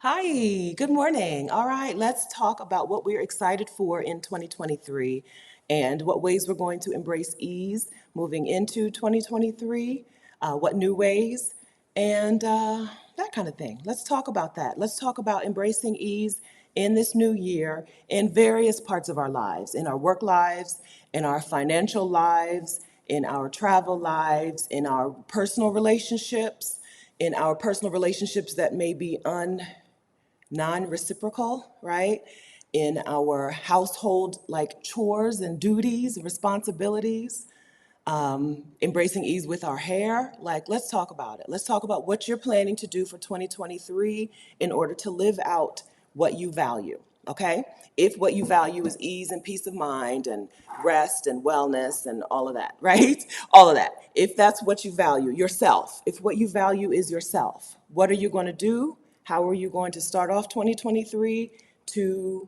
Hi, good morning. All right, let's talk about what we're excited for in 2023 and what ways we're going to embrace ease moving into 2023, what new ways, and that kind of thing. Let's talk about that. Let's talk about embracing ease in this new year in various parts of our lives, in our work lives, in our financial lives, in our travel lives, in our personal relationships, in our personal relationships that may be non-reciprocal, right? In our household, like chores and duties, responsibilities, embracing ease with our hair. Like, let's talk about it. Let's talk about what you're planning to do for 2023 in order to live out what you value, okay? If what you value is ease and peace of mind and rest and wellness and all of that, right? All of that. If that's what you value, yourself, if what you value is yourself, what are you going to do? How are you going to start off 2023 to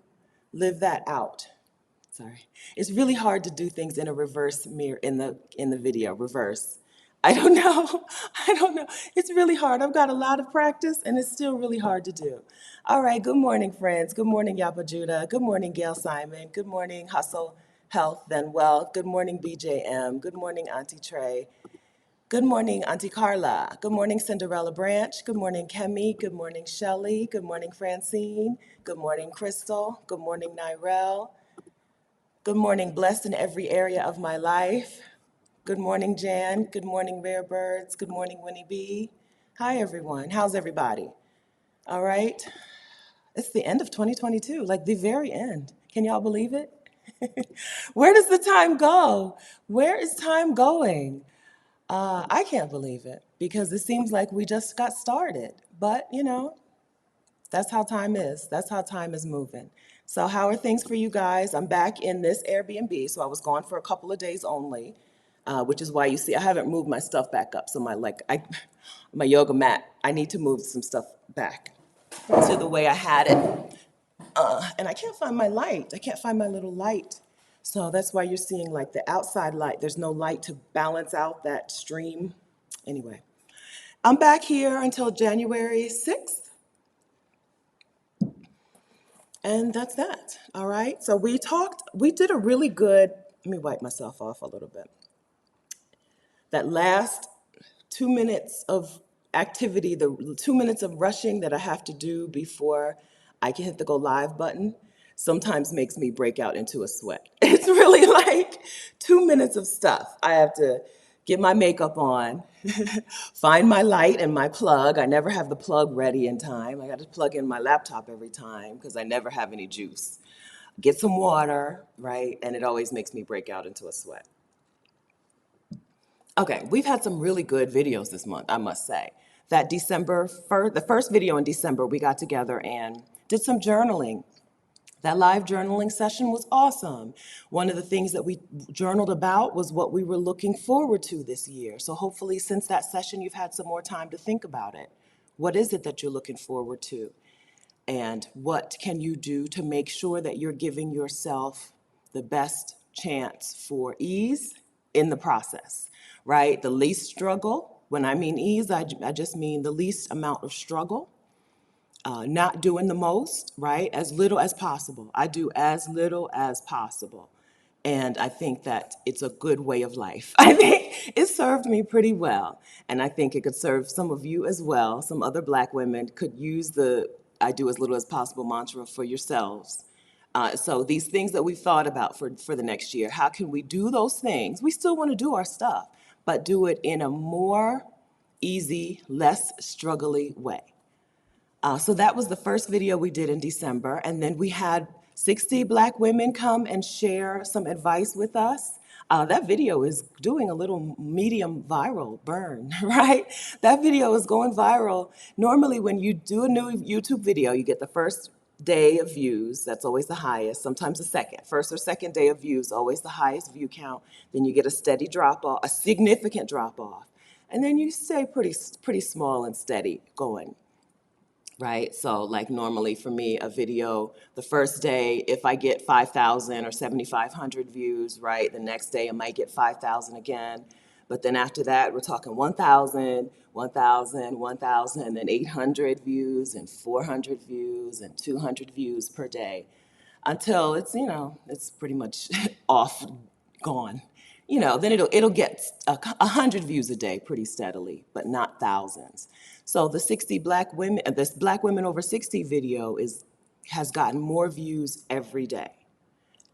live that out? Sorry. It's really hard to do things in a reverse mirror in the video, reverse. I don't know. I don't know. It's really hard. I've got a lot of practice and it's still really hard to do. All right, good morning, friends. Good morning, Yapa Judah. Good morning, Gail Simon. Good morning, Hustle Health Then Wealth. Good morning, BJM. Good morning, Auntie Trey. Good morning, Auntie Carla. Good morning, Cinderella Branch. Good morning, Kemi. Good morning, Shelley. Good morning, Francine. Good morning, Crystal. Good morning, Nirel. Good morning, blessed in every area of my life. Good morning, Jan. Good morning, Rare Birds. Good morning, Winnie B. Hi, everyone. How's everybody? All right. It's the end of 2022, like the very end. Can y'all believe it? Where does the time go? Where is time going? I can't believe it because it seems like we just got started. But, that's how time is. That's how time is moving. So, how are things for you guys? I'm back in this Airbnb. So, I was gone for a couple of days only, which is why you see I haven't moved my stuff back up. So, my yoga mat, I need to move some stuff back to the way I had it. And I can't find my light. I can't find my little light. So, that's why you're seeing like the outside light. There's no light to balance out that stream. Anyway, I'm back here until January 6th. And that's that. All right. So we did a really good, let me wipe myself off a little bit. That last 2 minutes of activity, the 2 minutes of rushing that I have to do before I can hit the go live button sometimes makes me break out into a sweat. It's really like 2 minutes of stuff. I have to get my makeup on, find my light and my plug. I never have the plug ready in time. I got to plug in my laptop every time because I never have any juice. Get some water, right? And it always makes me break out into a sweat. Okay, we've had some really good videos this month, I must say. That the first video in December, we got together and did some journaling. That live journaling session was awesome. One of the things that we journaled about was what we were looking forward to this year. So hopefully since that session, you've had some more time to think about it. What is it that you're looking forward to? And what can you do to make sure that you're giving yourself the best chance for ease in the process, right? The least struggle. When I mean ease, I just mean the least amount of struggle. Not doing the most, right? As little as possible. I do as little as possible. And I think that it's a good way of life. I think it served me pretty well. And I think it could serve some of you as well. Some other Black women could use the I do as little as possible mantra for yourselves. So these things that we've thought about for the next year, how can we do those things? We still want to do our stuff, but do it in a more easy, less struggly way. So that was the first video we did in December. And then we had 60 Black women come and share some advice with us. That video is doing a little medium viral burn, right? That video is going viral. Normally, when you do a new YouTube video, you get the first day of views. That's always the highest, sometimes the second. First or second day of views, always the highest view count. Then you get a steady drop off, a significant drop off. And then you stay pretty small and steady going. Right? So like normally for me, a video, the first day, if I get 5,000 or 7,500 views, right? The next day I might get 5,000 again. But then after that, we're talking 1,000, 1,000, 1,800 views and 400 views and 200 views per day until it's, it's pretty much off, gone. Then it'll get 100 views a day pretty steadily, but not thousands. So the 60 black women, this Black Women Over 60 video has gotten more views every day.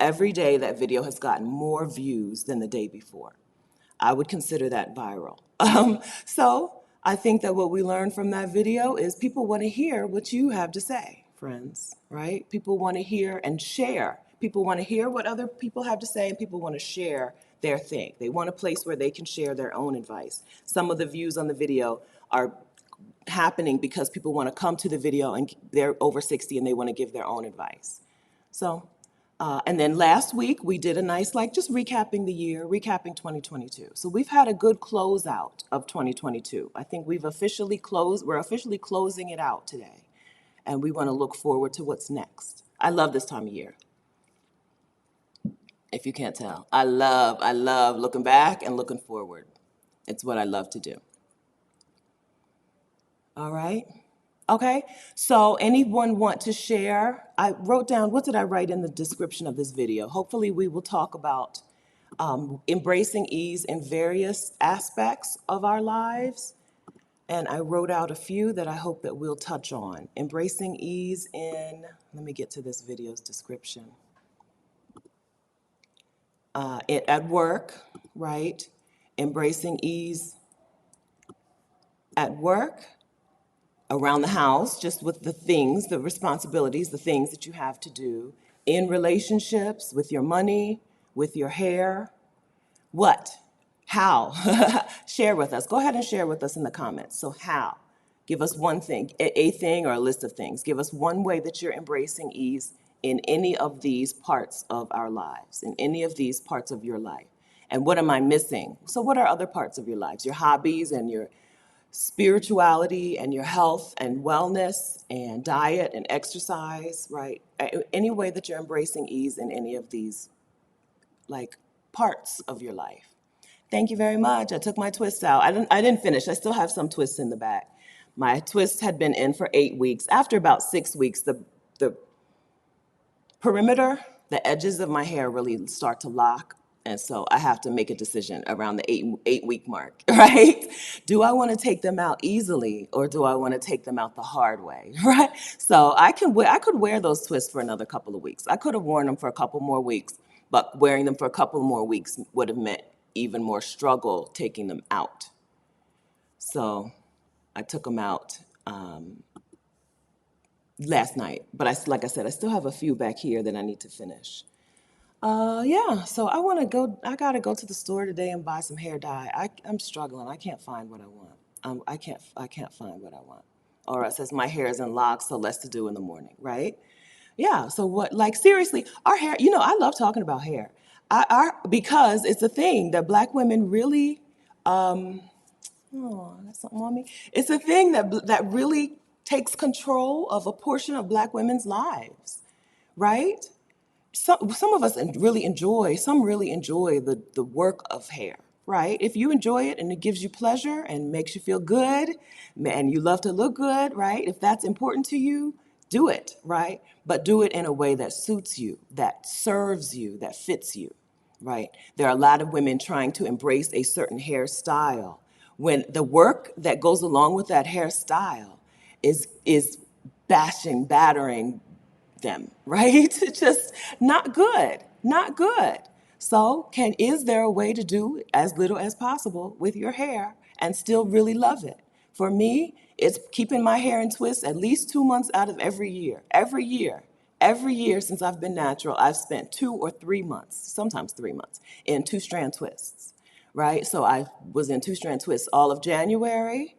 Every day that video has gotten more views than the day before. I would consider that viral. So I think that what we learned from that video is people want to hear what you have to say, friends, right? People want to hear and share. People want to hear what other people have to say, and people want to share their thing. They want a place where they can share their own advice. Some of the views on the video are happening because people want to come to the video and they're over 60 and they want to give their own advice. So, and then last week we did a nice, just recapping the year, recapping 2022. So we've had a good closeout of 2022. I think we're officially closing it out today. And we want to look forward to what's next. I love this time of year. If you can't tell, I love looking back and looking forward. It's what I love to do. All right. Okay, so anyone want to share? I wrote down, what did I write in the description of this video? Hopefully we will talk about embracing ease in various aspects of our lives. And I wrote out a few that I hope that we'll touch on. Embracing ease in, let me get to this video's description. At work, right? Embracing ease at work, around the house, just with the things, the responsibilities, the things that you have to do, in relationships, with your money, with your hair. What? How? Share with us. Go ahead and share with us in the comments. So how? Give us one thing, a thing or a list of things. Give us one way that you're embracing ease in any of these parts of our lives, in any of these parts of your life. And what am I missing? So what are other parts of your lives? Your hobbies and your spirituality and your health and wellness and diet and exercise, right? Any way that you're embracing ease in any of these parts of your life. Thank you very much. I took my twists out. I didn't finish. I still have some twists in the back. My twists had been in for 8 weeks. After about 6 weeks, the perimeter, the edges of my hair really start to lock. And so I have to make a decision around the eight week mark, right? Do I want to take them out easily, or do I want to take them out the hard way, right? So I could wear those twists for another couple of weeks. I could have worn them for a couple more weeks, but wearing them for a couple more weeks would have meant even more struggle taking them out. So I took them out last night, but like I said, I still have a few back here that I need to finish. Yeah, so I gotta go to the store today and buy some hair dye. I'm struggling. I can't find what I want. I can't find what I want. Or it says my hair is in locks, so less to do in the morning, right? Yeah, so seriously, our hair, I love talking about hair. Because it's a thing that Black women really, oh, that's something on me. It's a thing that really takes control of a portion of Black women's lives, right? Some of us really enjoy the work of hair, right? If you enjoy it and it gives you pleasure and makes you feel good and you love to look good, right? If that's important to you, do it, right? But do it in a way that suits you, that serves you, that fits you, right? There are a lot of women trying to embrace a certain hairstyle when the work that goes along with that hairstyle is battering them, right? Just not good, not good. So is there a way to do as little as possible with your hair and still really love it? For me, it's keeping my hair in twists at least 2 months out of every year. Every year since I've been natural, I've spent 2 or 3 months, sometimes 3 months, in 2-strand twists, right? So I was in 2-strand twists all of January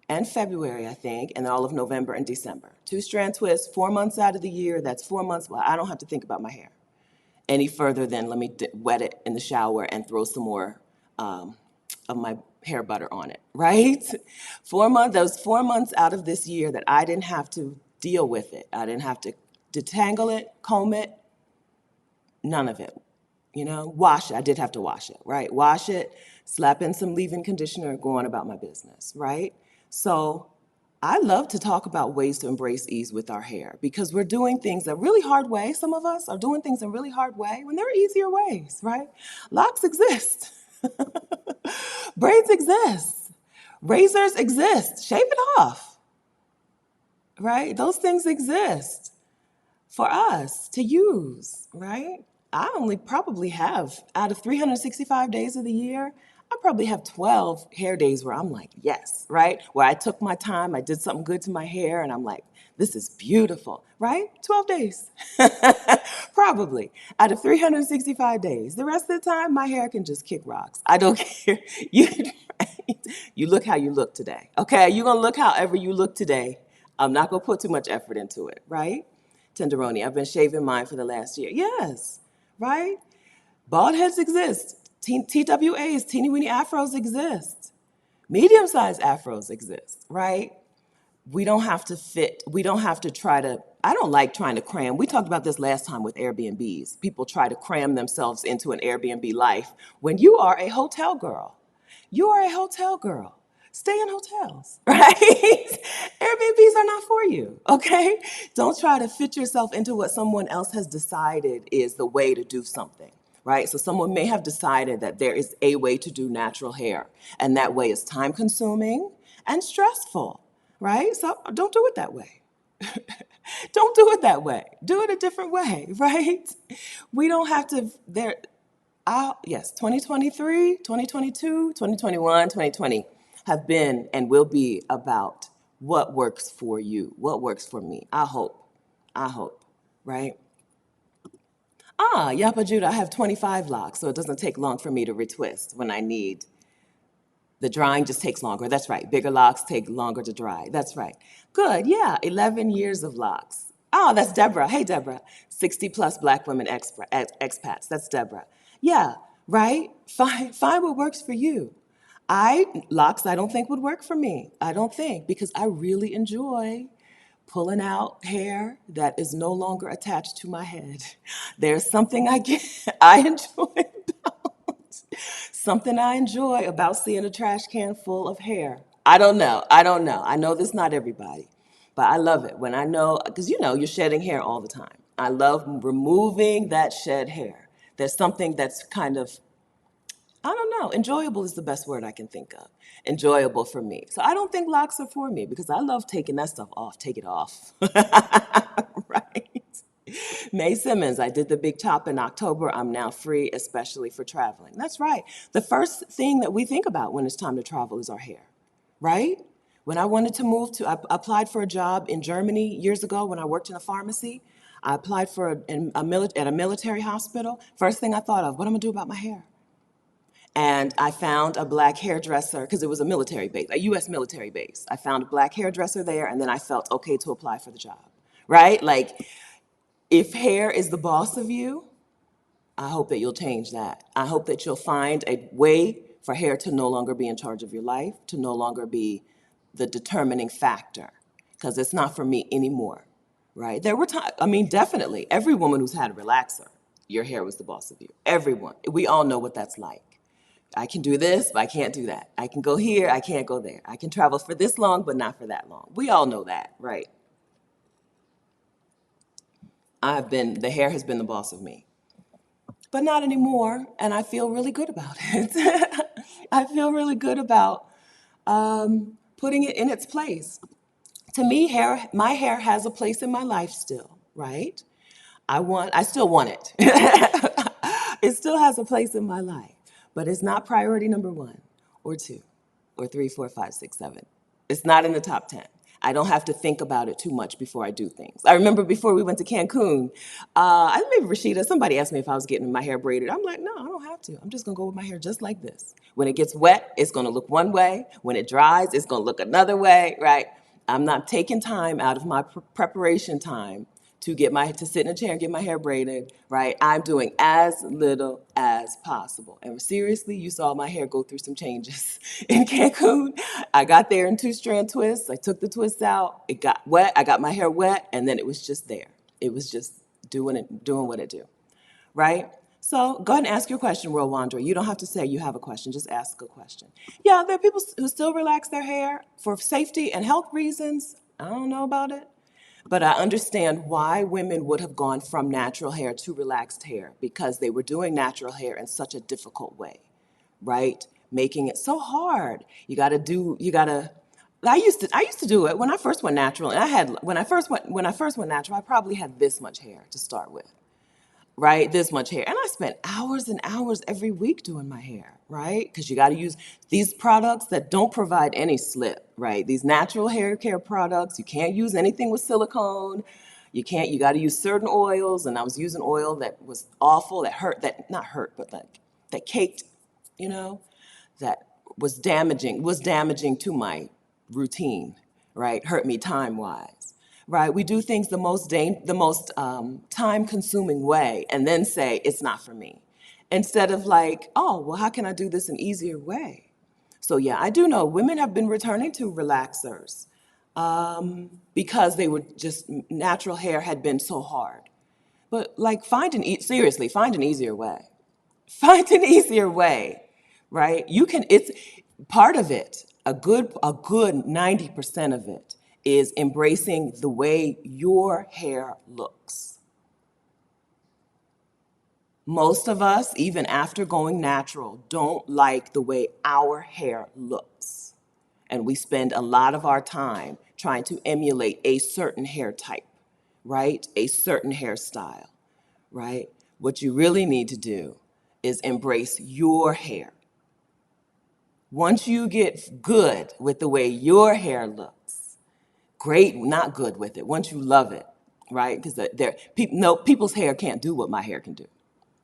and February, I think, and all of November and December. 2-strand twists, 4 months out of the year. That's 4 months. Well, I don't have to think about my hair any further than let me wet it in the shower and throw some more of my hair butter on it, right? 4 months, those 4 months out of this year that I didn't have to deal with it. I didn't have to detangle it, comb it, none of it. Wash it. I did have to wash it, right? Wash it, slap in some leave-in conditioner, go on about my business, right? So I love to talk about ways to embrace ease with our hair because we're doing things a really hard way. Some of us are doing things a really hard way when there are easier ways, right? Locks exist. Braids exist. Razors exist. Shave it off, right? Those things exist for us to use, right? I only probably have, out of 365 days of the year, I probably have 12 hair days where I'm like, yes, right? Where I took my time, I did something good to my hair, and I'm like, this is beautiful, right? 12 days. Probably. Out of 365 days. The rest of the time, my hair can just kick rocks. I don't care. You, you look how you look today, okay? You're going to look however you look today. I'm not going to put too much effort into it, right? Tenderoni. I've been shaving mine for the last year. Yes, right? Bald heads exist. TWAs, teeny weeny afros exist. Medium-sized afros exist, right? We don't have to fit, we don't have to try to, I don't like trying to cram. We talked about this last time with Airbnbs. People try to cram themselves into an Airbnb life when you are a hotel girl. You are a hotel girl. Stay in hotels, right? Airbnbs are not for you, okay? Don't try to fit yourself into what someone else has decided is the way to do something, right? So someone may have decided that there is a way to do natural hair, and that way is time consuming and stressful, right? So don't do it that way. Don't do it that way. Do it a different way, right? We don't have to, yes, 2023, 2022, 2021, 2020 have been and will be about what works for you, what works for me. I hope, right? Yapa Judah, I have 25 locks, so it doesn't take long for me to retwist when I need. The drying just takes longer. That's right. Bigger locks take longer to dry. That's right. Good. Yeah. 11 years of locks. Oh, that's Deborah. Hey, Deborah. 60 plus Black women expats. That's Deborah. Yeah. Right. Find what works for you. Locks I don't think would work for me. I don't think because I really enjoy pulling out hair that is no longer attached to my head. There's something I enjoy Something I enjoy about seeing a trash can full of hair. I don't know. I know this not everybody, but I love it when I know, because you're shedding hair all the time. I love removing that shed hair. There's something that's kind of, I don't know, enjoyable is the best word I can think of. Enjoyable for me. So I don't think locks are for me because I love taking that stuff off. Take it off. Right? May Simmons, I did the big chop in October. I'm now free, especially for traveling. That's right. The first thing that we think about when it's time to travel is our hair, right? When I wanted to I applied for a job in Germany years ago when I worked in a pharmacy. I applied for at a military hospital. First thing I thought of, what am I gonna do about my hair? And I found a Black hairdresser, because it was a military base, a US military base. I found a Black hairdresser there, and then I felt okay to apply for the job, right? Like, if hair is the boss of you, I hope that you'll change that. I hope that you'll find a way for hair to no longer be in charge of your life, to no longer be the determining factor, because it's not for me anymore, right? There were times, definitely, every woman who's had a relaxer, your hair was the boss of you. Everyone. We all know what that's like. I can do this, but I can't do that. I can go here, I can't go there. I can travel for this long, but not for that long. We all know that, right? The hair has been the boss of me. But not anymore, and I feel really good about it. I feel really good about putting it in its place. To me, my hair has a place in my life still, right? I still want it. It still has a place in my life, but it's not priority number 1 or 2 or 3, 4, 5, 6, 7. It's not in the top 10. I don't have to think about it too much before I do things. I remember before we went to Cancun, I maybe Rashida, somebody asked me if I was getting my hair braided. I'm like, no, I don't have to. I'm just gonna go with my hair just like this. When it gets wet, it's gonna look one way. When it dries, it's gonna look another way, right? I'm not taking time out of my preparation time to sit in a chair and get my hair braided, right? I'm doing as little as possible. And seriously, you saw my hair go through some changes in Cancun. I got there in 2-strand twists. I took the twists out. It got wet. I got my hair wet, and then it was just there. It was just doing what it do, right? So go ahead and ask your question, World Wanderer. You don't have to say you have a question, just ask a question. Yeah, there are people who still relax their hair for safety and health reasons. I don't know about it. But I understand why women would have gone from natural hair to relaxed hair because they were doing natural hair in such a difficult way, right? Making it so hard. You gotta, I used to do it when I first went natural. And when I first went natural, I probably had this much hair to start with, right? This much hair. And I spent hours and hours every week doing my hair, right? Because you got to use these products that don't provide any slip, right? These natural hair care products. You can't use anything with silicone. You got to use certain oils. And I was using oil that was awful, that hurt, that not hurt, but that caked, you know, that was damaging to my routine, right? Hurt me time-wise, right? We do things the most time-consuming way, and then say it's not for me, instead of like, oh, well, how can I do this an easier way? So yeah, I do know women have been returning to relaxers because they were just natural hair had been so hard. But like, seriously, find an easier way. Find an easier way, right? It's part of it, a good 90% of it is embracing the way your hair looks. Most of us, even after going natural, don't like the way our hair looks. And we spend a lot of our time trying to emulate a certain hair type, right? A certain hairstyle, right? What you really need to do is embrace your hair. Once you get good with the way your hair looks, great, not good with it. Once you love it, right? Because people's hair can't do what my hair can do,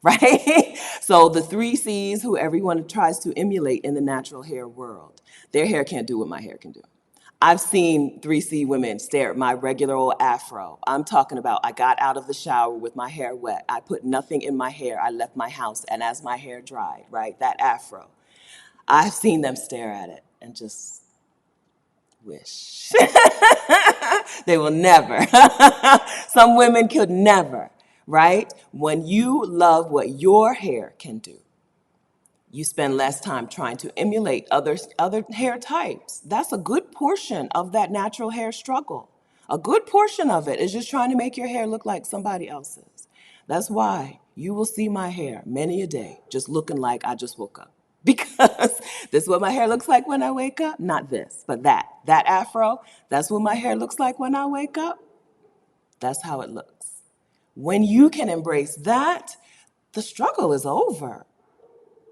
right? So the three C's who everyone tries to emulate in the natural hair world, their hair can't do what my hair can do. I've seen 3C women stare at my regular old afro. I'm talking about I got out of the shower with my hair wet. I put nothing in my hair. I left my house, and as my hair dried, right, that afro, I've seen them stare at it and just wish. They will never. Some women could never, right? When you love what your hair can do, you spend less time trying to emulate other hair types. That's a good portion of that natural hair struggle. A good portion of it is just trying to make your hair look like somebody else's. That's why you will see my hair many a day just looking like I just woke up. Because this is what my hair looks like when I wake up. Not this, but that. That afro, that's what my hair looks like when I wake up. That's how it looks. When you can embrace that, the struggle is over.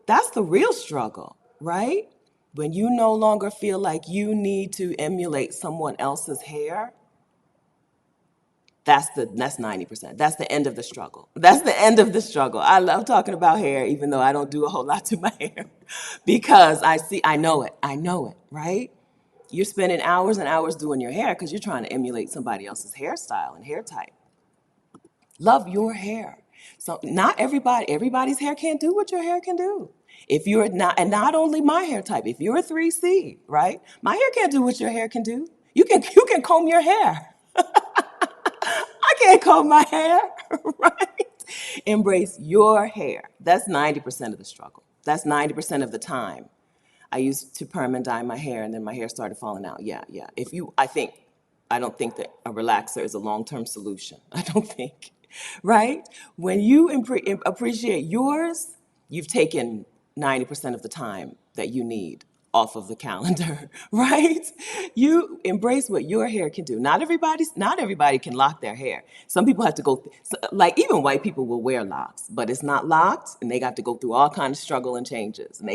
That's the real struggle, right? When you no longer feel like you need to emulate someone else's hair, that's 90%. That's the end of the struggle. That's the end of the struggle. I love talking about hair, even though I don't do a whole lot to my hair, because I know it, right? You're spending hours and hours doing your hair because you're trying to emulate somebody else's hairstyle and hair type. Love your hair. So not everybody's hair can't do what your hair can do. If you're not, and not only my hair type, if you're a 3C, right? My hair can't do what your hair can do. You can comb your hair. I can't comb my hair, right? Embrace your hair. That's 90% of the struggle. That's 90% of the time. I used to perm and dye my hair, and then my hair started falling out. Yeah, yeah. I don't think that a relaxer is a long-term solution. I don't think, right? When you appreciate yours, you've taken 90% of the time that you need off of the calendar, right? You embrace what your hair can do. Not everybody can lock their hair. Some people have to like even white people will wear locks, but it's not locked, and they got to go through all kinds of struggle and changes. And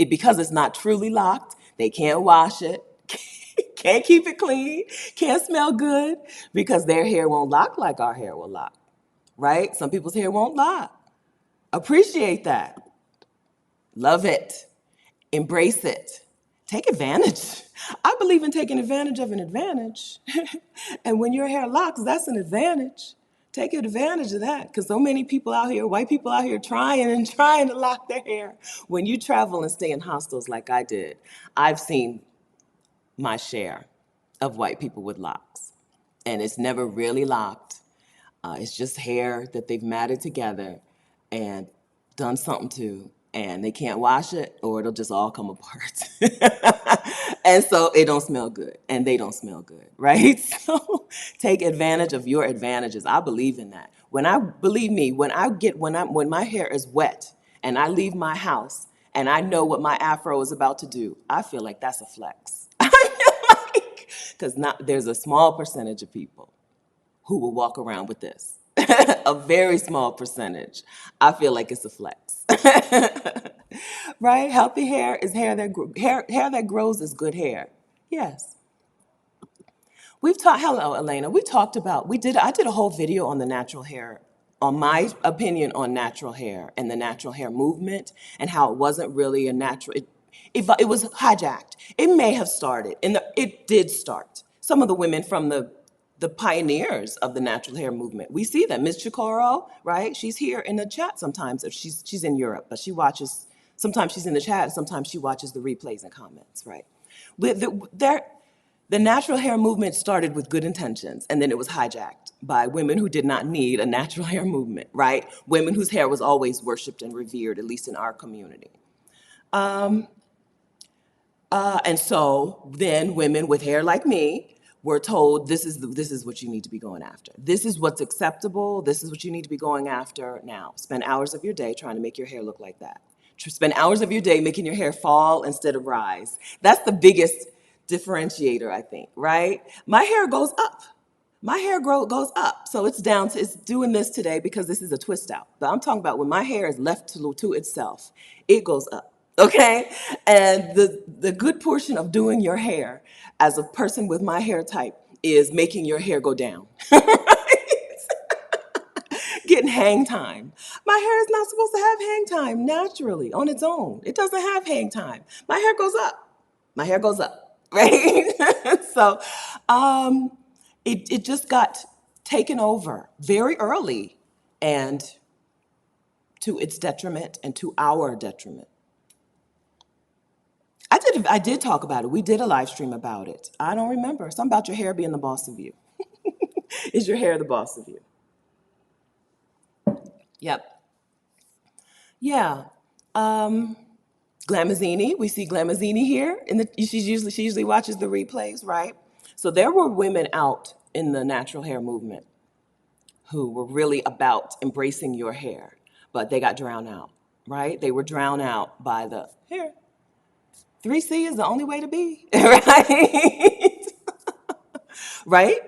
because it's not truly locked, they can't wash it, can't keep it clean, can't smell good, because their hair won't lock like our hair will lock, right? Some people's hair won't lock. Appreciate that. Love it. Embrace it. Take advantage. I believe in taking advantage of an advantage. And when your hair locks, that's an advantage. Take advantage of that, because so many people out here, white people out here, trying to lock their hair. When you travel and stay in hostels like I did, I've seen my share of white people with locks, and it's never really locked. It's just hair that they've matted together and done something to, and they can't wash it or it'll just all come apart. And so it don't smell good, and they don't smell good, right? So take advantage of your advantages. I believe in that. Believe me, when my hair is wet and I leave my house and I know what my afro is about to do, I feel like that's a flex. I feel like, because not there's a small percentage of people who will walk around with this. A very small percentage. I feel like it's a flex. Right? Healthy hair is hair that grows is good hair. Yes. Hello, Elena. I did a whole video on the natural hair, on my opinion on natural hair and the natural hair movement and how it wasn't really a natural, it was hijacked. It may have started, it did start. Some of the women from the pioneers of the natural hair movement, we see them. Ms. Chikoro, right? She's here in the chat sometimes. If she's in Europe, but she watches, sometimes she's in the chat, sometimes she watches the replays and comments, right? The natural hair movement started with good intentions, and then it was hijacked by women who did not need a natural hair movement, right? Women whose hair was always worshipped and revered, at least in our community. And so then women with hair like me were told, this is what you need to be going after. This is what's acceptable. This is what you need to be going after now. Spend hours of your day trying to make your hair look like that. Spend hours of your day making your hair fall instead of rise. That's the biggest differentiator, I think, right? My hair goes up. My hair goes up. So it's doing this today because this is a twist out. But I'm talking about when my hair is left to itself, it goes up. Okay? And the good portion of doing your hair as a person with my hair type is making your hair go down. Getting hang time. My hair is not supposed to have hang time naturally on its own. It doesn't have hang time. My hair goes up. My hair goes up, right? So it just got taken over very early and to its detriment and to our detriment. I did talk about it. We did a live stream about it. I don't remember. Something about your hair being the boss of you. Is your hair the boss of you? Yep. Yeah. Glamazini, we see Glamazini here. She usually watches the replays, right? So there were women out in the natural hair movement who were really about embracing your hair, but they got drowned out, right? They were drowned out by the hair. 3C is the only way to be, right? Right?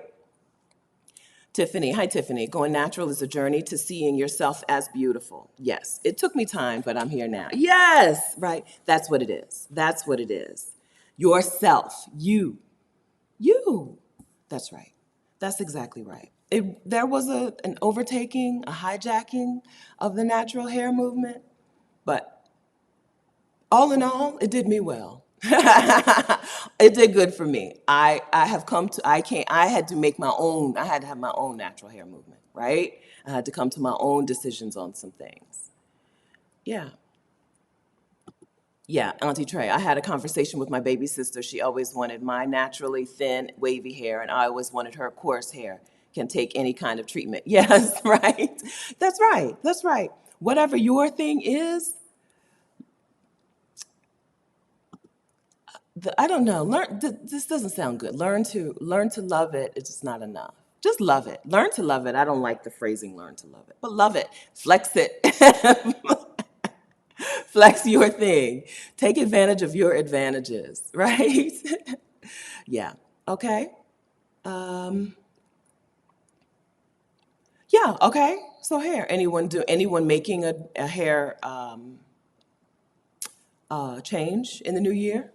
Tiffany, hi Tiffany. Going natural is a journey to seeing yourself as beautiful. Yes, it took me time, but I'm here now. Yes, right. That's what it is. That's what it is. Yourself, you. That's right. That's exactly right. There was an overtaking, a hijacking of the natural hair movement, but all in all, it did me well. It did good for me. I had to make my own, I had to have my own natural hair movement, right? I had to come to my own decisions on some things. Yeah. Yeah, Auntie Trey, I had a conversation with my baby sister. She always wanted my naturally thin, wavy hair, and I always wanted her coarse hair. Can take any kind of treatment. Yes, right. That's right. That's right. Whatever your thing is, I don't know. This doesn't sound good. Learn to love it. It's just not enough. Just love it. Learn to love it. I don't like the phrasing learn to love it, but love it. Flex it. Flex your thing. Take advantage of your advantages, right? Yeah. Okay. Um, yeah. Okay. So hair. Anyone making a hair change in the new year?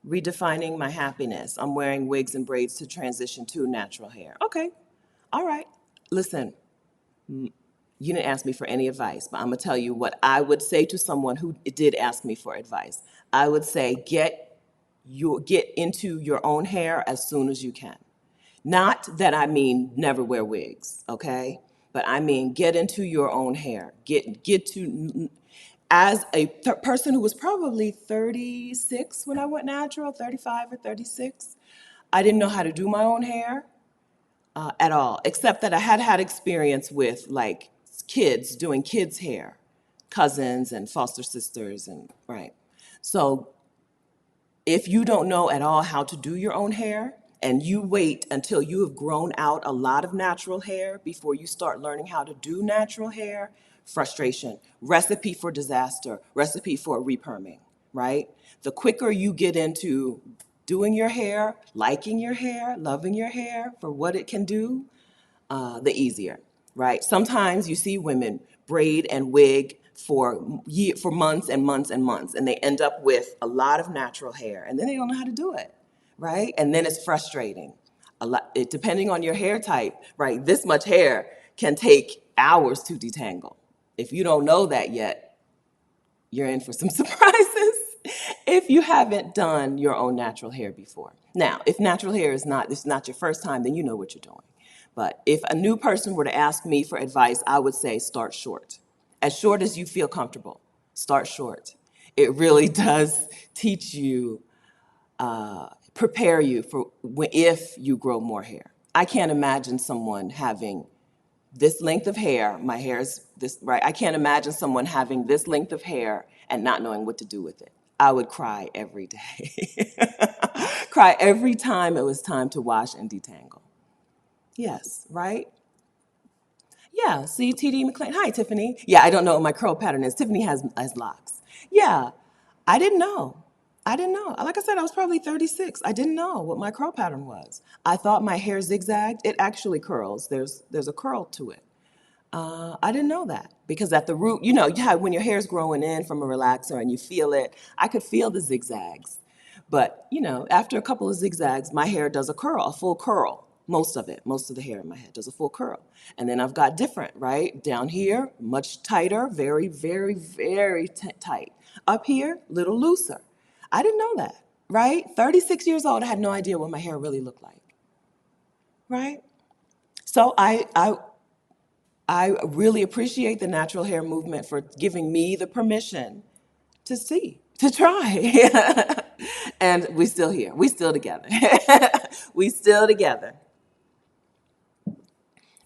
Redefining my happiness. I'm wearing wigs and braids to transition to natural hair. Okay. All right. Listen, you didn't ask me for any advice, but I'm going to tell you what I would say to someone who did ask me for advice. I would say get into your own hair as soon as you can. Not that I mean never wear wigs, okay? But I mean get into your own hair. Get to as a person who was probably 36 when I went natural, 35 or 36, I didn't know how to do my own hair. at all, except that I had had experience with like kids doing kids' hair, cousins and foster sisters, and right. So if you don't know at all how to do your own hair and you wait until you have grown out a lot of natural hair before you start learning how to do natural hair, frustration, recipe for disaster, recipe for reperming, right? The quicker you get into doing your hair, liking your hair, loving your hair for what it can do, the easier, right? Sometimes you see women braid and wig for months and months and months, and they end up with a lot of natural hair, and then they don't know how to do it, right? And then it's frustrating. Depending on your hair type, right? This much hair can take hours to detangle. If you don't know that yet, you're in for some surprises if you haven't done your own natural hair before. Now, if natural hair is not, this is not your first time, then you know what you're doing. But if a new person were to ask me for advice, I would say start short. As short as you feel comfortable, start short. It really does teach you, prepare you for if you grow more hair. I can't imagine someone having this length of hair, my hair is this, right? I can't imagine someone having this length of hair and not knowing what to do with it. I would cry every day. Cry every time it was time to wash and detangle. Yes, right? Yeah, see TD McLean. Hi, Tiffany. Yeah, I don't know what my curl pattern is. Tiffany has locks. Yeah, I didn't know. I didn't know. Like I said, I was probably 36. I didn't know what my curl pattern was. I thought my hair zigzagged. It actually curls. There's a curl to it. I didn't know that because at the root, yeah, when your hair's growing in from a relaxer and you feel it, I could feel the zigzags. But, after a couple of zigzags, my hair does a curl, a full curl. Most of it, most of the hair in my head does a full curl. And then I've got different, right? Down here, much tighter, very, very, very tight. Up here, little looser. I didn't know that, right? 36 years old, I had no idea what my hair really looked like, right? So I really appreciate the natural hair movement for giving me the permission to see, to try. And we're still here. We're still together. We still together.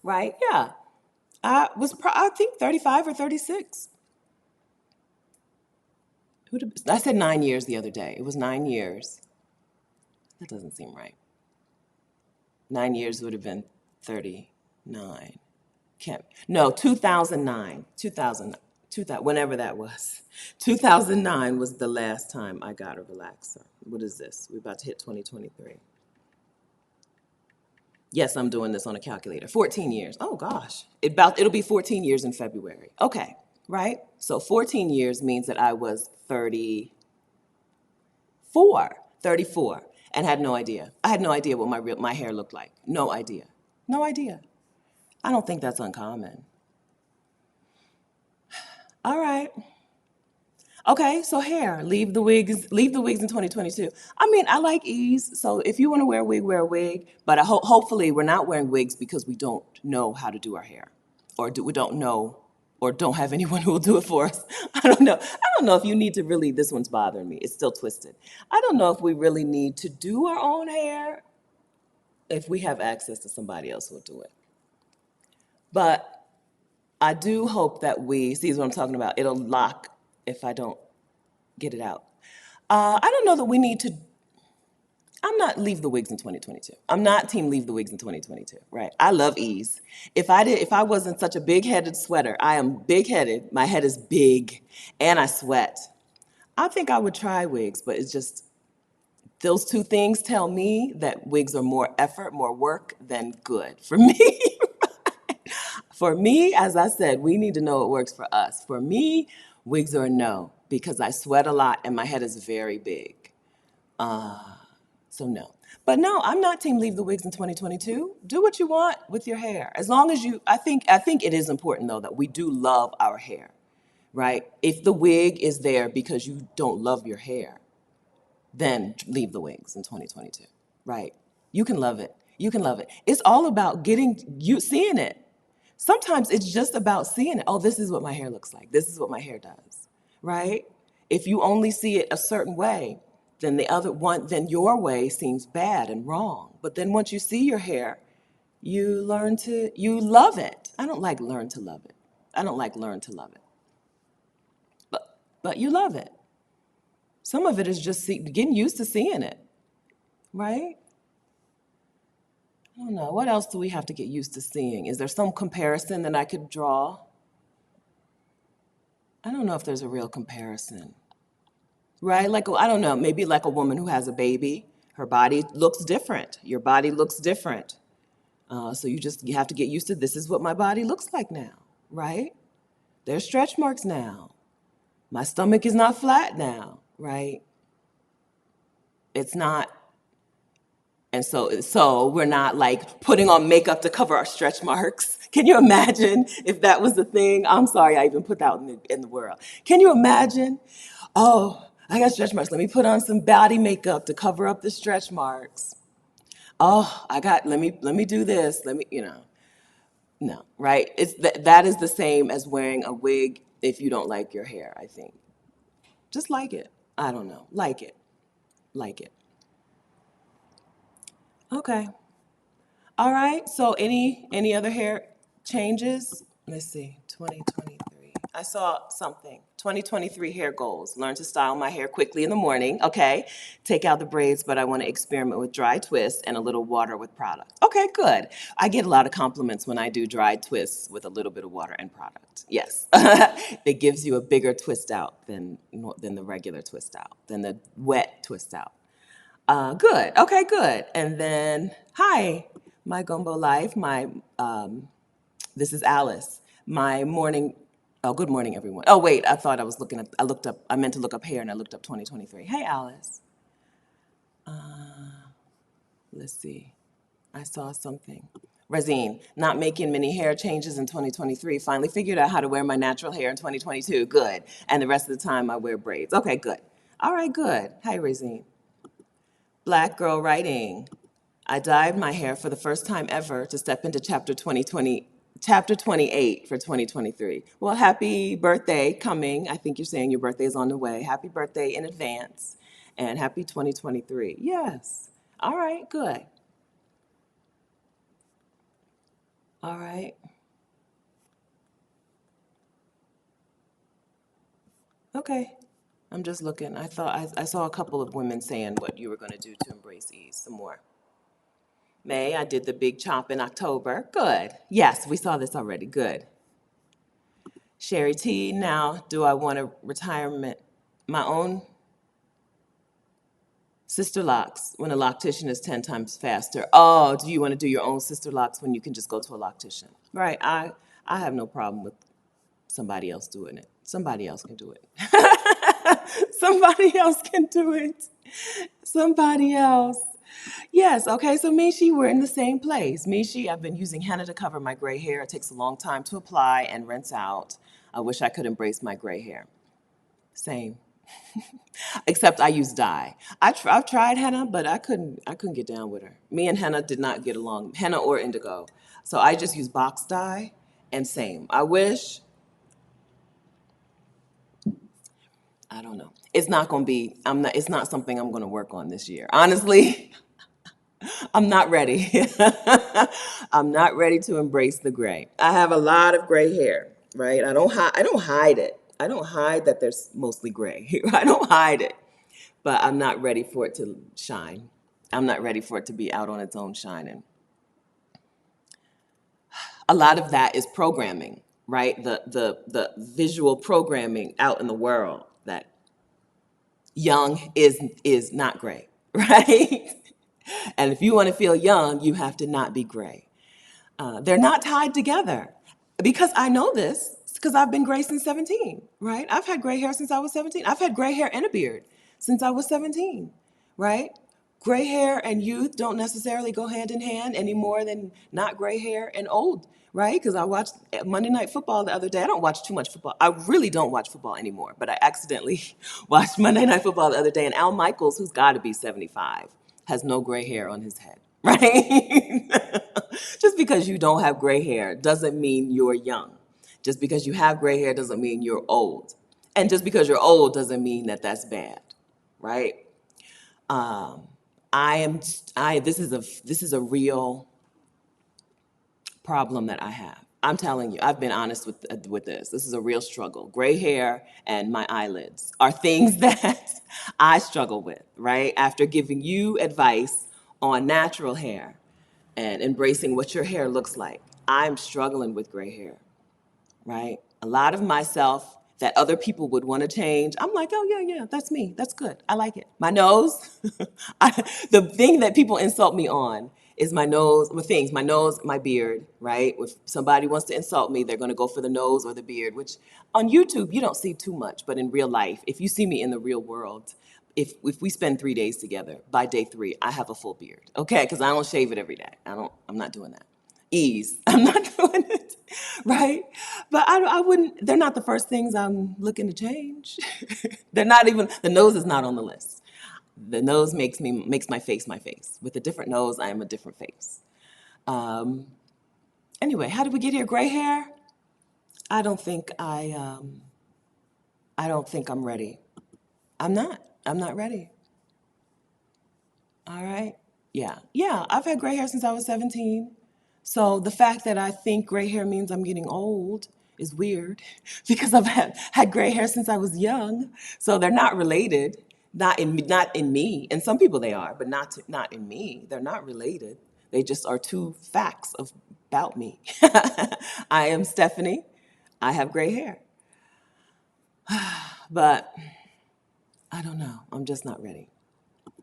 Right? Yeah. I think 35 or 36. I said 9 years the other day. It was 9 years. That doesn't seem right. 9 years would have been 39. No, 2009. 2000, whenever that was. 2009 was the last time I got a relaxer. What is this? We're about to hit 2023. Yes, I'm doing this on a calculator. 14 years. Oh gosh. It'll be 14 years in February. Okay, right? So 14 years means that I was 34, and had no idea. I had no idea what my hair looked like. No idea. No idea. I don't think that's uncommon. All right. Okay, so hair, leave the wigs in 2022. I mean, I like ease, so if you want to wear a wig, wear a wig, but hopefully we're not wearing wigs because we don't know how to do our hair, or we don't know, or don't have anyone who will do it for us. I don't know. I don't know if you need to really, this one's bothering me, it's still twisted. I don't know if we really need to do our own hair if we have access to somebody else who will do it. But I do hope that see what I'm talking about. It'll lock if I don't get it out. I don't know that we need to. I'm not leave the wigs in 2022. I'm not team leave the wigs in 2022, right? I love ease. If I wasn't such a big-headed sweater, I am big-headed, my head is big, and I sweat. I think I would try wigs, but it's just, those two things tell me that wigs are more effort, more work than good for me. For me, as I said, we need to know what works for us. For me, wigs are a no, because I sweat a lot and my head is very big. So no. But no, I'm not team leave the wigs in 2022. Do what you want with your hair. As long as I think it is important though that we do love our hair, right? If the wig is there because you don't love your hair, then leave the wigs in 2022, right? You can love it. You can love it. It's all about seeing it. Sometimes it's just about seeing it. Oh, this is what my hair looks like. This is what my hair does, right? If you only see it a certain way, then then your way seems bad and wrong. But then once you see your hair, You love it. I don't like learn to love it. I don't like learn to love it. But you love it. Some of it is just getting used to seeing it, right? I don't know. What else do we have to get used to seeing? Is there some comparison that I could draw? I don't know if there's a real comparison, right? Like, I don't know, maybe like a woman who has a baby, her body looks different. Your body looks different. So you have to get used to this is what my body looks like now, right? There's stretch marks now. My stomach is not flat now, right? It's not. And so we're not like putting on makeup to cover our stretch marks. Can you imagine if that was the thing? I'm sorry I even put that out in the world. Can you imagine? Oh, I got stretch marks. Let me put on some body makeup to cover up the stretch marks. Oh, let me do this. No, right? That is the same as wearing a wig if you don't like your hair, I think. Just like it. I don't know. Like it. Like it. Okay. All right. So any other hair changes? Let's see. 2023. I saw something. 2023 hair goals. Learn to style my hair quickly in the morning. Okay. Take out the braids, but I want to experiment with dry twists and a little water with product. Okay, good. I get a lot of compliments when I do dry twists with a little bit of water and product. Yes. It gives you a bigger twist out than the regular twist out, than the wet twist out. Good. Okay, good. And then, hi, my gumbo life. This is Alice. My morning. Oh, good morning, everyone. Oh, wait. I looked up. I meant to look up hair, and I looked up 2023. Hey, Alice. Let's see. I saw something. Razine, not making many hair changes in 2023. Finally figured out how to wear my natural hair in 2022. Good. And the rest of the time, I wear braids. Okay, good. All right, good. Hi, Razine. Black girl writing. I dyed my hair for the first time ever to step into chapter 28 for 2023. Well, happy birthday coming. I think you're saying your birthday is on the way. Happy birthday in advance and happy 2023. Yes. All right, good. All right. Okay. I'm just looking. I saw a couple of women saying what you were going to do to embrace ease some more. May, I did the big chop in October. Good. Yes, we saw this already. Good. Sherry T, now do I want a retirement, my own sister locks when a loctician is 10 times faster? Oh, do you want to do your own sister locks when you can just go to a loctician? Right, I have no problem with somebody else doing it. Somebody else can do it. Somebody else can do it. Somebody else. Yes, okay, so Mishi, we're in the same place. Mishi, I've been using henna to cover my gray hair. It takes a long time to apply and rinse out. I wish I could embrace my gray hair. Same. Except I use dye. I've tried henna, but I couldn't get down with her. Me and henna did not get along, henna or indigo. So I just use box dye and same. I don't know. It's not something I'm gonna work on this year. Honestly, I'm not ready. I'm not ready to embrace the gray. I have a lot of gray hair, right? I don't hide it. I don't hide that there's mostly gray. I don't hide it. But I'm not ready for it to shine. I'm not ready for it to be out on its own shining. A lot of that is programming, right? The visual programming out in the world that young is not gray, right? And if you want to feel young, you have to not be gray. They're not tied together because I know this because I've been gray since 17, right? I've had gray hair since I was 17. I've had gray hair and a beard since I was 17, right? Gray hair and youth don't necessarily go hand in hand any more than not gray hair and old, right? Because I watched Monday Night Football the other day. I don't watch too much football. I really don't watch football anymore, but I accidentally watched Monday Night Football the other day, and Al Michaels, who's got to be 75, has no gray hair on his head, right? Just because you don't have gray hair doesn't mean you're young. Just because you have gray hair doesn't mean you're old. And just because you're old doesn't mean that that's bad, right? Um, this is a real problem that I have. I'm telling you, I've been honest with this. This is a real struggle. Gray hair and my eyelids are things that I struggle with, right? After giving you advice on natural hair and embracing what your hair looks like, I'm struggling with gray hair, right? A lot of myself that other people would want to change, I'm like, oh, yeah, yeah, that's me. That's good. I like it. My nose, the thing that people insult me on is my nose, my nose, my beard, right? If somebody wants to insult me, they're going to go for the nose or the beard, which on YouTube, you don't see too much. But in real life, if you see me in the real world, if we spend 3 days together, by day 3, I have a full beard, okay? Because I don't shave it every day. I'm not doing that. Ease. I'm not doing it, right? But I wouldn't, they're not the first things I'm looking to change. They're not even, the nose is not on the list. The nose makes my face my face. With a different nose, I am a different face. Anyway, how did we get here? Gray hair? I don't think I don't think I'm ready. I'm not ready. All right. Yeah. Yeah. I've had gray hair since I was 17. So the fact that I think gray hair means I'm getting old is weird because I've had gray hair since I was young. So they're not related, not in me. And some people they are, but not in me. They're not related. They just are two facts about me. I am Stephanie. I have gray hair. But I don't know. I'm just not ready.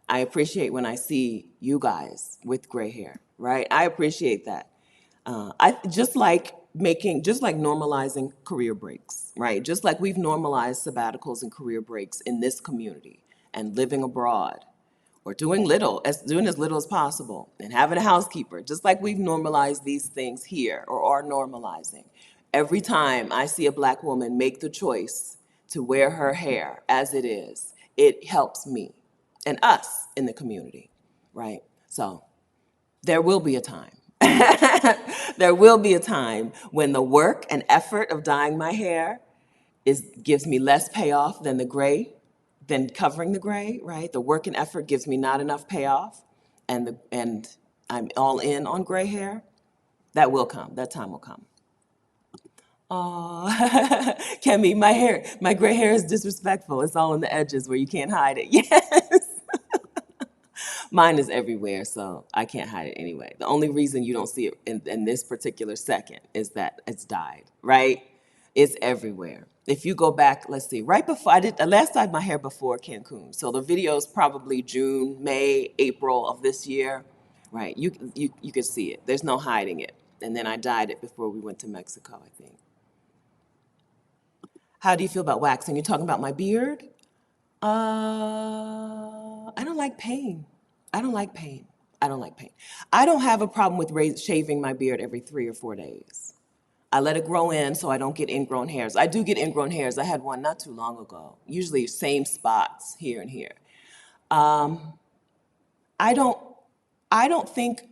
I appreciate when I see you guys with gray hair, right? I appreciate that. I just like normalizing career breaks, right? Just like we've normalized sabbaticals and career breaks in this community and living abroad or doing as little as possible and having a housekeeper, just like we've normalized these things here or are normalizing. Every time I see a Black woman make the choice to wear her hair as it is, it helps me and us in the community, right? So there will be a time. There will be a time when the work and effort of dyeing my hair gives me less payoff than covering the gray, right? The work and effort gives me not enough payoff, and I'm all in on gray hair. That will come. That time will come. Oh, Kemi, my gray hair is disrespectful. It's all on the edges where you can't hide it. Yes. Mine is everywhere, so I can't hide it anyway. The only reason you don't see it in this particular second is that it's dyed, right? It's everywhere. If you go back, let's see, right before I last dyed my hair before Cancun. So the video is probably June, May, April of this year, right? You can see it. There's no hiding it. And then I dyed it before we went to Mexico, I think. How do you feel about waxing? You're talking about my beard? I don't like pain. I don't like pain. I don't like pain. I don't have a problem with shaving my beard every 3 or 4 days. I let it grow in so I don't get ingrown hairs. I do get ingrown hairs. I had one not too long ago, usually same spots here and here. I don't, I don't think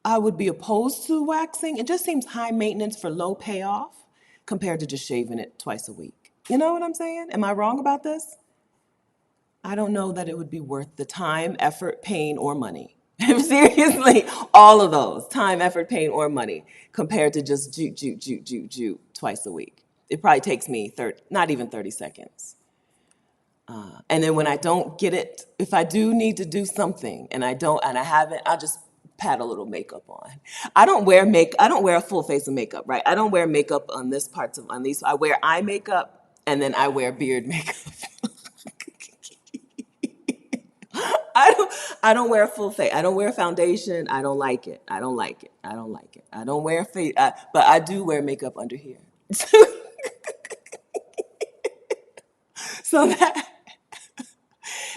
I would be opposed to waxing. It just seems high maintenance for low payoff compared to just shaving it twice a week. You know what I'm saying? Am I wrong about this? I don't know that it would be worth the time, effort, pain, or money. Seriously, all of those, time, effort, pain, or money, compared to just juke twice a week. It probably takes me not even 30 seconds. And then when I don't get it, if I do need to do something and I haven't, I'll just pat a little makeup on. I don't wear a full face of makeup, right? I don't wear makeup on these. I wear eye makeup and then I wear beard makeup. I don't wear a full face. I don't wear foundation. I don't like it. I don't like it. I don't like it. I don't wear face, but I do wear makeup under here. So that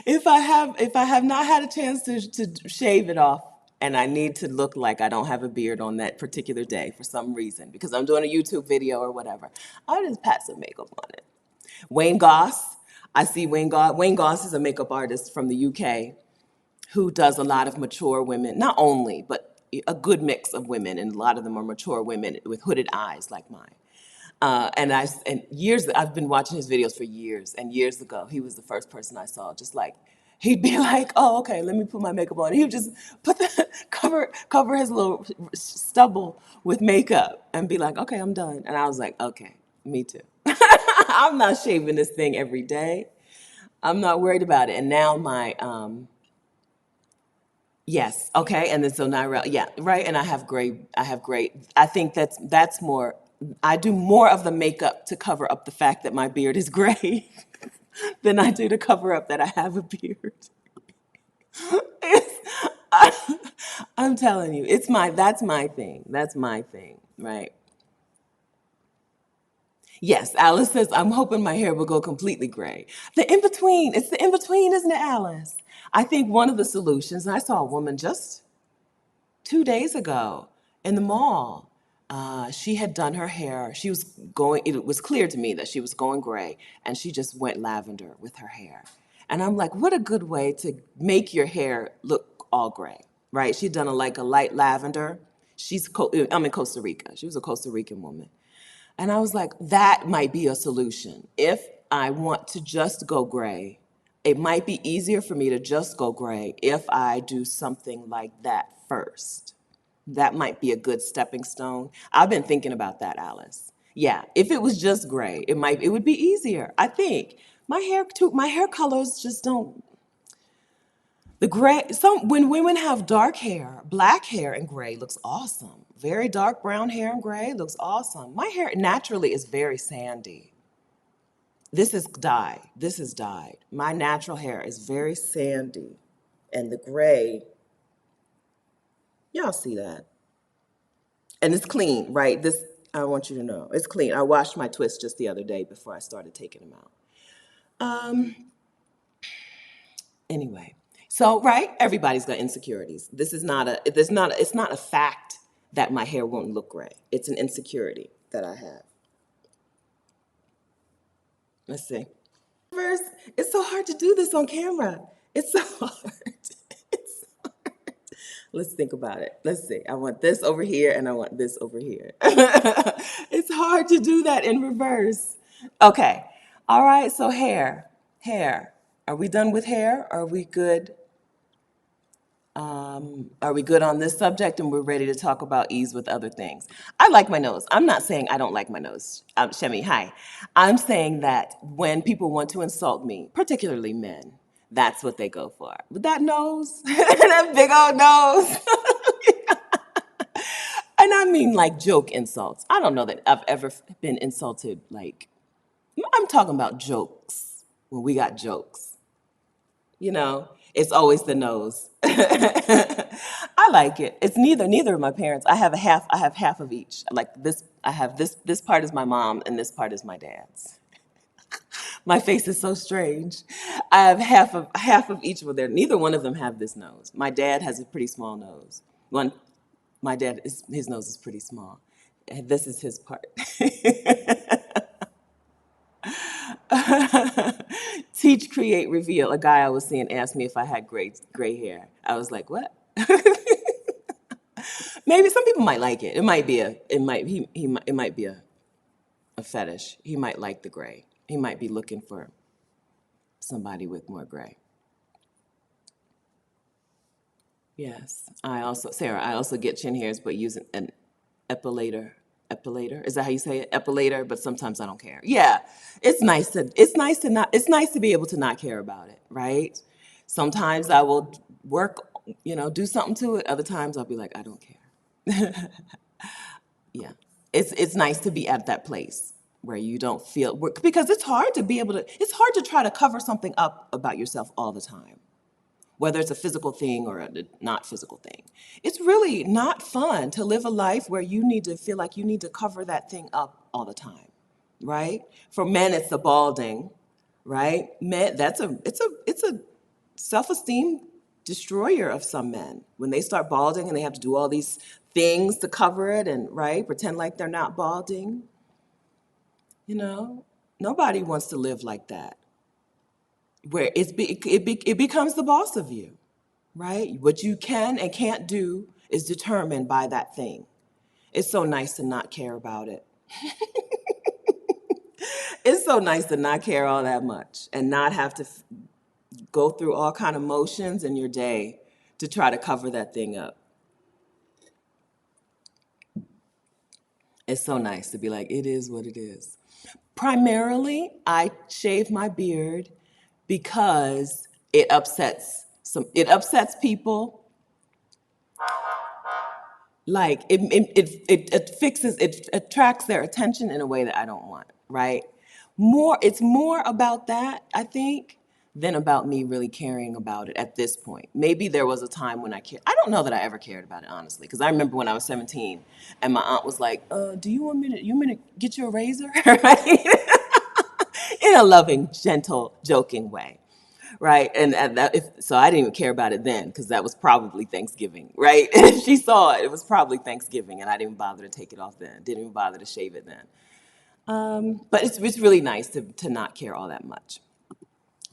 if I have not had a chance to shave it off and I need to look like I don't have a beard on that particular day for some reason because I'm doing a YouTube video or whatever, I'll just pat some makeup on it. Wayne Goss, I see Wayne Goss. Wayne Goss is a makeup artist from the UK who does a lot of mature women, not only, but a good mix of women, and a lot of them are mature women with hooded eyes like mine. I've been watching his videos for years, and years ago, he was the first person I saw, just like He'd be like, "Oh, okay, let me put my makeup on." He would just put the cover his little stubble with makeup and be like, "Okay, I'm done." And I was like, "Okay, me too." I'm not shaving this thing every day. I'm not worried about it. And now my yes, okay, and then so Naira, yeah, right. And I have gray. I have gray. I think that's more. I do more of the makeup to cover up the fact that my beard is gray than I do to cover up that I have a beard. It's, I'm telling you, that's my thing. That's my thing, right? Yes, Alice says, I'm hoping my hair will go completely gray. The in between, it's the in between, isn't it, Alice? I think one of the solutions, and I saw a woman just 2 days ago in the mall. She had done her hair. She was going, it was clear to me that she was going gray, and she just went lavender with her hair. And I'm like, what a good way to make your hair look all gray, right? She'd done like a light lavender. I'm in Costa Rica. She was a Costa Rican woman. And I was like, that might be a solution. If I want to just go gray, it might be easier for me to just go gray if I do something like that first. That might be a good stepping stone. I've been thinking about that, Alice. Yeah, if it was just gray, it would be easier. I think my hair colors just don't the gray. Some when women have dark hair, black hair and gray looks awesome. Very dark brown hair and gray looks awesome. My hair naturally is very sandy. This is dyed. This is dyed. My natural hair is very sandy, and the gray, y'all see that. And it's clean, right? This, I want you to know, it's clean. I washed my twists just the other day before I started taking them out. Um, anyway, so right, everybody's got insecurities. It's not a fact that my hair won't look gray. It's an insecurity that I have. Let's see. First, it's so hard to do this on camera. It's so hard. It's Let's think about it. Let's see. I want this over here and I want this over here. It's hard to do that in reverse. Okay. All right. So hair. Hair. Are we done with hair? Are we good? Are we good on this subject and we're ready to talk about ease with other things? I like my nose. I'm not saying I don't like my nose. Shemi, hi. I'm saying that when people want to insult me, particularly men, that's what they go for. With that nose, that big old nose. And I mean like joke insults. I don't know that I've ever been insulted like, I'm talking about jokes, when we got jokes. It's always the nose. I like it. It's neither of my parents. I have half of each. Like this, I have this part is my mom and this part is my dad's. My face is so strange. I have half of each of them. Neither one of them have this nose. My dad has a pretty small nose. My dad his nose is pretty small. And this is his part. Teach, create, reveal. A guy I was seeing asked me if I had gray hair. I was like, what? Maybe some people might like it. It might be it might be a fetish. He might like the gray. He might be looking for somebody with more gray. Yes. Sarah, I also get chin hairs, but using an epilator. Epilator? Is that how you say it? Epilator, but sometimes I don't care. Yeah. It's nice to be able to not care about it, right? Sometimes I will work, do something to it. Other times I'll be like, I don't care. Yeah. It's nice to be at that place where you don't feel, because it's hard to try to cover something up about yourself all the time, whether it's a physical thing or a not physical thing. It's really not fun to live a life where you need to feel like you need to cover that thing up all the time, right? For men, it's the balding, right? Men, it's a self-esteem destroyer of some men. When they start balding and they have to do all these things to cover it and, right, pretend like they're not balding, nobody wants to live like that, where it becomes the boss of you. Right? What you can and can't do is determined by that thing. It's so nice to not care about it. It's so nice to not care all that much and not have to go through all kind of motions in your day to try to cover that thing up. It's so nice to be like, it is what it is. Primarily, I shave my beard because it upsets people. Like it attracts their attention in a way that I don't want, right? It's more about that, I think, than about me really caring about it at this point. Maybe there was a time when I cared. I don't know that I ever cared about it, honestly, because I remember when I was 17 and my aunt was like, do you want me to get you a razor? Right? In a loving, gentle, joking way. Right. So I didn't even care about it then because that was probably Thanksgiving. Right. And if she saw it, it was probably Thanksgiving and I didn't bother to take it off then. Didn't even bother to shave it then. But it's really nice to not care all that much.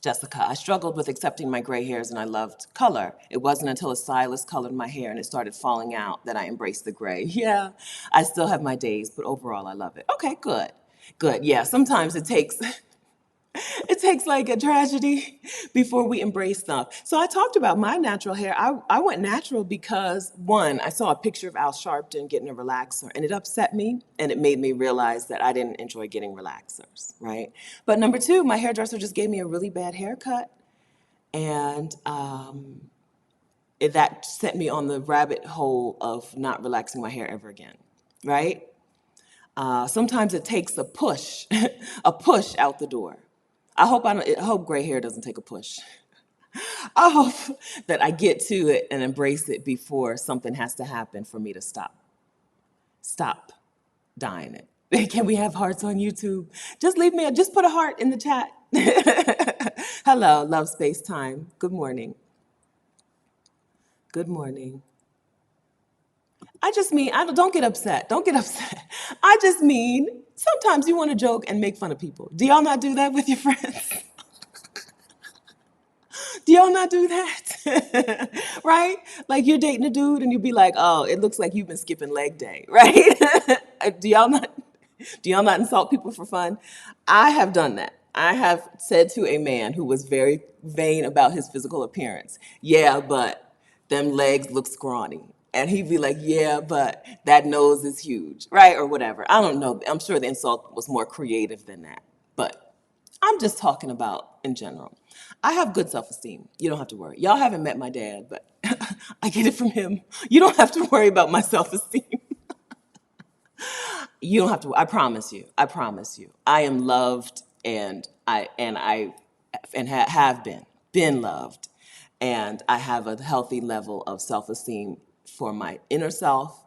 Jessica, I struggled with accepting my gray hairs and I loved color. It wasn't until a stylist colored my hair and it started falling out that I embraced the gray. Yeah, I still have my days, but overall I love it. Okay, good. Good. Yeah, sometimes it takes it takes like a tragedy before we embrace stuff. So I talked about my natural hair. I went natural because one, I saw a picture of Al Sharpton getting a relaxer and it upset me and it made me realize that I didn't enjoy getting relaxers, right? But number two, my hairdresser just gave me a really bad haircut and that sent me on the rabbit hole of not relaxing my hair ever again, right? Sometimes it takes a push, a push out the door. I hope gray hair doesn't take a push. I hope that I get to it and embrace it before something has to happen for me to stop dying it. Can we have hearts on YouTube? Just put a heart in the chat. Hello, love space time. Good morning. Good morning. Don't get upset. Don't get upset. I just mean, sometimes you want to joke and make fun of people. Do y'all not do that with your friends? Do y'all not do that? Right? Like you're dating a dude and you'll be like, oh, it looks like you've been skipping leg day, right? Do y'all not insult people for fun? I have done that. I have said to a man who was very vain about his physical appearance, yeah, but them legs look scrawny. And he'd be like, yeah, but that nose is huge, right? Or whatever. I don't know. I'm sure the insult was more creative than that. But I'm just talking about in general. I have good self-esteem. You don't have to worry. Y'all haven't met my dad, but I get it from him. You don't have to worry about my self-esteem. You don't have to. I promise you. I promise you. I am loved, and have been loved, and I have a healthy level of self-esteem for my inner self,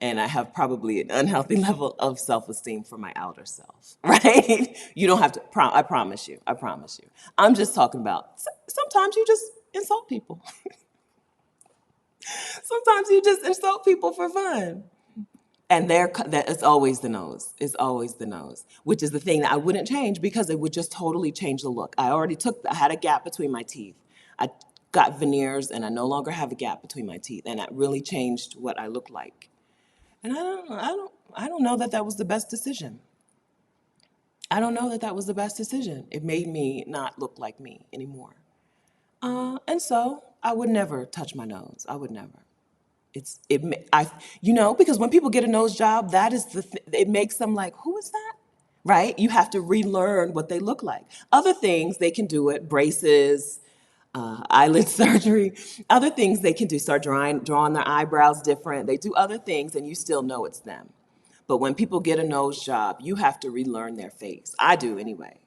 and I have probably an unhealthy level of self-esteem for my outer self. Right? You don't have to. I promise you. I promise you. I'm just talking about. Sometimes you just insult people. Sometimes you just insult people for fun. And that it's always the nose. It's always the nose, which is the thing that I wouldn't change because it would just totally change the look. I had a gap between my teeth. I got veneers and I no longer have a gap between my teeth. And that really changed what I look like. And I don't know that that was the best decision. I don't know that that was the best decision. It made me not look like me anymore. And so I would never touch my nose. I would never. Because when people get a nose job, that is it makes them like, who is that? Right? You have to relearn what they look like. Other things they can do it, braces, eyelid surgery, other things they can do, start drawing their eyebrows different. They do other things and you still know it's them. But when people get a nose job, you have to relearn their face. I do anyway.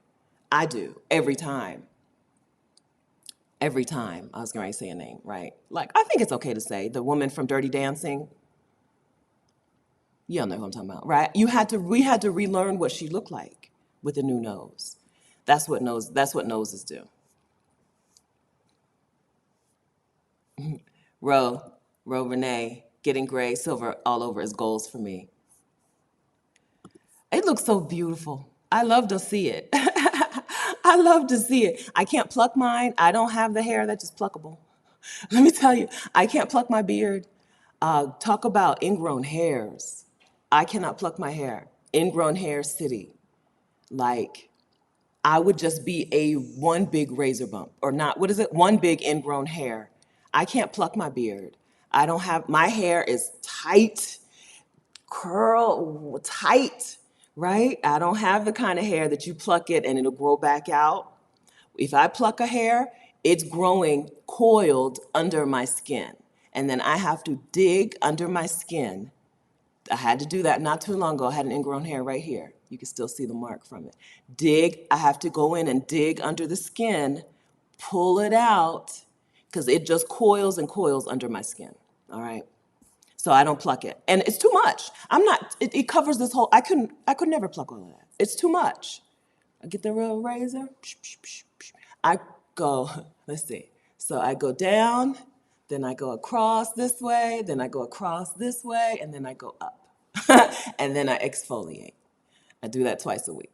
I do every time. Every time. I was going to say a name, right? Like, I think it's okay to say the woman from Dirty Dancing. You all know who I'm talking about, right? We had to relearn what she looked like with a new nose. That's what noses do. Ro Renee, getting gray, silver all over is goals for me. It looks so beautiful. I love to see it. I love to see it. I can't pluck mine. I don't have the hair that's just pluckable. Let me tell you, I can't pluck my beard. Talk about ingrown hairs. I cannot pluck my hair. Ingrown hair city. Like, I would just be a one big razor bump, or not, what is it? One big ingrown hair. I can't pluck my beard. I don't have, my hair is tight, curl tight, right? I don't have the kind of hair that you pluck it and it'll grow back out. If I pluck a hair, it's growing coiled under my skin. And then I have to dig under my skin. I had to do that not too long ago. I had an ingrown hair right here. You can still see the mark from it. I have to go in and dig under the skin, pull it out, because it just coils and coils under my skin, all right? So I don't pluck it. And it's too much. It covers this whole, I could never pluck all of that. It's too much. I get the real razor. I go, let's see. So I go down, then I go across this way, then I go across this way, and then I go up. And then I exfoliate. I do that twice a week.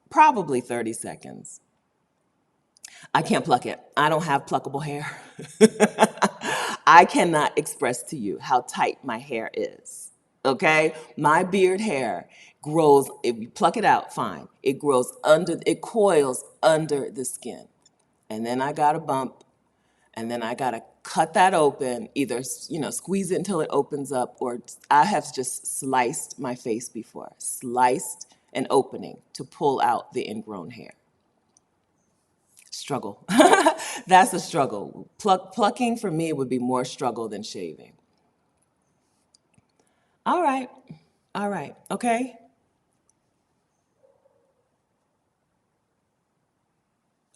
Probably 30 seconds. I can't pluck it. I don't have pluckable hair. I cannot express to you how tight my hair is. Okay? My beard hair grows, if you pluck it out, fine. It coils under the skin. And then I got a bump, and then I gotta cut that open, either, squeeze it until it opens up, or I have just sliced my face before, sliced an opening to pull out the ingrown hair. Struggle. That's a struggle. Plucking for me would be more struggle than shaving. All right, okay.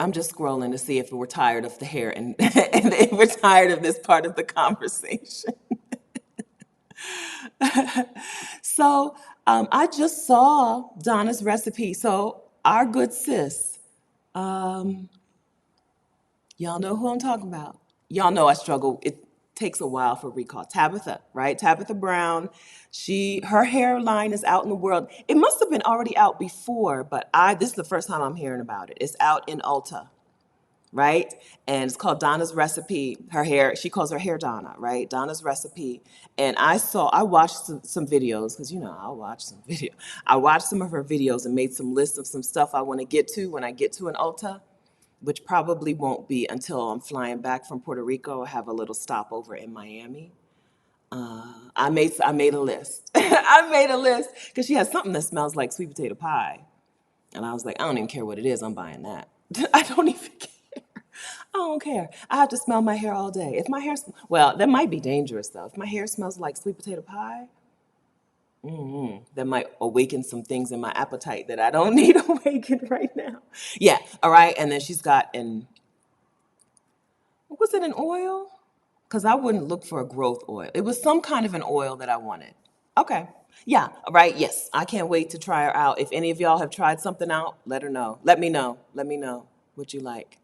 I'm just scrolling to see if we're tired of the hair and if we're tired of this part of the conversation. So I just saw Donna's recipe. So our good sis, y'all know who I'm talking about. Y'all know I struggle. It takes a while for recall. Tabitha, right? Tabitha Brown. Her hairline is out in the world. It must have been already out before, but this is the first time I'm hearing about it. It's out in Ulta, right? And it's called Donna's Recipe. Her hair, she calls her hair Donna, right? Donna's Recipe. And I watched some videos, because I'll watch some video. I watched some of her videos and made some lists of some stuff I want to get to when I get to an Ulta, which probably won't be until I'm flying back from Puerto Rico. I have a little stopover in Miami. I made a list. I made a list because she has something that smells like sweet potato pie. And I was like, I don't even care what it is. I'm buying that. I don't even care. I don't care. I have to smell my hair all day. Well, that might be dangerous though. If my hair smells like sweet potato pie, that might awaken some things in my appetite that I don't need awakened right now. Yeah, all right. And then she's got was it an oil? Because I wouldn't look for a growth oil. It was some kind of an oil that I wanted. Okay. Yeah, all right. Yes, I can't wait to try her out. If any of y'all have tried something out, let her know. Let me know. Let me know what you like.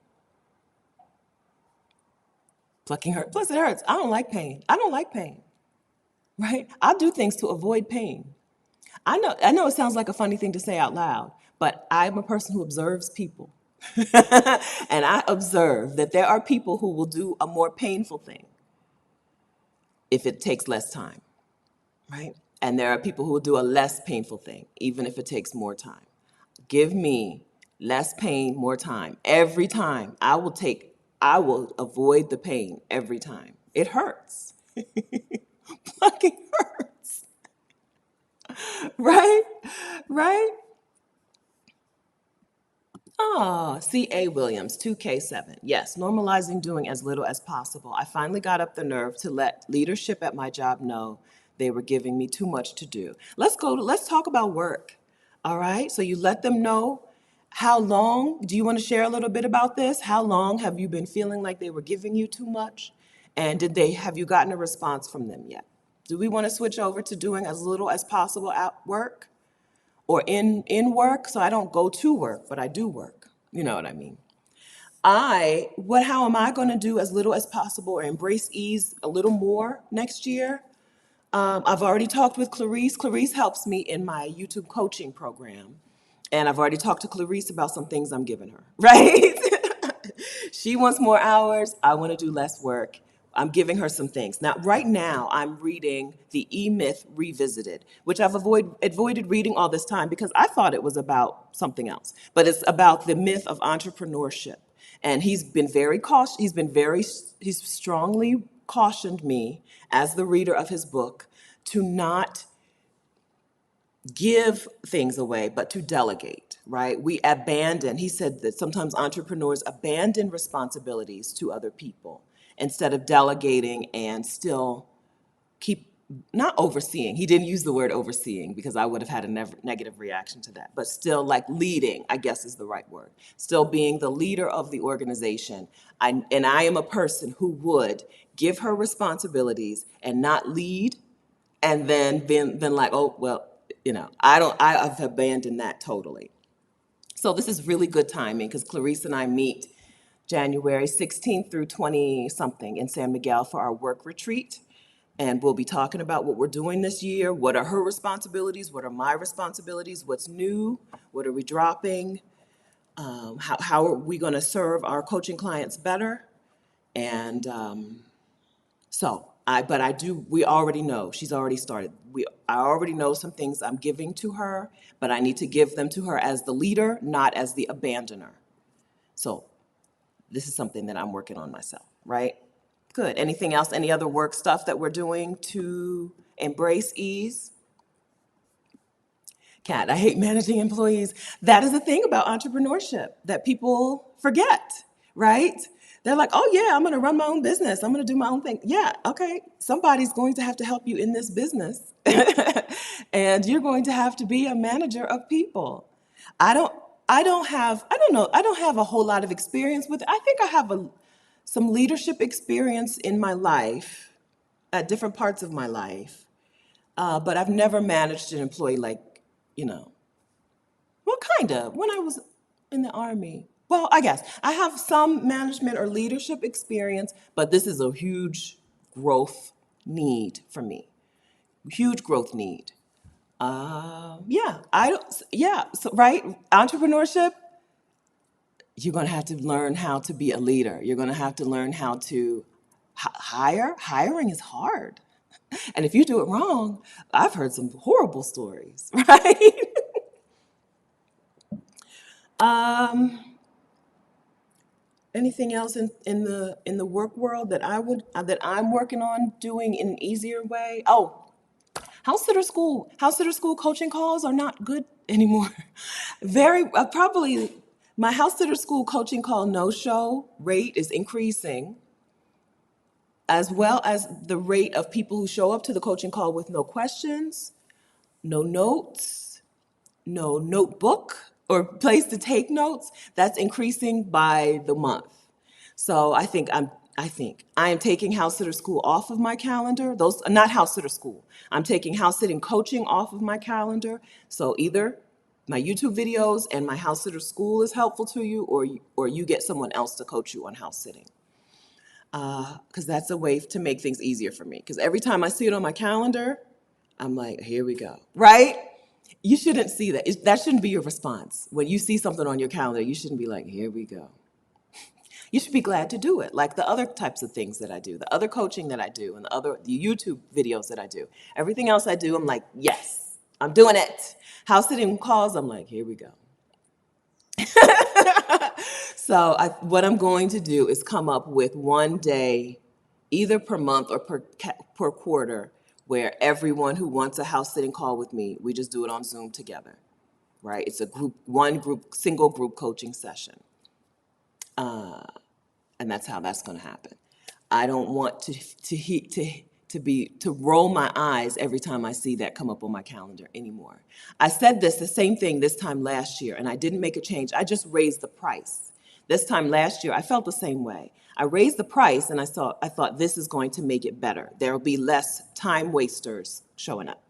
Plucking hurt. Plus, it hurts. I don't like pain. Right? I do things to avoid pain. I know it sounds like a funny thing to say out loud, but I'm a person who observes people. And I observe that there are people who will do a more painful thing if it takes less time, right? And there are people who will do a less painful thing, even if it takes more time. Give me less pain, more time. Every time I will avoid the pain every time. It hurts. Fucking hurts. Right? Right? Oh, C.A. Williams, 2K7. Yes, normalizing doing as little as possible. I finally got up the nerve to let leadership at my job know they were giving me too much to do. Let's talk about work. All right? So you let them know how long, do you want to share a little bit about this? How long have you been feeling like they were giving you too much? And have you gotten a response from them yet? Do we want to switch over to doing as little as possible at work? Or in work, so I don't go to work, but I do work. You know what I mean? How am I going to do as little as possible or embrace ease a little more next year? I've already talked with Clarice. Clarice helps me in my YouTube coaching program. And I've already talked to Clarice about some things I'm giving her, right? She wants more hours. I want to do less work. I'm giving her some things. Now, right now, I'm reading The E-Myth Revisited, which I've avoided reading all this time because I thought it was about something else. But it's about the myth of entrepreneurship. And he's been very cautious. He's strongly cautioned me as the reader of his book to not give things away, but to delegate, right? He said that sometimes entrepreneurs abandon responsibilities to other people instead of delegating and still keep, not overseeing. He didn't use the word overseeing because I would have had a negative reaction to that, but still like leading, I guess is the right word. Still being the leader of the organization. And I am a person who would give her responsibilities and not lead and then like, oh, well, I've abandoned that totally. So this is really good timing because Clarice and I meet January 16th through 20 something in San Miguel for our work retreat. And we'll be talking about what we're doing this year. What are her responsibilities? What are my responsibilities? What's new? What are we dropping? How are we going to serve our coaching clients better? And we already know, she's already started. I already know some things I'm giving to her, but I need to give them to her as the leader, not as the abandoner. So this is something that I'm working on myself, right? Good. Anything else? Any other work stuff that we're doing to embrace ease? Kat, I hate managing employees. That is the thing about entrepreneurship that people forget, right? They're like, oh yeah, I'm gonna run my own business. I'm gonna do my own thing. Yeah, okay. Somebody's going to have to help you in this business. And you're going to have to be a manager of people. I don't I don't have a whole lot of experience with it. I think I have some leadership experience in my life, at different parts of my life. But I've never managed an employee like, you know, well, kind of, when I was in the Army. Well, I guess I have some management or leadership experience, but this is a huge growth need for me. Huge growth need. So, right? Entrepreneurship, you're going to have to learn how to be a leader. You're going to have to learn how to hire. Hiring is hard. And if you do it wrong, I've heard some horrible stories, right? Um, Anything else in the work world that I'm working on doing in an easier way? Oh, house sitter school coaching calls are not good anymore. Very probably my house sitter school coaching call no show rate is increasing, as well as the rate of people who show up to the coaching call with no questions, no notes, no notebook or place to take notes. That's increasing by the month. So I think I am taking house sitter school off of my calendar. Those not house sitter school. I'm taking house sitting coaching off of my calendar. So either my YouTube videos and my house sitter school is helpful to you, or you get someone else to coach you on house sitting. Because that's a way to make things easier for me. Because every time I see it on my calendar, I'm like, here we go, right? You shouldn't see that. That shouldn't be your response. When you see something on your calendar, you shouldn't be like, here we go. You should be glad to do it, like the other types of things that I do, the other coaching that I do, and the YouTube videos that I do. Everything else I do, I'm like, yes, I'm doing it. House sitting calls, I'm like, here we go. So what I'm going to do is come up with one day, either per month or per quarter, where everyone who wants a house sitting call with me, we just do it on Zoom together, right? It's single group coaching session. And that's how that's going to happen. I don't want to roll my eyes every time I see that come up on my calendar anymore. I said the same thing this time last year, and I didn't make a change. I just raised the price. This time last year, I felt the same way. I raised the price, and I thought this is going to make it better. There will be less time wasters showing up.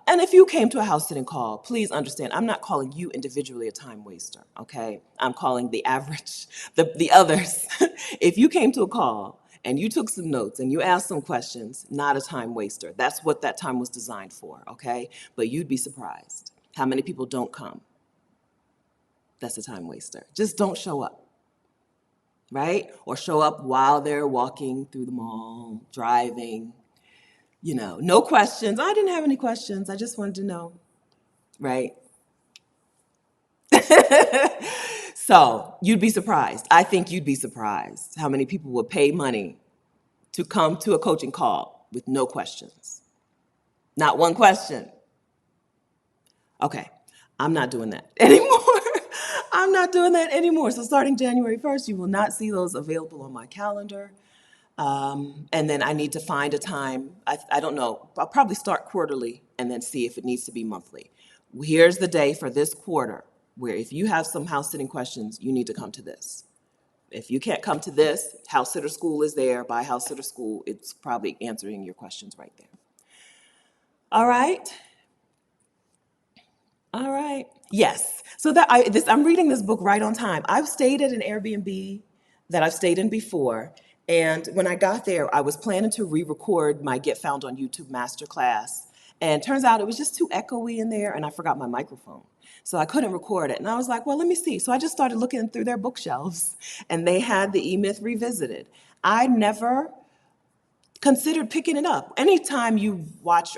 And if you came to a house sitting call, please understand, I'm not calling you individually a time waster, okay? I'm calling the average, the others. If you came to a call and you took some notes and you asked some questions, not a time waster. That's what that time was designed for, okay? But you'd be surprised how many people don't come. That's a time waster. Just don't show up. right? Or show up while they're walking through the mall, driving, no questions. I didn't have any questions. I just wanted to know, right? So you'd be surprised. I think you'd be surprised how many people would pay money to come to a coaching call with no questions. Not one question. Okay, I'm not doing that anymore. I'm not doing that anymore. So starting January 1st, you will not see those available on my calendar. And then I need to find a time. I don't know. I'll probably start quarterly and then see if it needs to be monthly. Here's the day for this quarter where if you have some house sitting questions, you need to come to this. If you can't come to this, House Sitter School is there. By House Sitter School, it's probably answering your questions right there. All right. All right. Yes. So I'm reading this book right on time. I've stayed at an Airbnb that I've stayed in before. And when I got there, I was planning to re-record my Get Found on YouTube masterclass. And turns out it was just too echoey in there, and I forgot my microphone. So I couldn't record it. And I was like, well, let me see. So I just started looking through their bookshelves, and they had the E-Myth Revisited. I never considered picking it up. Anytime you watch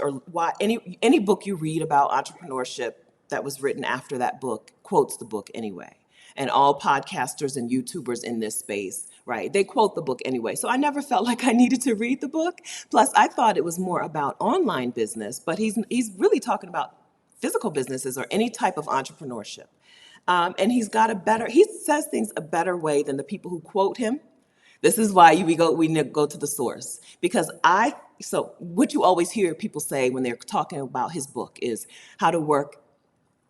any book you read about entrepreneurship that was written after that book quotes the book anyway. And all podcasters and YouTubers in this space, right? They quote the book anyway. So I never felt like I needed to read the book. Plus, I thought it was more about online business, but he's really talking about physical businesses or any type of entrepreneurship. And he says things a better way than the people who quote him. This is why we go to the source. Because so what you always hear people say when they're talking about his book is how to work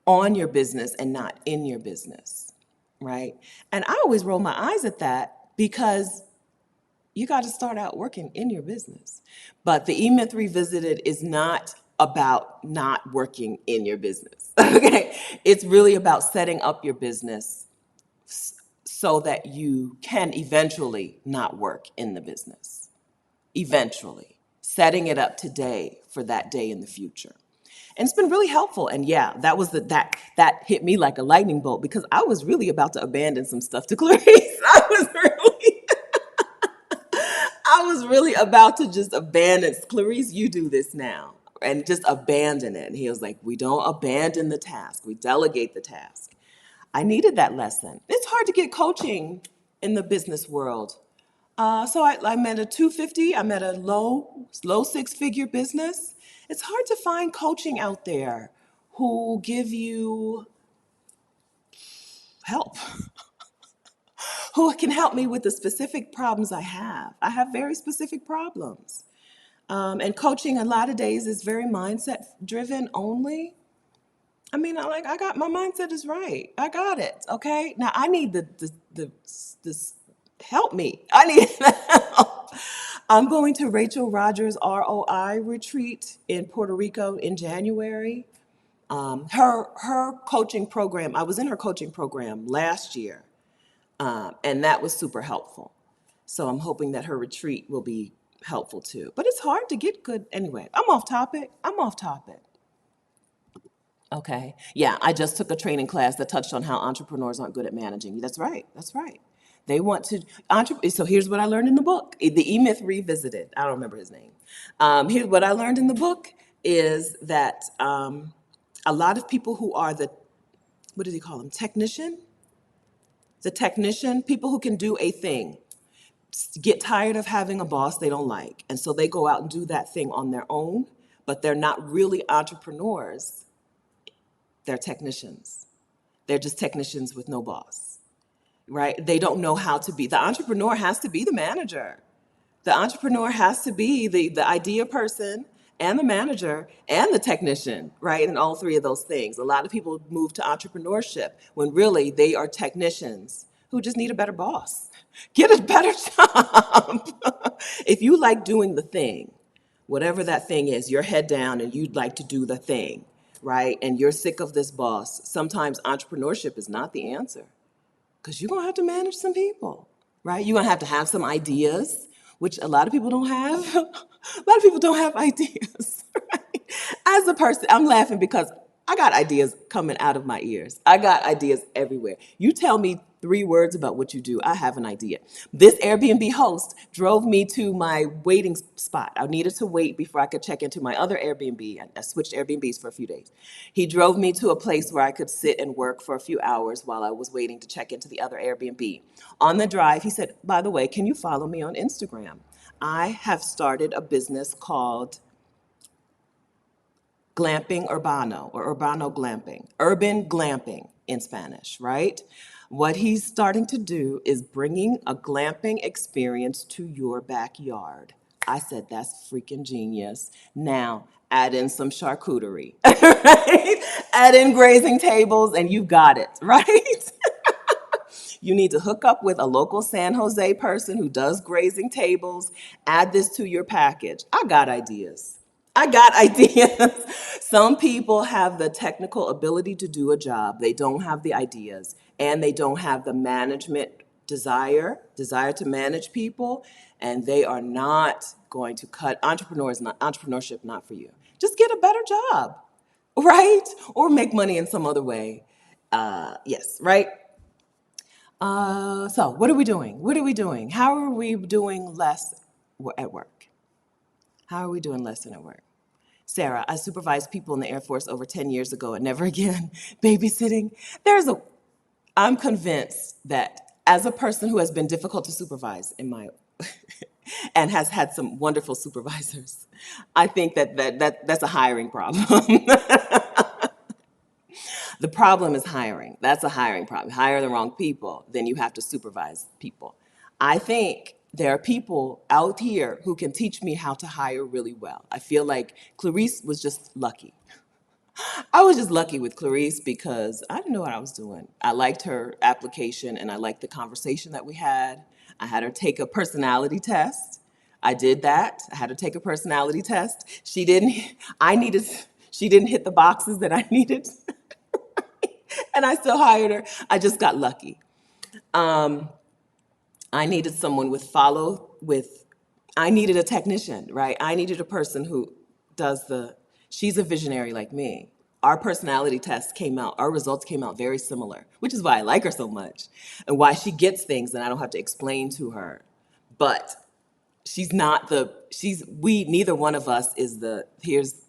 on your business and not in your business, right? And I always roll my eyes at that because you got to start out working in your business. But the E-Myth Revisited is not about not working in your business, okay? It's really about setting up your business so that you can eventually not work in the business. Eventually. Setting it up today for that day in the future. And it's been really helpful. And yeah, that hit me like a lightning bolt because I was really about to abandon some stuff to Clarice. I was really about to just abandon. Clarice, you do this now. And just abandon it. And he was like, we don't abandon the task. We delegate the task. I needed that lesson. It's hard to get coaching in the business world. So I met a 250. I'm at a low six-figure business. It's hard to find coaching out there who give you help, who can help me with the specific problems I have. I have very specific problems. And coaching a lot of days is very mindset driven only. I mean, I got my mindset is right. I got it. Okay. Now I need the help me. I need help. I'm going to Rachel Rogers' ROI retreat in Puerto Rico in January. Her coaching program, I was in her coaching program last year, and that was super helpful. So I'm hoping that her retreat will be helpful too. But it's hard to get good. Anyway, I'm off topic. Okay. Yeah, I just took a training class that touched on how entrepreneurs aren't good at managing. That's right. They want to, so here's what I learned in the book, the E-Myth Revisited. I don't remember his name. Here's what I learned in the book is that a lot of people who are what does he call them? The technician, people who can do a thing, get tired of having a boss they don't like. And so they go out and do that thing on their own, but they're not really entrepreneurs. They're technicians. They're just technicians with no boss, right? They don't know how to be. The entrepreneur has to be the manager. The entrepreneur has to be the idea person and the manager and the technician, right? And all three of those things. A lot of people move to entrepreneurship when really they are technicians who just need a better boss. Get a better job. If you like doing the thing, whatever that thing is, you're head down and you'd like to do the thing, right? And you're sick of this boss. Sometimes entrepreneurship is not the answer because you're going to have to manage some people, right? You're going to have some ideas, which a lot of people don't have. A lot of people don't have ideas, right? As a person, I'm laughing because I got ideas coming out of my ears. I got ideas everywhere. You tell me 3 words about what you do, I have an idea. This Airbnb host drove me to my waiting spot. I needed to wait before I could check into my other Airbnb. I switched Airbnbs for a few days. He drove me to a place where I could sit and work for a few hours while I was waiting to check into the other Airbnb. On the drive, he said, by the way, can you follow me on Instagram? I have started a business called glamping urbano or urbano glamping, urban glamping in Spanish, right? What he's starting to do is bringing a glamping experience to your backyard. I said, that's freaking genius. Now, add in some charcuterie, right? Add in grazing tables and you've got it, right? You need to hook up with a local San Jose person who does grazing tables. Add this to your package. I got ideas. I got ideas. Some people have the technical ability to do a job. They don't have the ideas, and they don't have the management desire to manage people, and they are not going to cut entrepreneurship not for you. Just get a better job, right? Or make money in some other way. Yes, right? So what are we doing? What are we doing? How are we doing less at work? How are we doing less than at work? Sarah, I supervised people in the Air Force over 10 years ago and never again. Babysitting. I'm convinced that as a person who has been difficult to supervise in my, and has had some wonderful supervisors, I think that's a hiring problem. The problem is hiring. That's a hiring problem. Hire the wrong people, then you have to supervise people. I think there are people out here who can teach me how to hire really well. I feel like Clarice was just lucky. I was just lucky with Clarice because I didn't know what I was doing. I liked her application and I liked the conversation that we had. I had her take a personality test. I did that. I had her take a personality test. She didn't hit the boxes that I needed. And I still hired her. I just got lucky. I needed someone I needed a technician, right? I needed a person who she's a visionary like me. Our personality test came out, our results came out very similar, which is why I like her so much and why she gets things and I don't have to explain to her. But neither one of us here's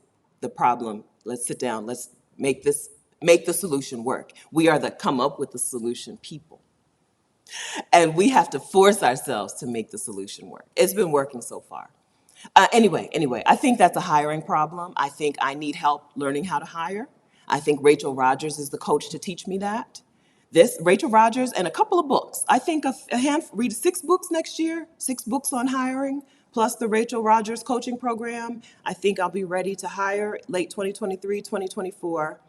the problem. Let's sit down. Let's make the solution work. We are the come up with the solution people. And we have to force ourselves to make the solution work. It's been working so far. Anyway, I think that's a hiring problem. I think I need help learning how to hire. I think Rachel Rogers is the coach to teach me that. Rachel Rogers and a couple of books. I think read 6 books next year, 6 books on hiring, plus the Rachel Rogers coaching program. I think I'll be ready to hire late 2023, 2024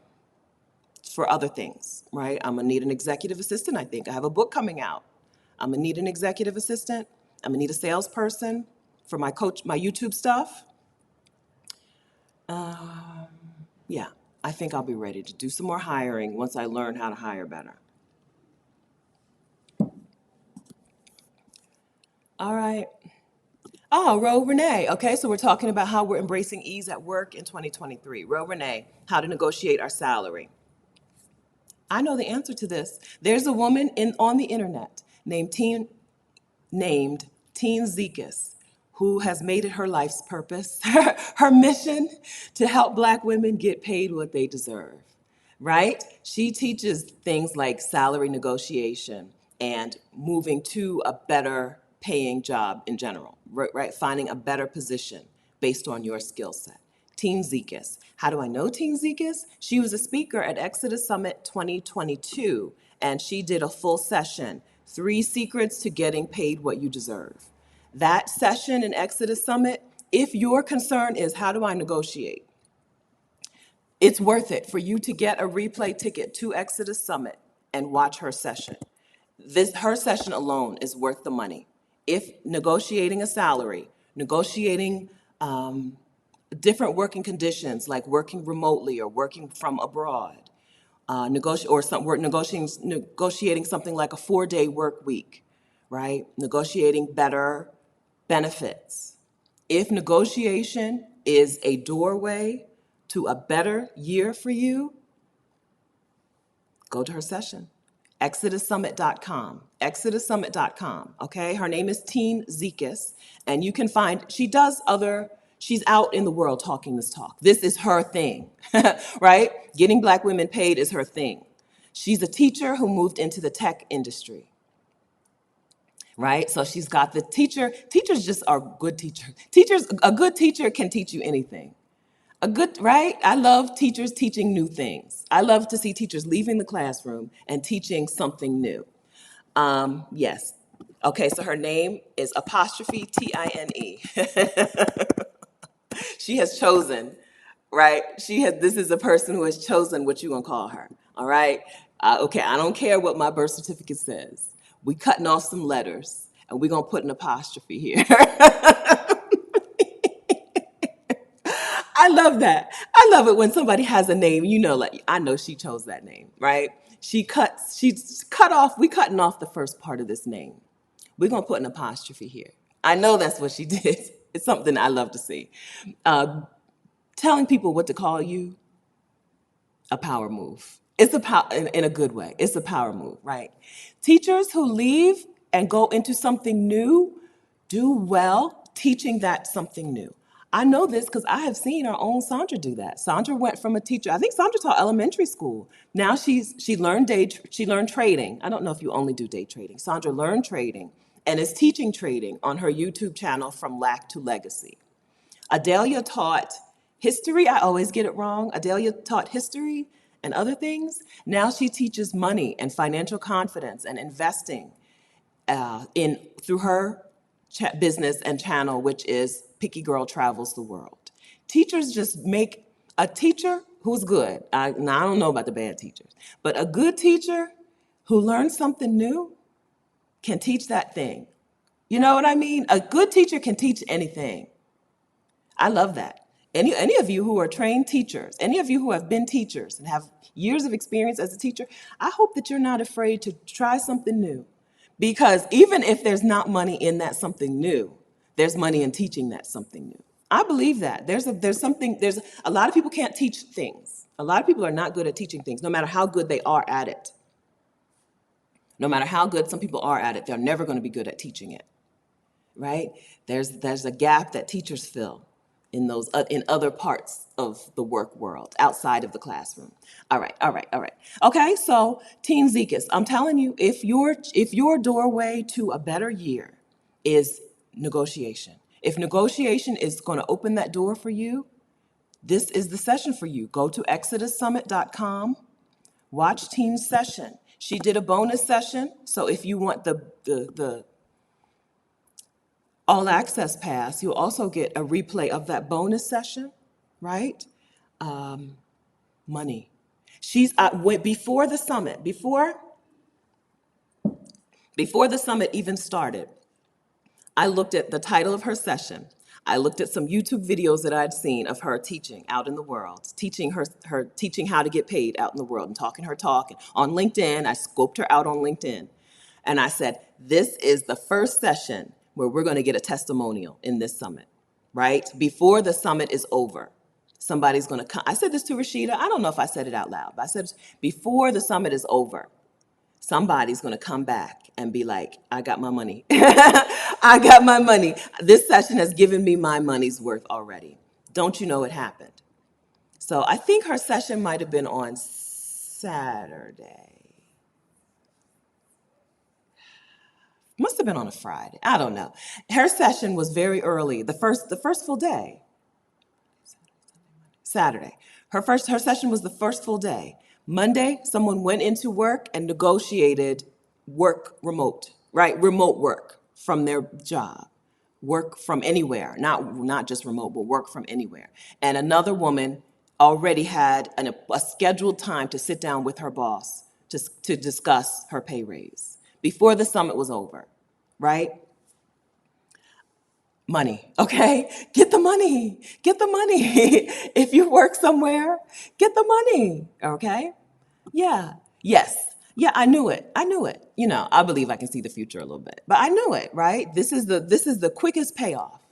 for other things, right? I'm gonna need an executive assistant, I think. I have a book coming out. I'm gonna need an executive assistant. I'm gonna need a salesperson for my YouTube stuff. Yeah, I think I'll be ready to do some more hiring once I learn how to hire better. All right. Oh, Ro Renee. Okay, so we're talking about how we're embracing ease at work in 2023. Ro Renee, how to negotiate our salary. I know the answer to this. There's a woman on the internet named Teen Zekas, who has made it her life's purpose, her mission to help Black women get paid what they deserve, right? She teaches things like salary negotiation and moving to a better paying job in general, right? Finding a better position based on your skill set. Teen Zekas. How do I know Teen Zekas? She was a speaker at Exodus Summit 2022, and she did a full session, 3 secrets to getting paid what you deserve. That session in Exodus Summit, if your concern is how do I negotiate, it's worth it for you to get a replay ticket to Exodus Summit and watch her session. Her session alone is worth the money. If negotiating a salary, negotiating different working conditions like working remotely or working from abroad, negotiating something like a 4-day work week, right? Negotiating better benefits. If negotiation is a doorway to a better year for you, Go to her session. ExodusSummit.com. ExodusSummit.com. Okay. Her name is Teen Zekis, and you can find, she's out in the world talking this talk. This is her thing, right? Getting Black women paid is her thing. She's a teacher who moved into the tech industry, right? So she's got the teacher. Teachers just are good teachers. A good teacher can teach you anything. Right? I love teachers teaching new things. I love to see teachers leaving the classroom and teaching something new. Yes. Okay, so her name is apostrophe Tine. She has chosen, right? This is a person who has chosen what you're gonna call her, all right? Okay, I don't care what my birth certificate says. We cutting off some letters and we're gonna put an apostrophe here. I love that. I love it when somebody has a name, like, I know she chose that name, right? We cutting off the first part of this name. We're gonna put an apostrophe here. I know that's what she did. It's something I love to see. Telling people what to call you, a power move. It's a power in a good way. It's a power move, right? Teachers who leave and go into something new do well teaching that something new. I know this because I have seen our own Sandra do that. Sandra went from a teacher. I think Sandra taught elementary school. Now she learned trading. I don't know if you only do day trading. Sandra learned trading and is teaching trading on her YouTube channel, From Lack to Legacy. Adelia taught history. I always get it wrong. Adelia taught history and other things. Now she teaches money and financial confidence and investing through her business and channel, which is Picky Girl Travels the World. Teachers just make a teacher who's good. I don't know about the bad teachers, but a good teacher who learns something new can teach that thing. You know what I mean? A good teacher can teach anything. I love that. Any of you who are trained teachers, any of you who have been teachers and have years of experience as a teacher, I hope that you're not afraid to try something new. Because even if there's not money in that something new, there's money in teaching that something new. I believe that. There's a lot of people can't teach things. A lot of people are not good at teaching things, no matter how good they are at it. No matter how good some people are at it, they're never going to be good at teaching it, right? There's a gap that teachers fill in other parts of the work world outside of the classroom. All right. Okay, so Teen Zekas, I'm telling you, if your doorway to a better year is negotiation, if negotiation is going to open that door for you, this is the session for you. Go to ExodusSummit.com, watch Teen's session. She did a bonus session, so if you want the all access pass, you'll also get a replay of that bonus session, right? Money. She's before the summit even started, I looked at the title of her session. I looked at some YouTube videos that I'd seen of her teaching out in the world, teaching how to get paid out in the world and talking her talk. And on LinkedIn, I scoped her out on LinkedIn. And I said, this is the first session where we're going to get a testimonial in this summit, right? Before the summit is over, somebody's going to come. I said this to Rashida. I don't know if I said it out loud, but I said, before the summit is over, somebody's going to come back and be like, I got my money. I got my money. This session has given me my money's worth already. Don't you know it happened? So I think her session might have been on Saturday. Must have been on a Friday. I don't know. Her session was very early, the first full day. Saturday. Her session was the first full day. Monday, someone went into work and negotiated work remote, right? Remote work from their job. Work from anywhere, not just remote, but work from anywhere. And another woman already had a scheduled time to sit down with her boss to discuss her pay raise before the summit was over, right? Money, okay? Get the money. If you work somewhere, get the money, okay? Yeah, yes. Yeah, I knew it. You know, I believe I can see the future a little bit, but I knew it, right? This is the quickest payoff.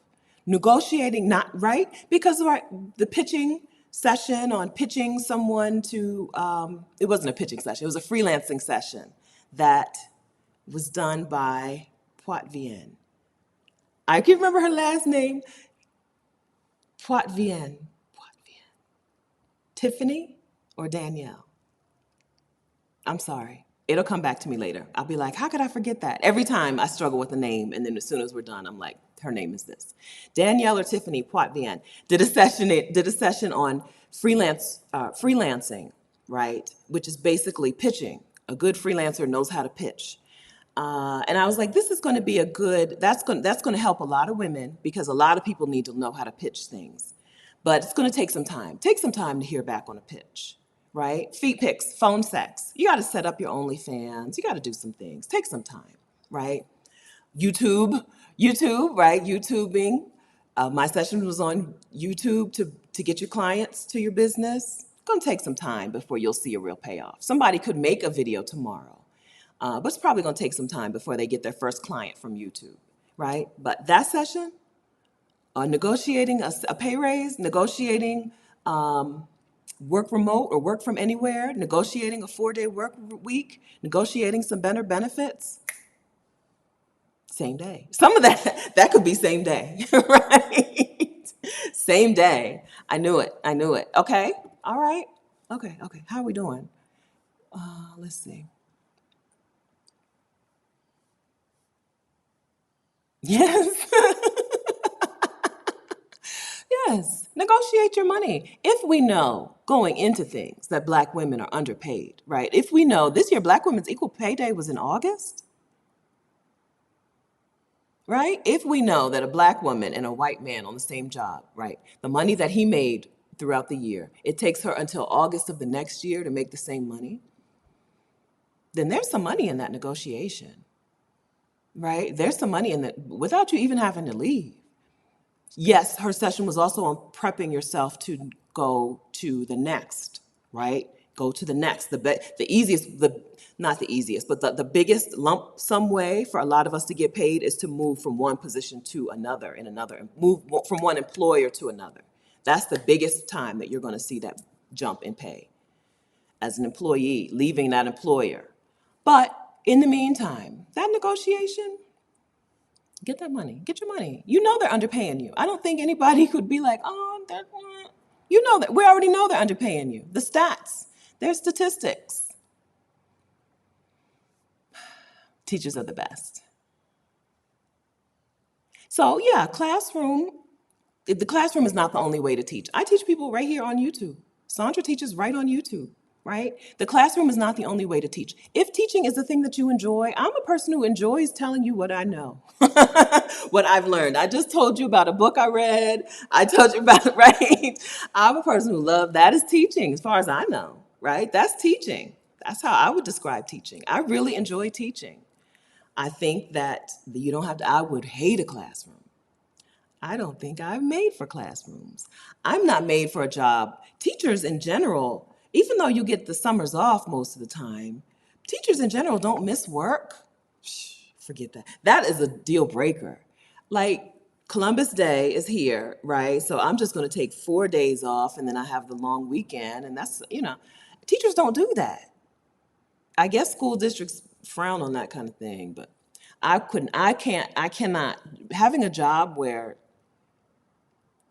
Negotiating, not right? Because right, the pitching session on pitching someone to, it wasn't a pitching session, it was a freelancing session that was done by Poitvien. I can't remember her last name. Poitvien. Tiffany or Danielle? I'm sorry. It'll come back to me later. I'll be like, how could I forget that? Every time I struggle with the name, and then as soon as we're done, I'm like, her name is this. Danielle or Tiffany Poitvien did a session on freelancing, right? Which is basically pitching. A good freelancer knows how to pitch. And I was like, this is going to be that's going to help a lot of women because a lot of people need to know how to pitch things. But it's going to take some time. Take some time to hear back on a pitch, right? Feet pics, phone sex. You got to set up your OnlyFans. You got to do some things. Take some time, right? YouTube, right? YouTubing. My session was on YouTube to get your clients to your business. It's going to take some time before you'll see a real payoff. Somebody could make a video tomorrow, but it's probably going to take some time before they get their first client from YouTube, right? But that session, negotiating a pay raise, negotiating work remote or work from anywhere, negotiating a 4-day work week, negotiating some better benefits, same day. Some of that could be same day, right? Same day. I knew it. Okay. All right. Okay. How are we doing? Let's see. Yes. Yes, negotiate your money. If we know going into things that Black women are underpaid, right? If we know this year Black Women's Equal Pay Day was in August, right? If we know that a Black woman and a white man on the same job, right? The money that he made throughout the year, it takes her until August of the next year to make the same money, then there's some money in that negotiation, right? There's some money in that without you even having to leave. Yes, her session was also on prepping yourself to go to the next, right? Go to the next. Not the easiest, but the biggest lump sum way for a lot of us to get paid is to move from one position to another and move from one employer to another. That's the biggest time that you're going to see that jump in pay as an employee, leaving that employer. But in the meantime, that negotiation, get that money. Get your money. You know they're underpaying you. I don't think anybody could be like, oh, you know that. We already know they're underpaying you. The stats, their statistics. Teachers are the best. So yeah, the classroom is not the only way to teach. I teach people right here on YouTube. Sandra teaches right on YouTube. Right? The classroom is not the only way to teach. If teaching is the thing that you enjoy, I'm a person who enjoys telling you what I know, what I've learned. I just told you about a book I read. I told you about, right? I'm a person who loves, that is teaching as far as I know, right? That's teaching. That's how I would describe teaching. I really enjoy teaching. I think that I would hate a classroom. I don't think I'm made for classrooms. I'm not made for a job. Teachers in general, even though you get the summers off most of the time, teachers in general don't miss work. Forget that. That is a deal breaker. Like Columbus Day is here, right? So I'm just going to take 4 days off and then I have the long weekend. And that's, teachers don't do that. I guess school districts frown on that kind of thing, but I cannot, having a job where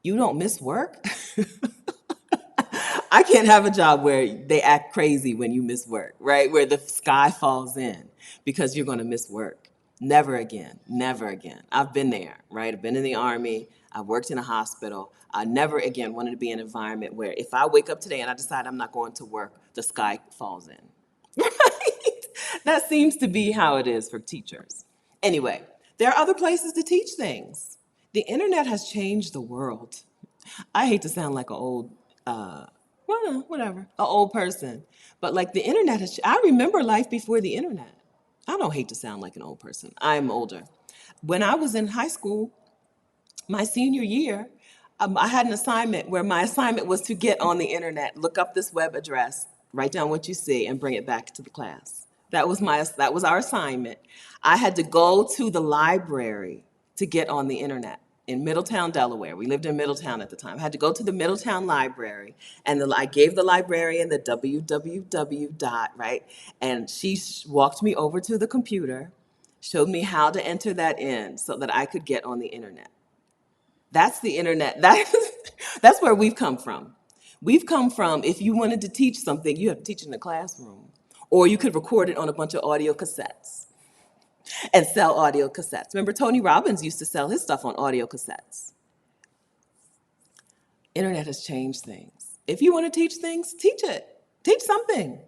you don't miss work. I can't have a job where they act crazy when you miss work, right? Where the sky falls in because you're going to miss work. Never again. Never again. I've been there, right? I've been in the Army. I've worked in a hospital. I never again wanted to be in an environment where if I wake up today and I decide I'm not going to work, the sky falls in. Right? That seems to be how it is for teachers. Anyway, there are other places to teach things. The internet has changed the world. I hate to sound like an old, an old person. But like the internet I remember life before the internet. I don't hate to sound like an old person. I'm older. When I was in high school, my senior year, I had an assignment where my assignment was to get on the internet, look up this web address, write down what you see, and bring it back to the class. That was our assignment. I had to go to the library to get on the internet. in Middletown, Delaware. We lived in Middletown at the time. I had to go to the Middletown library, and I gave the librarian the www dot, right? And she walked me over to the computer, showed me how to enter that in so that I could get on the internet. That's the internet. That's where we've come from. We've come from, if you wanted to teach something, you have to teach in the classroom. Or you could record it on a bunch of audio cassettes and sell audio cassettes. Remember, Tony Robbins used to sell his stuff on audio cassettes. Internet has changed things. If you want to teach things, teach it. Teach something.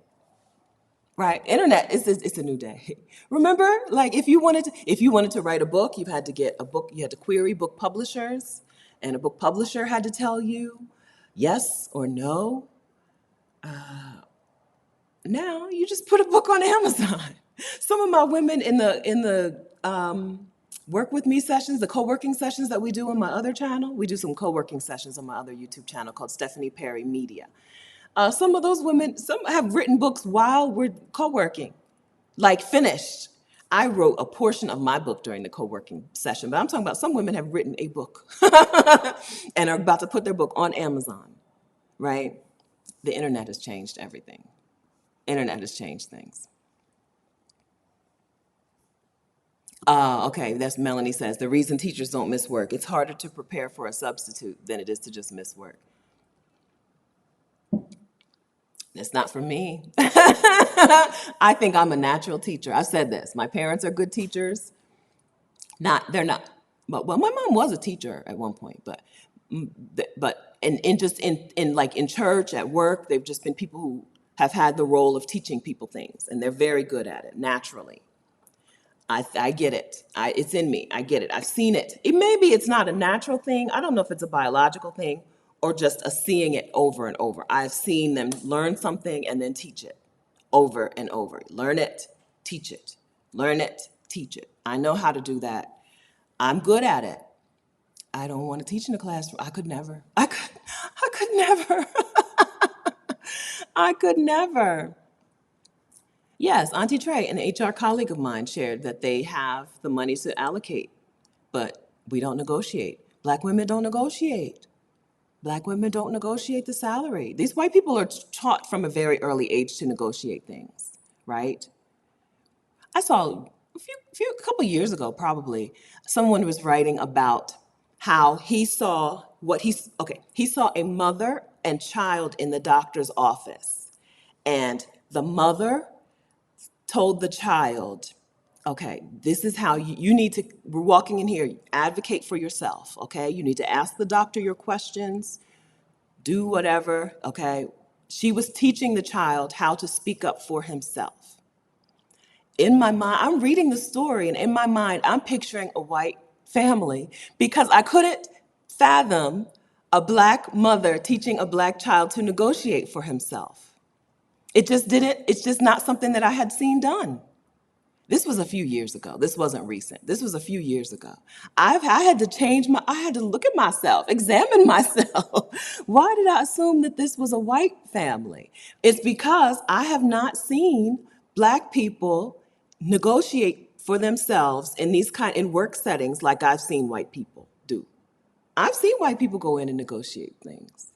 Right? Internet, it's a new day. Remember, like if you wanted to write a book, you had to query book publishers, and a book publisher had to tell you yes or no. Now you just put a book on Amazon. Some of my women in the work with me sessions, the co-working sessions that we do on my other channel, we do some co-working sessions on my other YouTube channel called Stephanie Perry Media. Some of those women, some have written books while we're co-working, like finished. I wrote a portion of my book during the co-working session, but I'm talking about some women have written a book and are about to put their book on Amazon, right? The internet has changed everything. Internet has changed things. Okay, that's Melanie says, the reason teachers don't miss work, it's harder to prepare for a substitute than it is to just miss work. It's not for me. I think I'm a natural teacher. I've said this. My parents are good teachers. They're not. Well, my mom was a teacher at one point, but in church, at work, they've just been people who have had the role of teaching people things, and they're very good at it naturally. I get it. It's in me. I get it. I've seen it. Maybe it's not a natural thing. I don't know if it's a biological thing or just a seeing it over and over. I've seen them learn something and then teach it over and over. Learn it, teach it. Learn it, teach it. I know how to do that. I'm good at it. I don't want to teach in a classroom. I could never. I could never. I could never. Yes, Auntie Trey, an HR colleague of mine, shared that they have the money to allocate, but we don't negotiate. Black women don't negotiate. Black women don't negotiate the salary. These white people are taught from a very early age to negotiate things, right? I saw a couple years ago, probably, someone was writing about how he saw he saw a mother and child in the doctor's office, and the mother told the child, okay, this is how you need to, we're walking in here, advocate for yourself, okay? You need to ask the doctor your questions, do whatever, okay? She was teaching the child how to speak up for himself. In my mind, I'm reading the story, and in my mind, I'm picturing a white family because I couldn't fathom a Black mother teaching a Black child to negotiate for himself. It's just not something that I had seen done. This was a few years ago. This wasn't recent. This was a few years ago. I had to look at myself, examine myself. Why did I assume that this was a white family? It's because I have not seen Black people negotiate for themselves in work settings like I've seen white people do. I've seen white people go in and negotiate things,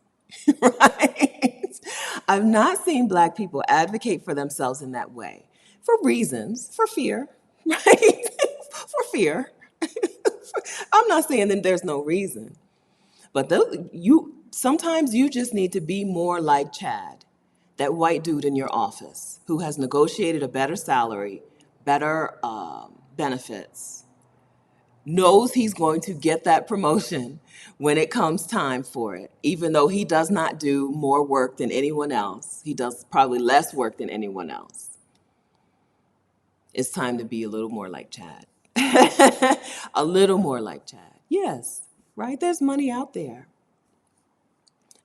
right? I've not seen Black people advocate for themselves in that way. For reasons, for fear, right? For fear. I'm not saying that there's no reason, but sometimes you just need to be more like Chad, that white dude in your office who has negotiated a better salary, better benefits, knows he's going to get that promotion when it comes time for it, even though he does not do more work than anyone else. He does probably less work than anyone else. It's time to be a little more like Chad. A little more like Chad. Yes, right? There's money out there.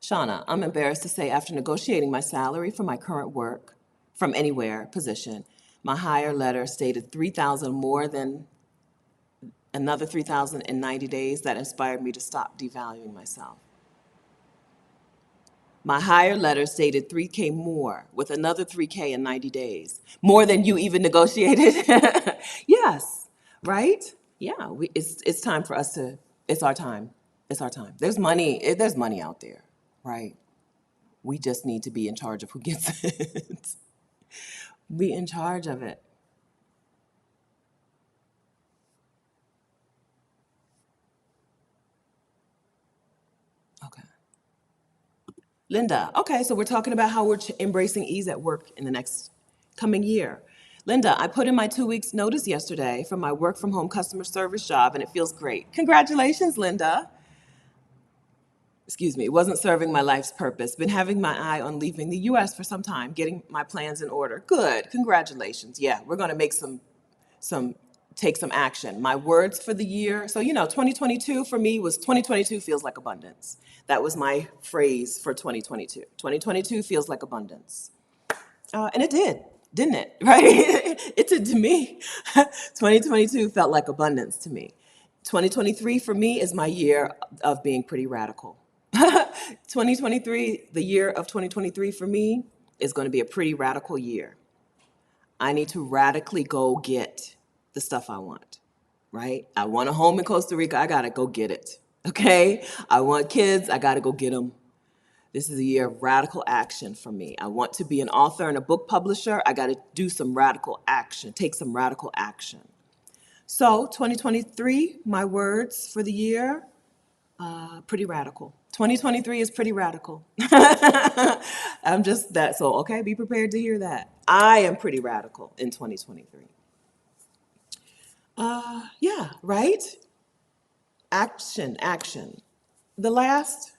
Shauna, I'm embarrassed to say after negotiating my salary for my current work from anywhere position, my hire letter stated $3,000 more than another $3,000 in 90 days. That inspired me to stop devaluing myself. My hire letter stated $3K more with another $3K in 90 days. More than you even negotiated? Yes, right? Yeah, it's time for us to It's our time. It's our time. There's money out there, right? We just need to be in charge of who gets it. Be in charge of it. Okay. Linda, okay, so we're talking about how we're embracing ease at work in the next coming year. Linda, I put in my 2 weeks notice yesterday for my work from home customer service job and it feels great. Congratulations, Linda. Excuse me, it wasn't serving my life's purpose. Been having my eye on leaving the US for some time, getting my plans in order. Good, congratulations. Yeah, we're gonna make some take some action. My words for the year. So, 2022 for me was 2022 feels like abundance. That was my phrase for 2022. 2022 feels like abundance. And it did, didn't it? Right? It did to me. 2022 felt like abundance to me. 2023 for me is my year of being pretty radical. 2023, the year of 2023 for me is going to be a pretty radical year. I need to radically go get the stuff I want, right? I want a home in Costa Rica, I gotta go get it, okay? I want kids, I gotta go get them. This is a year of radical action for me. I want to be an author and a book publisher, I gotta do some radical action, take some radical action. So 2023, my words for the year, pretty radical. 2023 is pretty radical. I'm just that, so okay, be prepared to hear that. I am pretty radical in 2023. Yeah, right? Action, action. The last,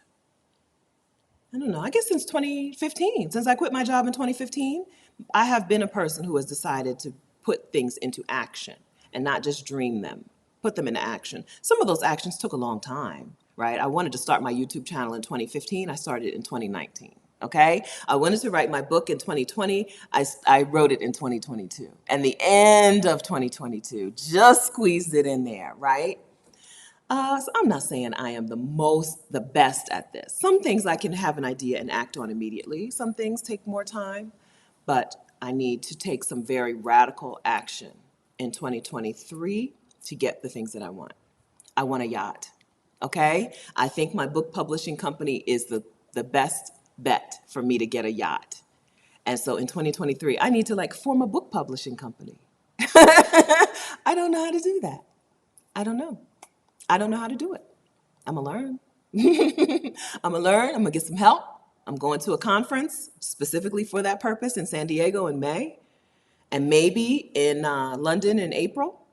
I don't know, I guess since 2015, since I quit my job in 2015, I have been a person who has decided to put things into action and not just dream them, put them into action. Some of those actions took a long time, right? I wanted to start my YouTube channel in 2015, I started in 2019. Okay, I wanted to write my book in 2020. I wrote it in 2022. And the end of 2022, just squeezed it in there, right? So I'm not saying I am the best at this. Some things I can have an idea and act on immediately. Some things take more time, but I need to take some very radical action in 2023 to get the things that I want. I want a yacht, okay? I think my book publishing company is the best bet for me to get a yacht. And so in 2023, I need to form a book publishing company. I don't know how to do that. I don't know. I don't know how to do it. I'm gonna learn. I'm gonna learn. I'm gonna get some help. I'm going to a conference specifically for that purpose in San Diego in May, and maybe in London in April.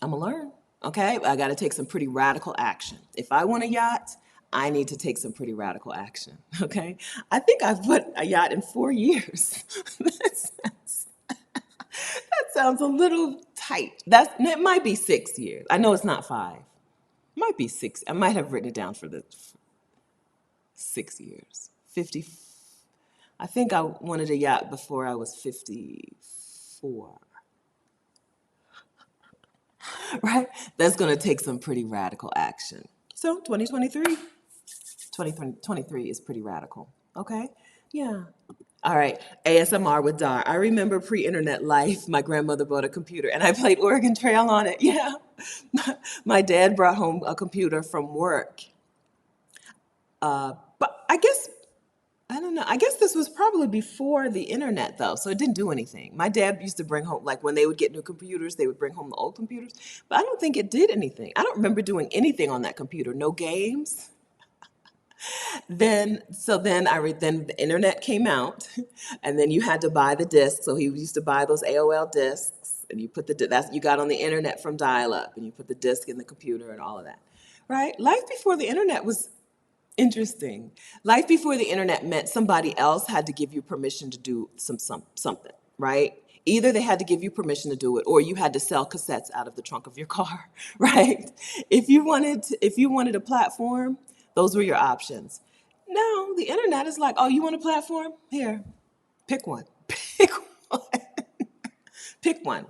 I'm gonna learn. Okay, I got to take some pretty radical action. If I want a yacht, I need to take some pretty radical action. Okay, I think I've put a yacht in 4 years. That sounds a little tight. It might be 6 years. I know it's not 5. Might be 6. I might have written it down for the 6 years. 50. I think I wanted a yacht before I was 54. Right? That's going to take some pretty radical action. So 2023 is pretty radical. Okay? Yeah. All right, ASMR with Dar. I remember pre-internet life, my grandmother bought a computer and I played Oregon Trail on it. Yeah. My dad brought home a computer from work. But I don't know. I guess this was probably before the internet though, so it didn't do anything. My dad used to bring home, when they would get new computers, they would bring home the old computers. But I don't think it did anything. I don't remember doing anything on that computer. No games. Then the internet came out, and then you had to buy the disc. So he used to buy those AOL discs, and you put you got on the internet from dial-up, and you put the disc in the computer and all of that, right? Life before the internet was interesting. Life before the internet meant somebody else had to give you permission to do something, right? Either they had to give you permission to do it, or you had to sell cassettes out of the trunk of your car, right? If you wanted a platform, those were your options. Now the internet is like, oh, you want a platform? Here, pick one. Pick one. Pick one,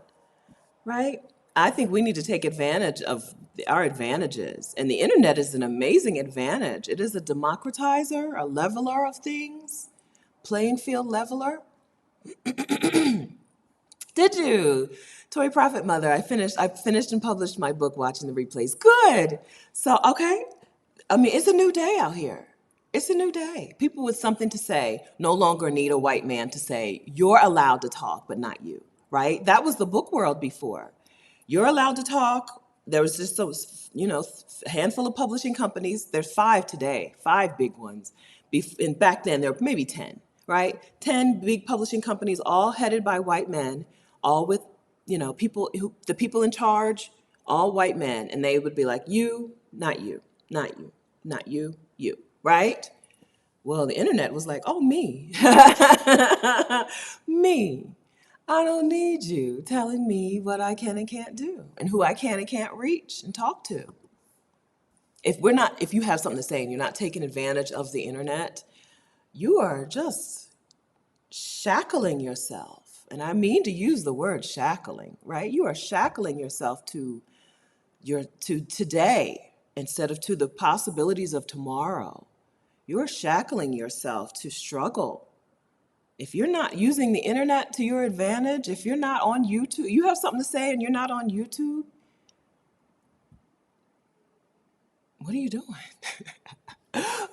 right? I think we need to take advantage of our advantages. And the internet is an amazing advantage. It is a democratizer, a leveler of things, playing field leveler. Did you? Toy Prophet Mother, I finished and published my book, Watching the Replays. Good. So, okay. I mean, it's a new day out here. It's a new day. People with something to say no longer need a white man to say, you're allowed to talk, but not you, right? That was the book world before. You're allowed to talk. There was just those, a handful of publishing companies. There's 5 today, 5 big ones. And back then, there were maybe 10, right? 10 big publishing companies, all headed by white men, all with, the people in charge, all white men. And they would be like, you, not you, not you, not you, you, right? Well, the internet was like, oh, me, me. I don't need you telling me what I can and can't do and who I can and can't reach and talk to. If you have something to say and you're not taking advantage of the internet, you are just shackling yourself. And I mean to use the word shackling, right? You are shackling yourself to today instead of to the possibilities of tomorrow. You're shackling yourself to struggle. If you're not using the internet to your advantage, if you're not on YouTube, you have something to say and you're not on YouTube, what are you doing?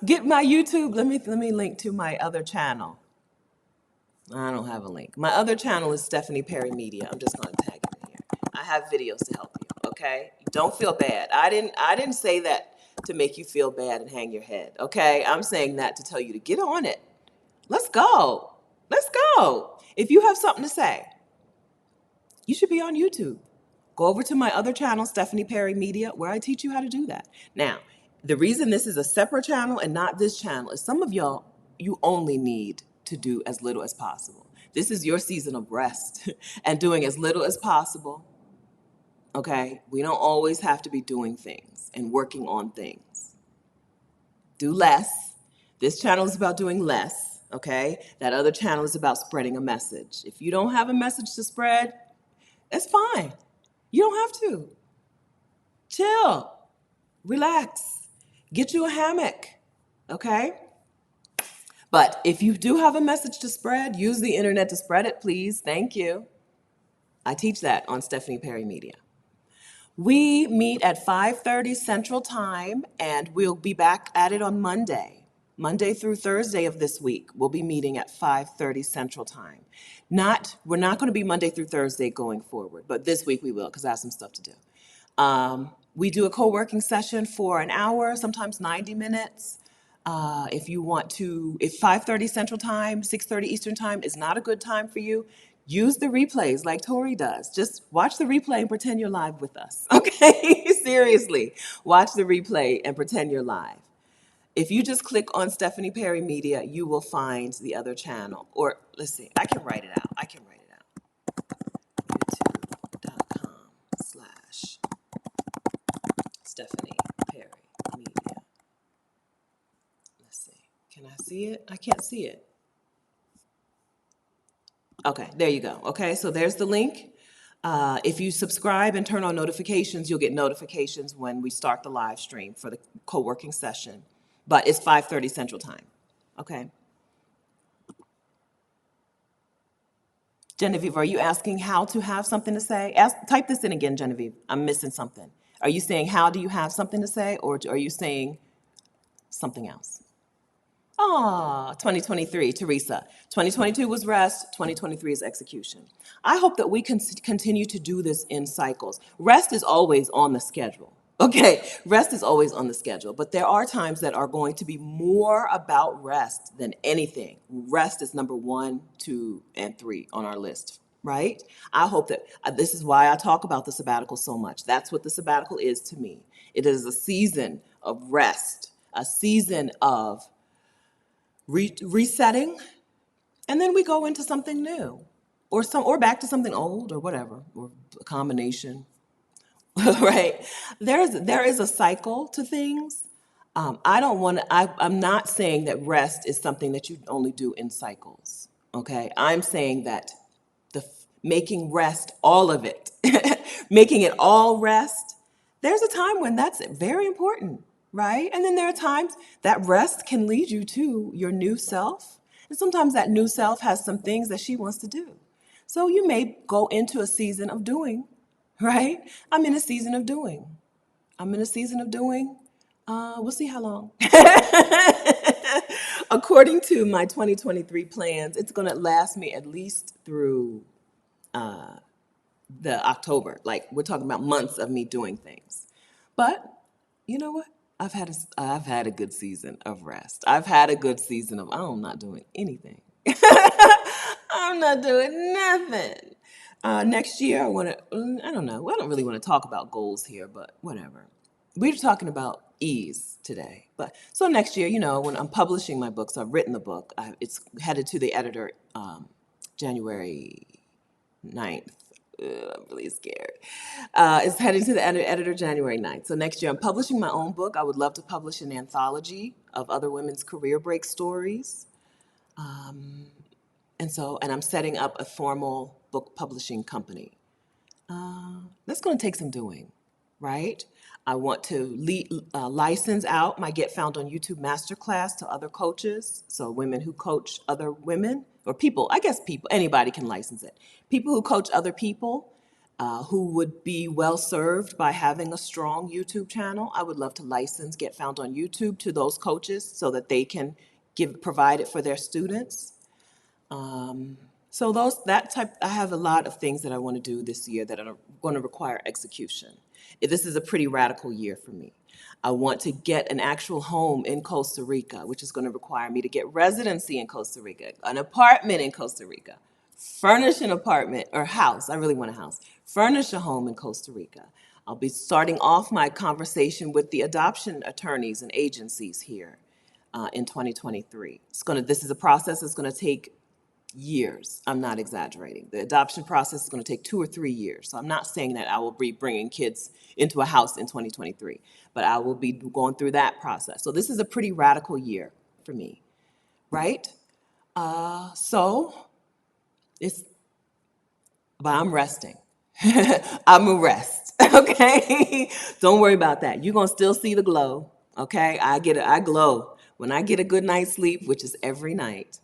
Get my YouTube. Let me link to my other channel. I don't have a link. My other channel is Stephanie Perry Media. I'm just going to tag it in here. I have videos to help you, okay? Don't feel bad. I didn't say that to make you feel bad and hang your head, okay? I'm saying that to tell you to get on it. Let's go. Let's go. If you have something to say, you should be on YouTube. Go over to my other channel, Stephanie Perry Media, where I teach you how to do that. Now, the reason this is a separate channel and not this channel is some of y'all, you only need to do as little as possible. This is your season of rest and doing as little as possible. Okay? We don't always have to be doing things and working on things. Do less. This channel is about doing less. Okay? That other channel is about spreading a message. If you don't have a message to spread, it's fine. You don't have to. Chill. Relax. Get you a hammock. Okay? But if you do have a message to spread, use the internet to spread it, please. Thank you. I teach that on Stephanie Perry Media. We meet at 5:30 Central Time, and we'll be back at it on Monday. Monday through Thursday of this week, we'll be meeting at 5:30 Central Time. We're not going to be Monday through Thursday going forward, but this week we will because I have some stuff to do. We do a co-working session for an hour, sometimes 90 minutes. If 5:30 Central Time, 6:30 Eastern Time is not a good time for you, use the replays like Tori does. Just watch the replay and pretend you're live with us, okay? Seriously, watch the replay and pretend you're live. If you just click on Stephanie Perry Media, you will find the other channel. Or let's see, I can write it out. YouTube.com/Stephanie Perry Media. Let's see. Can I see it? I can't see it. Okay, there you go. Okay, so there's the link. If you subscribe and turn on notifications, you'll get notifications when we start the live stream for the co-working session. But it's 5:30 Central Time. Okay. Genevieve, are you asking how to have something to say? Type this in again, Genevieve. I'm missing something. Are you saying how do you have something to say, or are you saying something else? 2023, Teresa. 2022 was rest, 2023 is execution. I hope that we can continue to do this in cycles. Rest is always on the schedule. Okay, rest is always on the schedule, but there are times that are going to be more about rest than anything. Rest is number 1, 2, and 3 on our list, right? I hope that this is why I talk about the sabbatical so much. That's what the sabbatical is to me. It is a season of rest, a season of resetting, and then we go into something new, or back to something old, or whatever, or a combination. Right? There is a cycle to things. I'm not saying that rest is something that you only do in cycles. Okay? I'm saying that making rest all of it, making it all rest, there's a time when that's very important, right? And then there are times that rest can lead you to your new self. And sometimes that new self has some things that she wants to do. So you may go into a season of doing, right? I'm in a season of doing. I'm in a season of doing. We'll see how long. According to my 2023 plans, it's going to last me at least through the October. Like we're talking about months of me doing things. But you know what? I've had a good season of rest. I've had a good season of I'm not doing anything. I'm not doing nothing. Next year, I want to. I don't know. I don't really want to talk about goals here, but whatever. We're talking about ease today. But so next year, when I'm publishing my books, I've written the book. It's headed to the editor January 9th. I'm really scared. It's heading to the editor January 9th. So next year I'm publishing my own book. I would love to publish an anthology of other women's career break stories. And I'm setting up a formal book publishing company. That's going to take some doing, right? I want to license out my Get Found on YouTube masterclass to other coaches. So women who coach other women, or people, I guess people, anybody can license it. People who coach other people who would be well served by having a strong YouTube channel. I would love to license Get Found on YouTube to those coaches so that they can provide it for their students. So I have a lot of things that I want to do this year that are going to require execution. This is a pretty radical year for me. I want to get an actual home in Costa Rica, which is going to require me to get residency in Costa Rica, an apartment in Costa Rica, furnish an apartment or house. I really want a house. Furnish a home in Costa Rica. I'll be starting off my conversation with the adoption attorneys and agencies here in 2023. This is a process that's going to take years. I'm not exaggerating. The adoption process is going to take 2 or 3 years. So I'm not saying that I will be bringing kids into a house in 2023, but I will be going through that process. So this is a pretty radical year for me, right? But I'm resting. I'm a rest, okay? Don't worry about that. You're going to still see the glow, okay? I glow. When I get a good night's sleep, which is every night,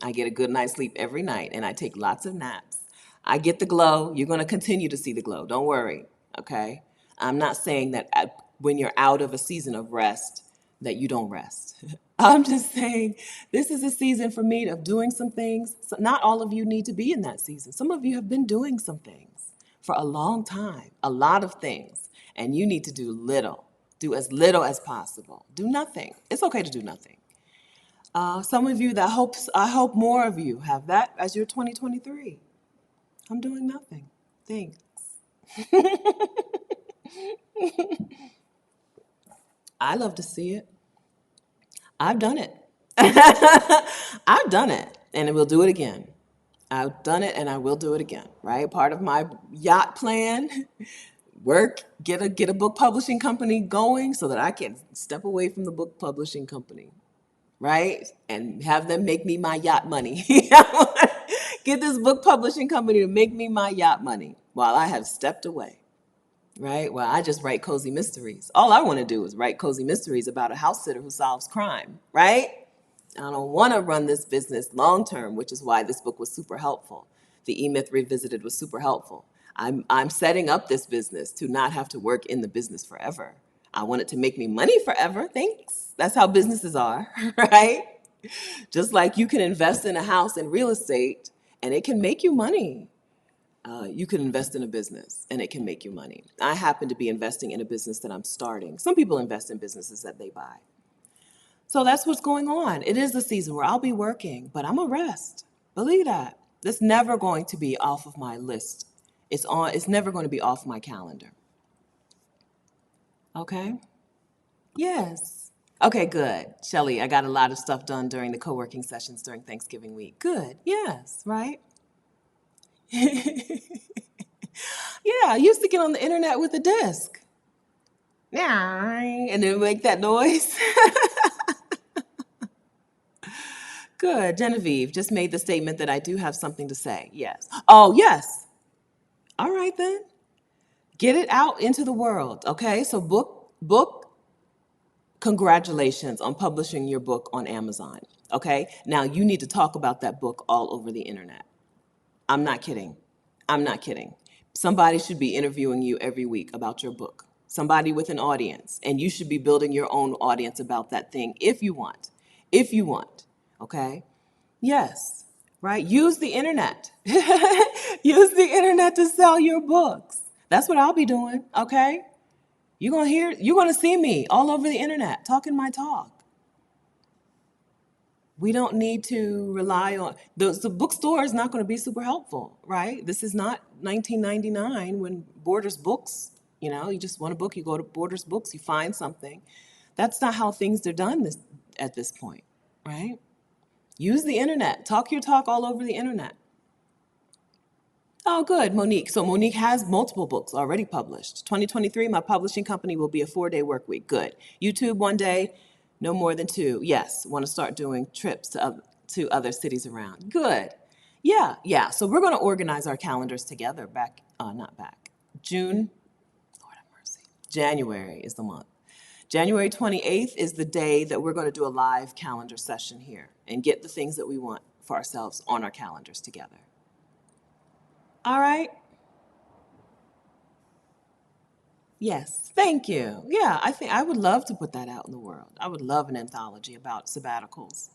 I get a good night's sleep every night, and I take lots of naps. I get the glow. You're going to continue to see the glow. Don't worry, okay? I'm not saying that when you're out of a season of rest that you don't rest. I'm just saying this is a season for me of doing some things. So not all of you need to be in that season. Some of you have been doing some things for a long time, a lot of things, and you need to do little. Do as little as possible. Do nothing. It's okay to do nothing. Some of you I hope more of you have that as your 2023. I'm doing nothing. Thanks. I love to see it. I've done it. I've done it, and we'll do it again. I've done it, and I will do it again, right? Part of my yacht plan, get a book publishing company going so that I can step away from the book publishing company. Right? And have them make me my yacht money. Get this book publishing company to make me my yacht money while I have stepped away. Right? Well, I just write cozy mysteries. All I want to do is write cozy mysteries about a house sitter who solves crime. Right? I don't want to run this business long term, which is why this book was super helpful. The E-Myth Revisited was super helpful. I'm setting up this business to not have to work in the business forever. I want it to make me money forever. Thanks. That's how businesses are, right? Just like you can invest in a house in real estate and it can make you money. You can invest in a business and it can make you money. I happen to be investing in a business that I'm starting. Some people invest in businesses that they buy. So that's what's going on. It is the season where I'll be working, but I'm a rest. Believe that. That's never going to be off of my list. It's never going to be off my calendar. Okay? Yes. Okay, good. Shelly, I got a lot of stuff done during the co-working sessions during Thanksgiving week. Good. Yes, right? Yeah, I used to get on the internet with a disc. Yeah, and then make that noise. Good. Genevieve just made the statement that I do have something to say. Yes. Oh, yes. All right, then. Get it out into the world, okay? So book, congratulations on publishing your book on Amazon, okay? Now you need to talk about that book all over the internet. I'm not kidding. I'm not kidding. Somebody should be interviewing you every week about your book. Somebody with an audience, and you should be building your own audience about that thing if you want. If you want, okay? Yes, right? Use the internet. Use the internet to sell your books. That's what I'll be doing, okay? You're gonna see me all over the internet talking my talk. We don't need to rely on the bookstore is not going to be super helpful, right? This is not 1999 when Borders Books, you just want a book, you go to Borders Books, you find something. That's not how things are done at this point, right? Use the internet. Talk your talk all over the internet. Oh, good, Monique. So Monique has multiple books already published. 2023, my publishing company will be a 4-day work week. Good. YouTube 1 day, no more than 2. Yes, want to start doing trips to other cities around. Good. Yeah, yeah. So we're going to organize our calendars together not back. June, Lord have mercy. January is the month. January 28th is the day that we're going to do a live calendar session here and get the things that we want for ourselves on our calendars together. All right. Yes, thank you. Yeah, I think I would love to put that out in the world. I would love an anthology about sabbaticals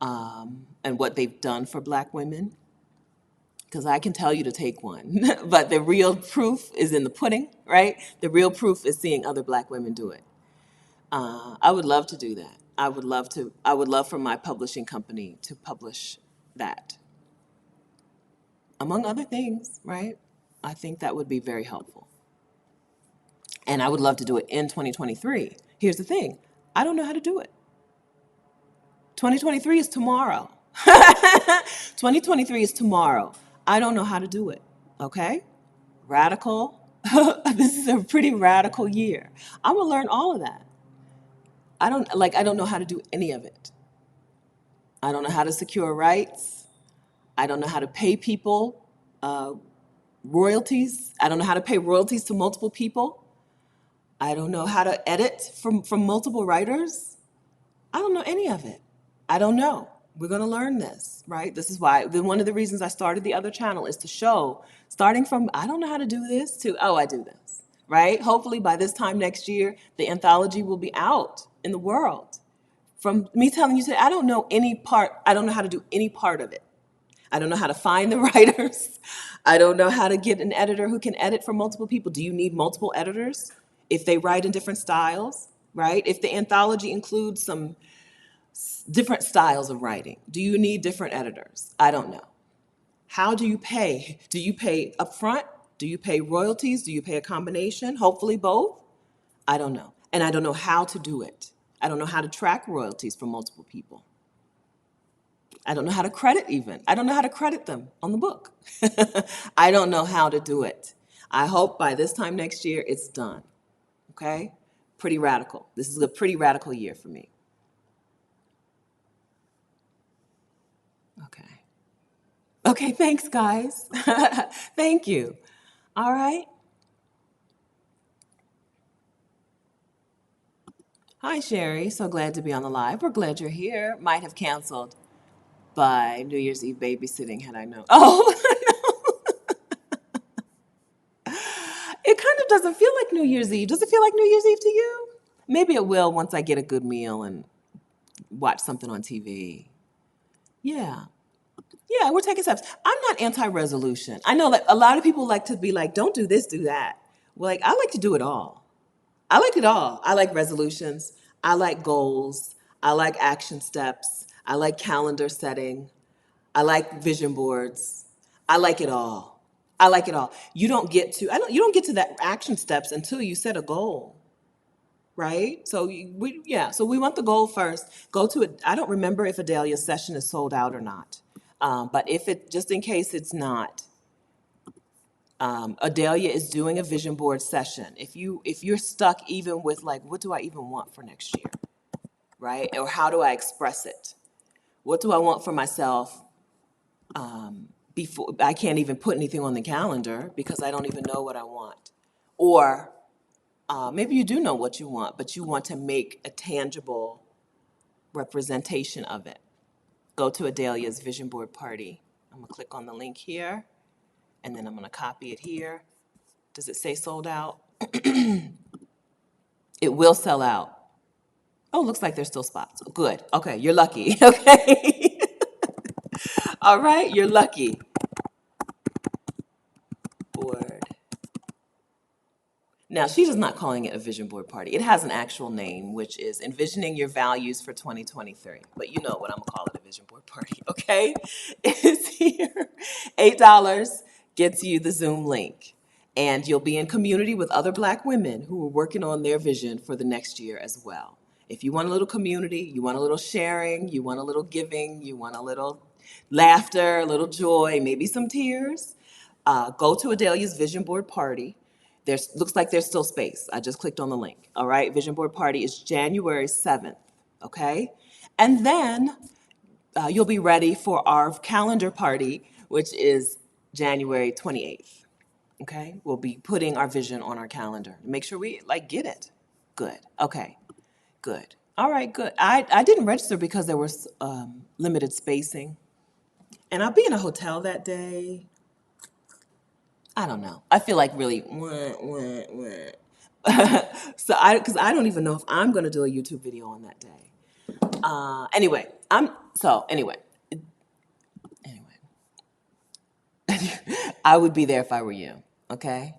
and what they've done for Black women, because I can tell you to take one, but the real proof is in the pudding, right? The real proof is seeing other Black women do it. I would love to do that. I would love for my publishing company to publish that, among other things, right? I think that would be very helpful. And I would love to do it in 2023. Here's the thing. I don't know how to do it. 2023 is tomorrow. 2023 is tomorrow. I don't know how to do it. Okay? Radical. This is a pretty radical year. I'm going to learn all of that. I don't know how to do any of it. I don't know how to secure rights. I don't know how to pay people royalties. I don't know how to pay royalties to multiple people. I don't know how to edit from multiple writers. I don't know any of it. I don't know. We're going to learn this, right? This is why one of the reasons I started the other channel is to show, starting from I don't know how to do this to I do this, right? Hopefully by this time next year, the anthology will be out in the world. From me telling you today, I don't know how to do any part of it. I don't know how to find the writers. I don't know how to get an editor who can edit for multiple people. Do you need multiple editors if they write in different styles, right? If the anthology includes some different styles of writing, do you need different editors? I don't know. How do you pay? Do you pay upfront? Do you pay royalties? Do you pay a combination? Hopefully both. I don't know. And I don't know how to do it. I don't know how to track royalties from multiple people. I don't know how to credit even. I don't know how to credit them on the book. I don't know how to do it. I hope by this time next year it's done. Okay? Pretty radical. This is a pretty radical year for me. Okay. Okay, thanks, guys. Thank you. All right. Hi, Sherry. So glad to be on the live. We're glad you're here. Might have canceled by New Year's Eve babysitting had I known. Oh, it kind of doesn't feel like New Year's Eve. Does it feel like New Year's Eve to you? Maybe it will once I get a good meal and watch something on TV. Yeah. Yeah, we're taking steps. I'm not anti-resolution. I know that a lot of people like to be like, don't do this, do that. Well, I like to do it all. I like it all. I like resolutions. I like goals. I like action steps. I like calendar setting. I like vision boards. I like it all. I like it all. You don't get to that action steps until you set a goal. Right? So we want the goal first. Go to it. I don't remember if Adelia's session is sold out or not. But just in case it's not, Adelia is doing a vision board session. If you're stuck even with what do I even want for next year, right? Or how do I express it? What do I want for myself? Before I can't even put anything on the calendar because I don't even know what I want. Or maybe you do know what you want, but you want to make a tangible representation of it. Go to Adelia's vision board party. I'm gonna click on the link here, and then I'm gonna copy it here. Does it say sold out? It will sell out. Oh, looks like there's still spots. Good. Okay, you're lucky. Okay. All right, you're lucky. Board. Now, she's just not calling it a vision board party. It has an actual name, which is Envisioning Your Values for 2023. But you know what I'm going to call it, a vision board party, okay? It's here. $8 gets you the Zoom link. And you'll be in community with other Black women who are working on their vision for the next year as well. If you want a little community, you want a little sharing, you want a little giving, you want a little laughter, a little joy, maybe some tears, go to Adelia's vision board party. There's looks like there's still space. I just clicked on the link. All right, vision board party is January 7th. Okay, and then you'll be ready for our calendar party, which is January 28th. Okay, we'll be putting our vision on our calendar. Make sure we get it. Good. Okay. Good. All right. Good. I didn't register because there was limited spacing, and I'll be in a hotel that day. I don't know. I feel like really, so because I don't even know if I'm going to do a YouTube video on that day. Anyway, anyway, I would be there if I were you. Okay.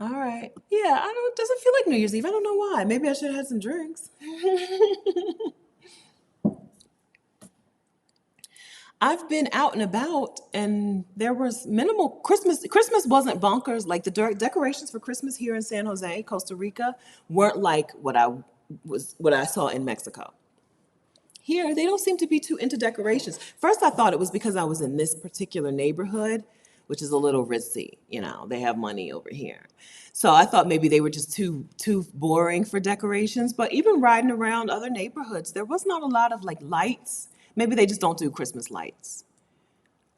All right. Yeah. I don't. Doesn't feel like New Year's Eve. I don't know why. Maybe I should have had some drinks. I've been out and about, and there was minimal Christmas. Christmas wasn't bonkers. Like the decorations for Christmas here in San Jose, Costa Rica, weren't like what I saw in Mexico. Here, they don't seem to be too into decorations. First, I thought it was because I was in this particular neighborhood, which is a little ritzy. You know, they have money over here. So I thought maybe they were just too boring for decorations. But even riding around other neighborhoods, there was not a lot of like lights. Maybe they just don't do Christmas lights.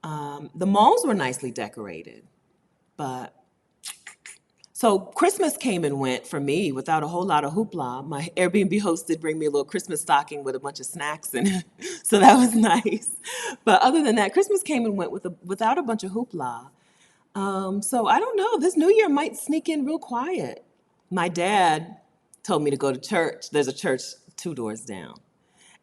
The malls were nicely decorated, but so Christmas came and went for me without a whole lot of hoopla. My Airbnb host did bring me a little Christmas stocking with a bunch of snacks in it, so that was nice. But other than that, Christmas came and went without a bunch of hoopla. So I don't know. This new year might sneak in real quiet. My dad told me to go to church. There's a church 2 doors down.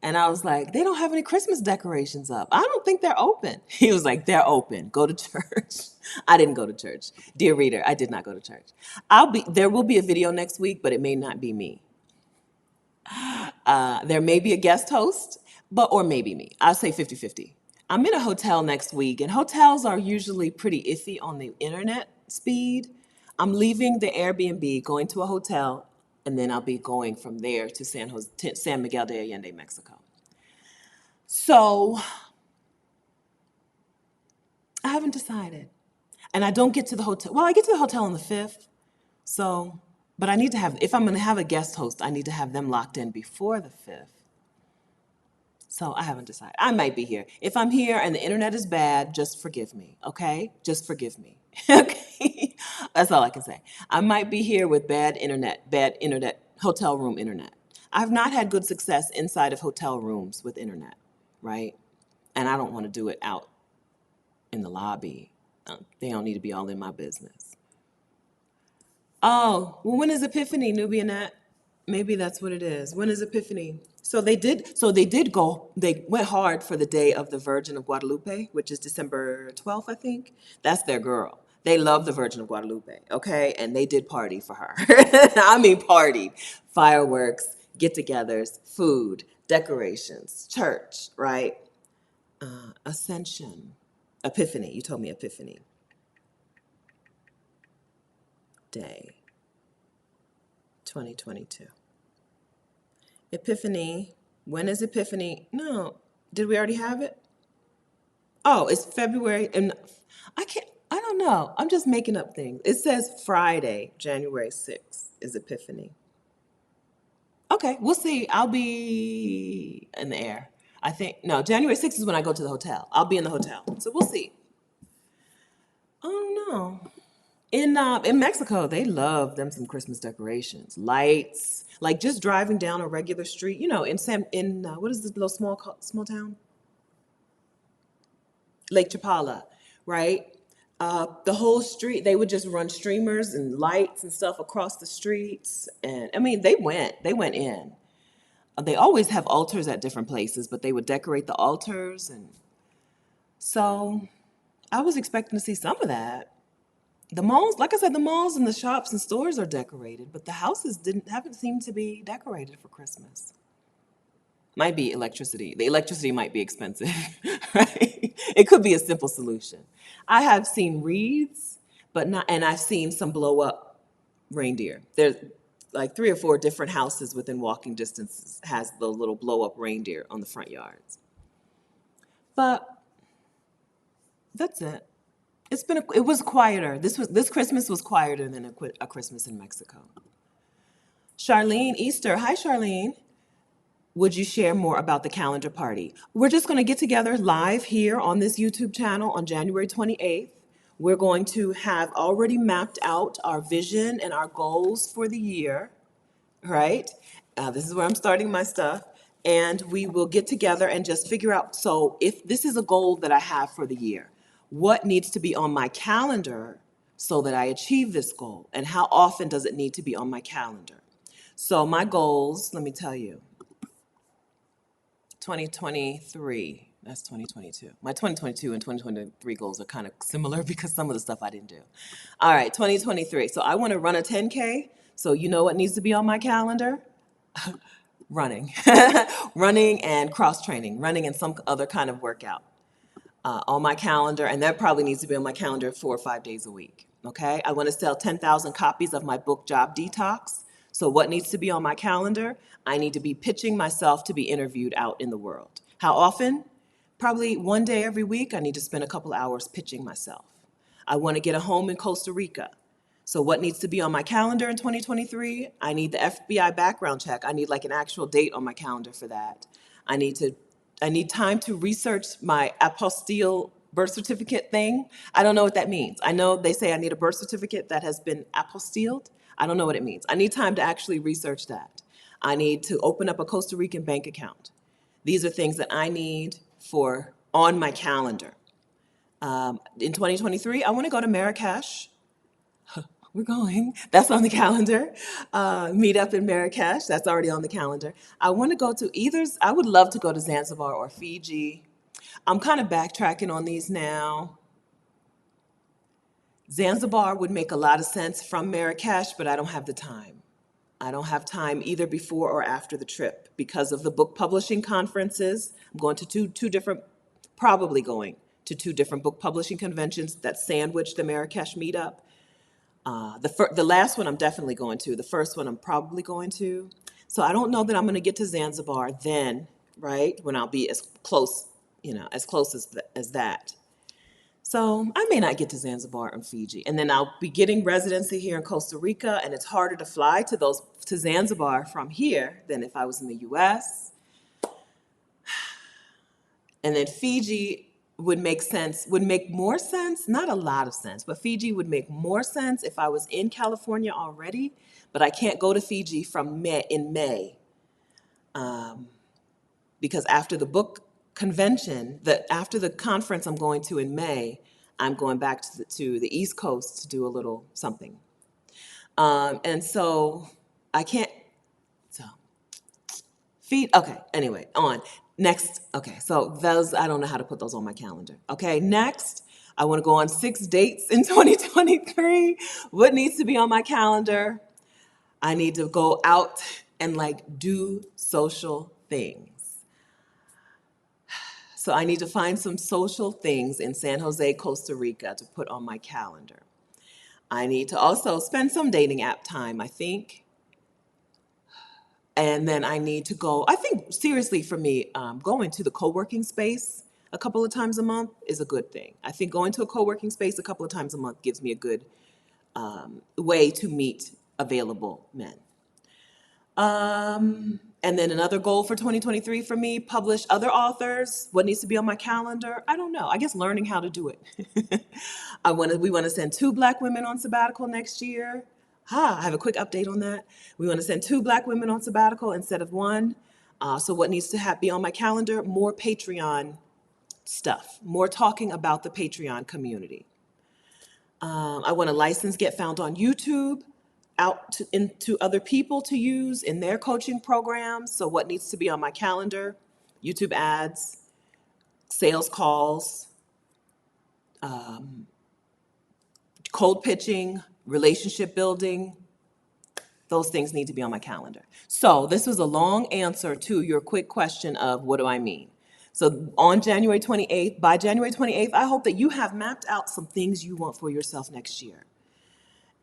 And I was like, they don't have any Christmas decorations up. I don't think they're open. He was like, they're open. Go to church. I didn't go to church. Dear reader, I did not go to church. There will be a video next week, but it may not be me. There may be a guest host, or maybe me. I'll say 50-50. I'm in a hotel next week, and hotels are usually pretty iffy on the internet speed. I'm leaving the Airbnb, going to a hotel, and then I'll be going from there to San Miguel de Allende, Mexico. So I haven't decided. And I don't get to the hotel. Well, I get to the hotel on the 5th. So, but if I'm going to have a guest host, I need to have them locked in before the 5th. So I haven't decided. I might be here. If I'm here and the internet is bad, just forgive me, okay? Just forgive me, okay? That's all I can say. I might be here with bad internet, hotel room internet. I've not had good success inside of hotel rooms with internet, right? And I don't want to do it out in the lobby. They don't need to be all in my business. Oh, well, when is Epiphany, Nubianette? Maybe that's what it is. When is Epiphany? They went hard for the Day of the Virgin of Guadalupe, which is December 12th, I think. That's their girl. They love the Virgin of Guadalupe, okay? And they did party for her. I mean, party. Fireworks, get-togethers, food, decorations, church, right? Ascension. Epiphany. You told me Epiphany. Day 2022. Epiphany. When is Epiphany? No. Did we already have it? Oh, it's February. And I don't know. I'm just making up things. It says Friday, January 6th is Epiphany. Okay, we'll see. I'll be in the air. I think, no, January 6th is when I go to the hotel. I'll be in the hotel. So we'll see. I don't know. In Mexico, they love them some Christmas decorations, lights, like just driving down a regular street. You know, what is this little small town? Lake Chapala, right? The whole street, they would just run streamers and lights and stuff across the streets. And I mean, they went in. They always have altars at different places, but they would decorate the altars. And so I was expecting to see some of that. The malls, like I said, the malls and the shops and stores are decorated, but the houses haven't seemed to be decorated for Christmas. Might be electricity. The electricity might be expensive, right? It could be a simple solution. I have seen wreaths, but not, and I've seen some blow up reindeer. There's like 3 or 4 different houses within walking distance has the little blow up reindeer on the front yards. But that's it. It was quieter. This Christmas was quieter than a Christmas in Mexico. Charlene Easter. Hi, Charlene. Would you share more about the calendar party? We're just going to get together live here on this YouTube channel on January 28th. We're going to have already mapped out our vision and our goals for the year, right? This is where I'm starting my stuff. And we will get together and just figure out, so if this is a goal that I have for the year, what needs to be on my calendar so that I achieve this goal? And how often does it need to be on my calendar? So my goals, let me tell you. 2023, that's 2022. My 2022 and 2023 goals are kind of similar because some of the stuff I didn't do. All right, 2023. So I want to run a 10K. So you know what needs to be on my calendar? Running. Running and cross training, running and some other kind of workout on my calendar. And that probably needs to be on my calendar 4 or 5 days a week. Okay. I want to sell 10,000 copies of my book, Job Detox. So what needs to be on my calendar? I need to be pitching myself to be interviewed out in the world. How often? Probably 1 day every week. I need to spend a couple hours pitching myself. I want to get a home in Costa Rica. So what needs to be on my calendar in 2023? I need the FBI background check. I need like an actual date on my calendar for that. I need time to research my apostille birth certificate thing. I don't know what that means. I know they say I need a birth certificate that has been apostilled. I don't know what it means. I need time to actually research that. I need to open up a Costa Rican bank account. These are things that I need for on my calendar. In 2023, I want to go to Marrakech. We're going. That's on the calendar. Meetup in Marrakech. That's already on the calendar. I want to go to I would love to go to Zanzibar or Fiji. I'm kind of backtracking on these now. Zanzibar would make a lot of sense from Marrakech, but I don't have the time. I don't have time either before or after the trip because of the book publishing conferences. I'm going to probably going to 2 different book publishing conventions that sandwich the Marrakech meetup. The last one I'm definitely going to. The first one I'm probably going to. So I don't know that I'm going to get to Zanzibar then, right? When I'll be as close, as close as that. So I may not get to Zanzibar and Fiji. And then I'll be getting residency here in Costa Rica, and it's harder to fly to Zanzibar from here than if I was in the US. And then Fiji would make more sense, not a lot of sense, but Fiji would make more sense if I was in California already, but I can't go to Fiji in May because after the book convention, after the conference I'm going to in May, I'm going back to the East Coast to do a little something. And so I can't, okay, anyway, on. Next, okay, so those, I don't know how to put those on my calendar. Okay, next, I want to go on 6 dates in 2023. What needs to be on my calendar? I need to go out and do social things. So I need to find some social things in San Jose, Costa Rica to put on my calendar. I need to also spend some dating app time, I think. And then I need to go, I think seriously for me, going to the co-working space a couple of times a month is a good thing. I think going to a co-working space a couple of times a month gives me a good way to meet available men. And then another goal for 2023 for me, publish other authors. What needs to be on my calendar? I don't know. I guess learning how to do it. We want to send 2 Black women on sabbatical next year. I have a quick update on that. We want to send 2 Black women on sabbatical instead of 1. So what needs to be on my calendar? More Patreon stuff, more talking about the Patreon community. I want a license get found on YouTube, into other people to use in their coaching programs. So what needs to be on my calendar? YouTube ads, sales calls, cold pitching, relationship building. Those things need to be on my calendar. So this was a long answer to your quick question of what do I mean? So on January 28th, by January 28th, I hope that you have mapped out some things you want for yourself next year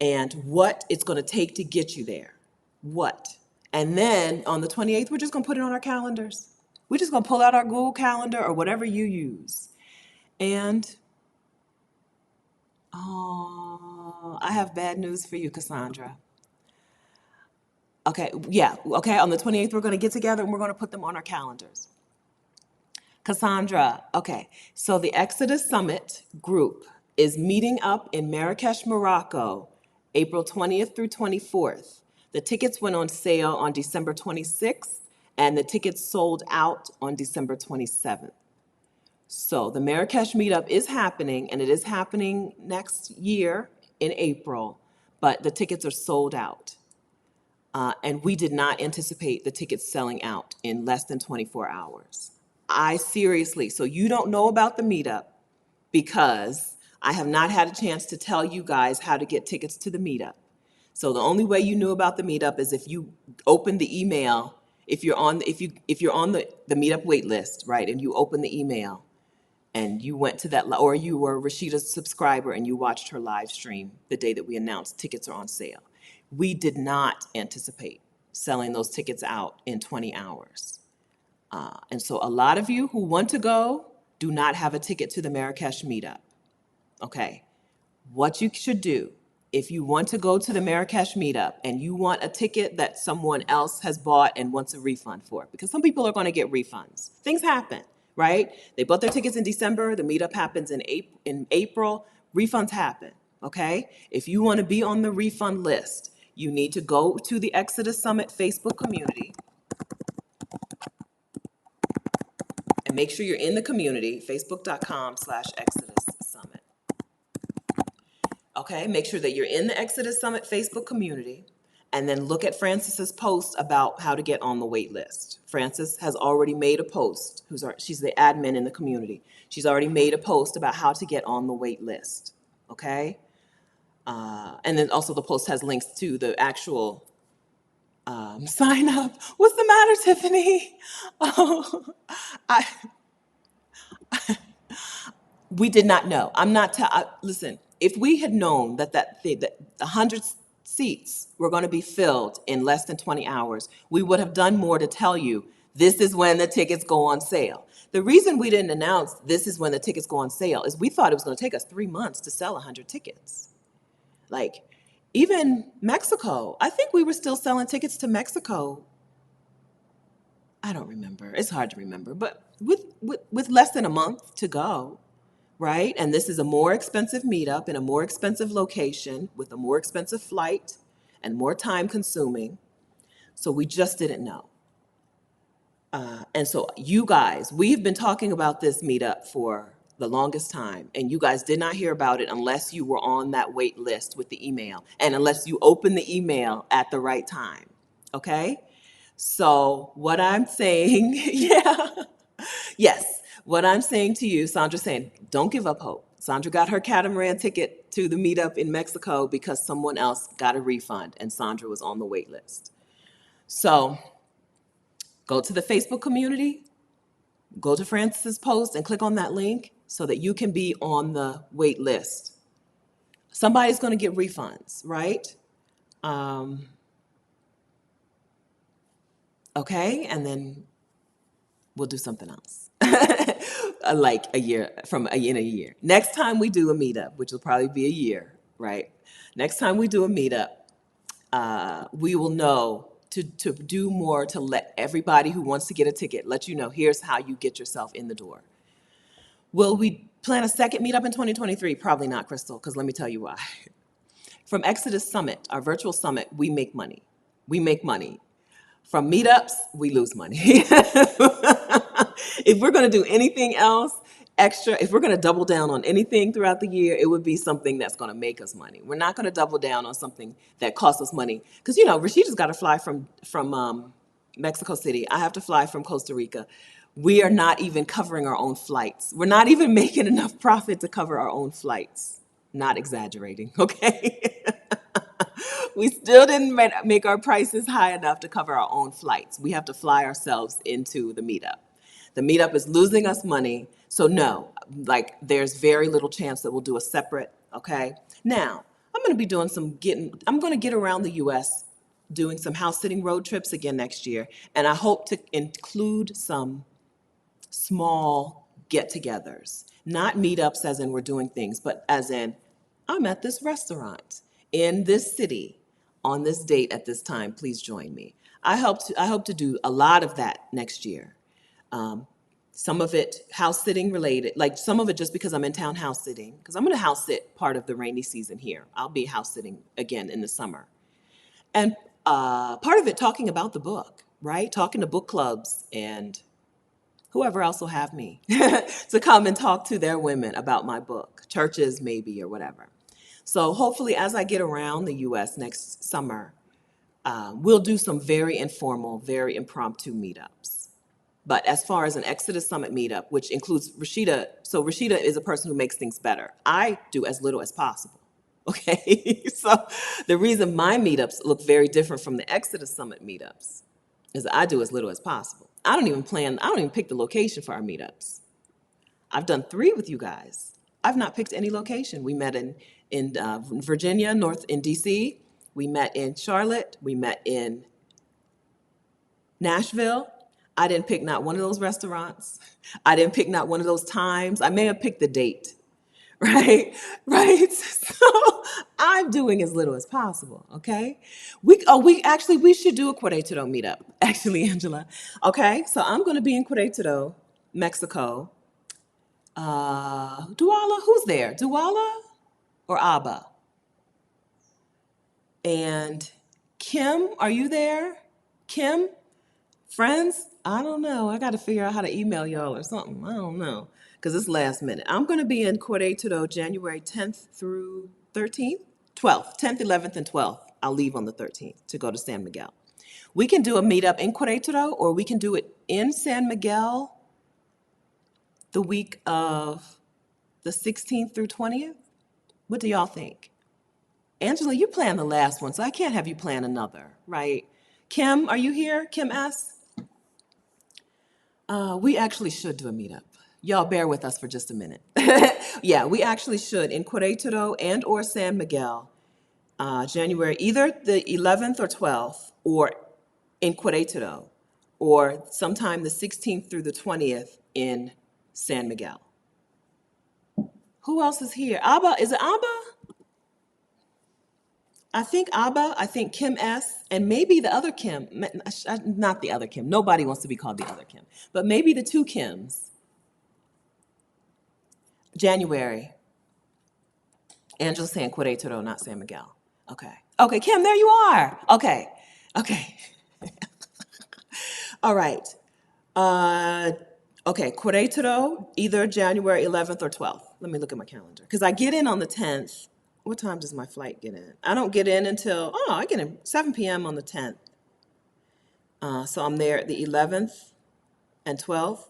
and what it's going to take to get you there. What? And then on the 28th, we're just going to put it on our calendars. We're just going to pull out our Google Calendar or whatever you use. And I have bad news for you, Cassandra. Okay, yeah, okay, on the 28th, we're going to get together and we're going to put them on our calendars. Cassandra, okay, so the Exodus Summit group is meeting up in Marrakech, Morocco, April 20th through 24th. The tickets went on sale on December 26th, and the tickets sold out on December 27th. So the Marrakech meetup is happening, and it is happening next year in April, but the tickets are sold out. And we did not anticipate the tickets selling out in less than 24 hours. So you don't know about the meetup because I have not had a chance to tell you guys how to get tickets to the meetup. So the only way you knew about the meetup is if you open the email, if you're on the meetup wait list, right? And you open the email and you went to that, or you were Rashida's subscriber and you watched her live stream the day that we announced tickets are on sale. We did not anticipate selling those tickets out in 20 hours. And so a lot of you who want to go do not have a ticket to the Marrakech meetup. Okay, what you should do, if you want to go to the Marrakech meetup and you want a ticket that someone else has bought and wants a refund for, because some people are going to get refunds. Things happen, right? They bought their tickets in December, the meetup happens in April, refunds happen, okay? If you want to be on the refund list, you need to go to the Exodus Summit Facebook community and make sure you're in the community, facebook.com/Exodus Summit. Okay, make sure that you're in the Exodus Summit Facebook community and then look at Frances's post about how to get on the wait list. Frances has already made a post, she's the admin in the community. She's already made a post about how to get on the wait list, okay? And then also the post has links to the actual sign up. What's the matter, Tiffany? Oh, we did not know. Listen, if we had known that 100 seats were going to be filled in less than 20 hours, we would have done more to tell you this is when the tickets go on sale. The reason we didn't announce this is when the tickets go on sale is we thought it was going to take us 3 months to sell 100 tickets. Like, even Mexico, I think we were still selling tickets to Mexico. I don't remember. It's hard to remember, but with less than a month to go, right? And this is a more expensive meetup in a more expensive location with a more expensive flight and more time consuming. So we just didn't know. And so you guys, we've been talking about this meetup for the longest time, and you guys did not hear about it unless you were on that wait list with the email and unless you opened the email at the right time, okay? So what I'm saying, yeah, yes, what I'm saying to you, Sandra's saying, don't give up hope. Sandra got her catamaran ticket to the meetup in Mexico because someone else got a refund and Sandra was on the wait list. So go to the Facebook community, go to Frances's post and click on that link so that you can be on the wait list. Somebody's going to get refunds, right? Okay, and then we'll do something else. Like in a year. Next time we do a meetup, which will probably be a year, right? Next time we do a meetup, we will know to do more to let everybody who wants to get a ticket, let you know, here's how you get yourself in the door. Will we plan a second meetup in 2023? Probably not, Crystal, because let me tell you why. From Exodus Summit, our virtual summit, we make money. We make money. From meetups, we lose money. If we're going to do anything else, extra, if we're going to double down on anything throughout the year, it would be something that's going to make us money. We're not going to double down on something that costs us money. Because, Rashida's got to fly from Mexico City. I have to fly from Costa Rica. We are not even covering our own flights. We're not even making enough profit to cover our own flights. Not exaggerating, okay? We still didn't make our prices high enough to cover our own flights. We have to fly ourselves into the meetup. The meetup is losing us money. So no, like there's very little chance that we'll do a separate, okay? Now, I'm going to be doing I'm going to get around the US doing some house sitting road trips again next year. And I hope to include some small get-togethers, not meetups as in we're doing things, but as in I'm at this restaurant in this city on this date at this time. Please join me. I hope to do a lot of that next year. Some of it house sitting related, like some of it just because I'm in town house sitting, because I'm going to house sit part of the rainy season here. I'll be house sitting again in the summer. And part of it talking about the book, right? Talking to book clubs and whoever else will have me to come and talk to their women about my book, churches maybe or whatever. So hopefully as I get around the US next summer, we'll do some very informal, very impromptu meetups. But as far as an Exodus Summit meetup, which includes Rashida, so Rashida is a person who makes things better. I do as little as possible, okay? So the reason my meetups look very different from the Exodus Summit meetups is I do as little as possible. I don't even pick the location for our meetups. I've done 3 with you guys. I've not picked any location. We met in Virginia, in DC. We met in Charlotte. We met in Nashville. I didn't pick not one of those restaurants. I didn't pick not one of those times. I may have picked the date, right? Right. So I'm doing as little as possible. Okay. We should do a Querétaro meetup. Actually, Angela. Okay. So I'm going to be in Querétaro, Mexico. Duala, who's there? Duala or Abba? And Kim, are you there? Kim? Friends? I don't know. I got to figure out how to email y'all or something. I don't know. Because it's last minute. I'm going to be in Querétaro January 10th through 13th? 12th. 10th, 11th, and 12th. I'll leave on the 13th to go to San Miguel. We can do a meetup in Querétaro or we can do it in San Miguel the week of the 16th through 20th. What do y'all think? Angela, you planned the last one, so I can't have you plan another, right? Kim, are you here? Kim S? We actually should do a meetup. Y'all bear with us for just a minute. Yeah, we actually should in Querétaro and or San Miguel, January, either the 11th or 12th, or in Querétaro, or sometime the 16th through the 20th in San Miguel. Who else is here? Abba, is it Abba? I think Abba, I think Kim S, and maybe the other Kim, not the other Kim. Nobody wants to be called the other Kim, but maybe the 2 Kims. January. Angela's saying Querétaro, not San Miguel. Okay. Okay, Kim, there you are. Okay. Okay. All right. Okay, Querétaro, either January 11th or 12th. Let me look at my calendar. Because I get in on the 10th. What time does my flight get in? I don't get in until, I get in 7 p.m. on the 10th. So I'm there the 11th and 12th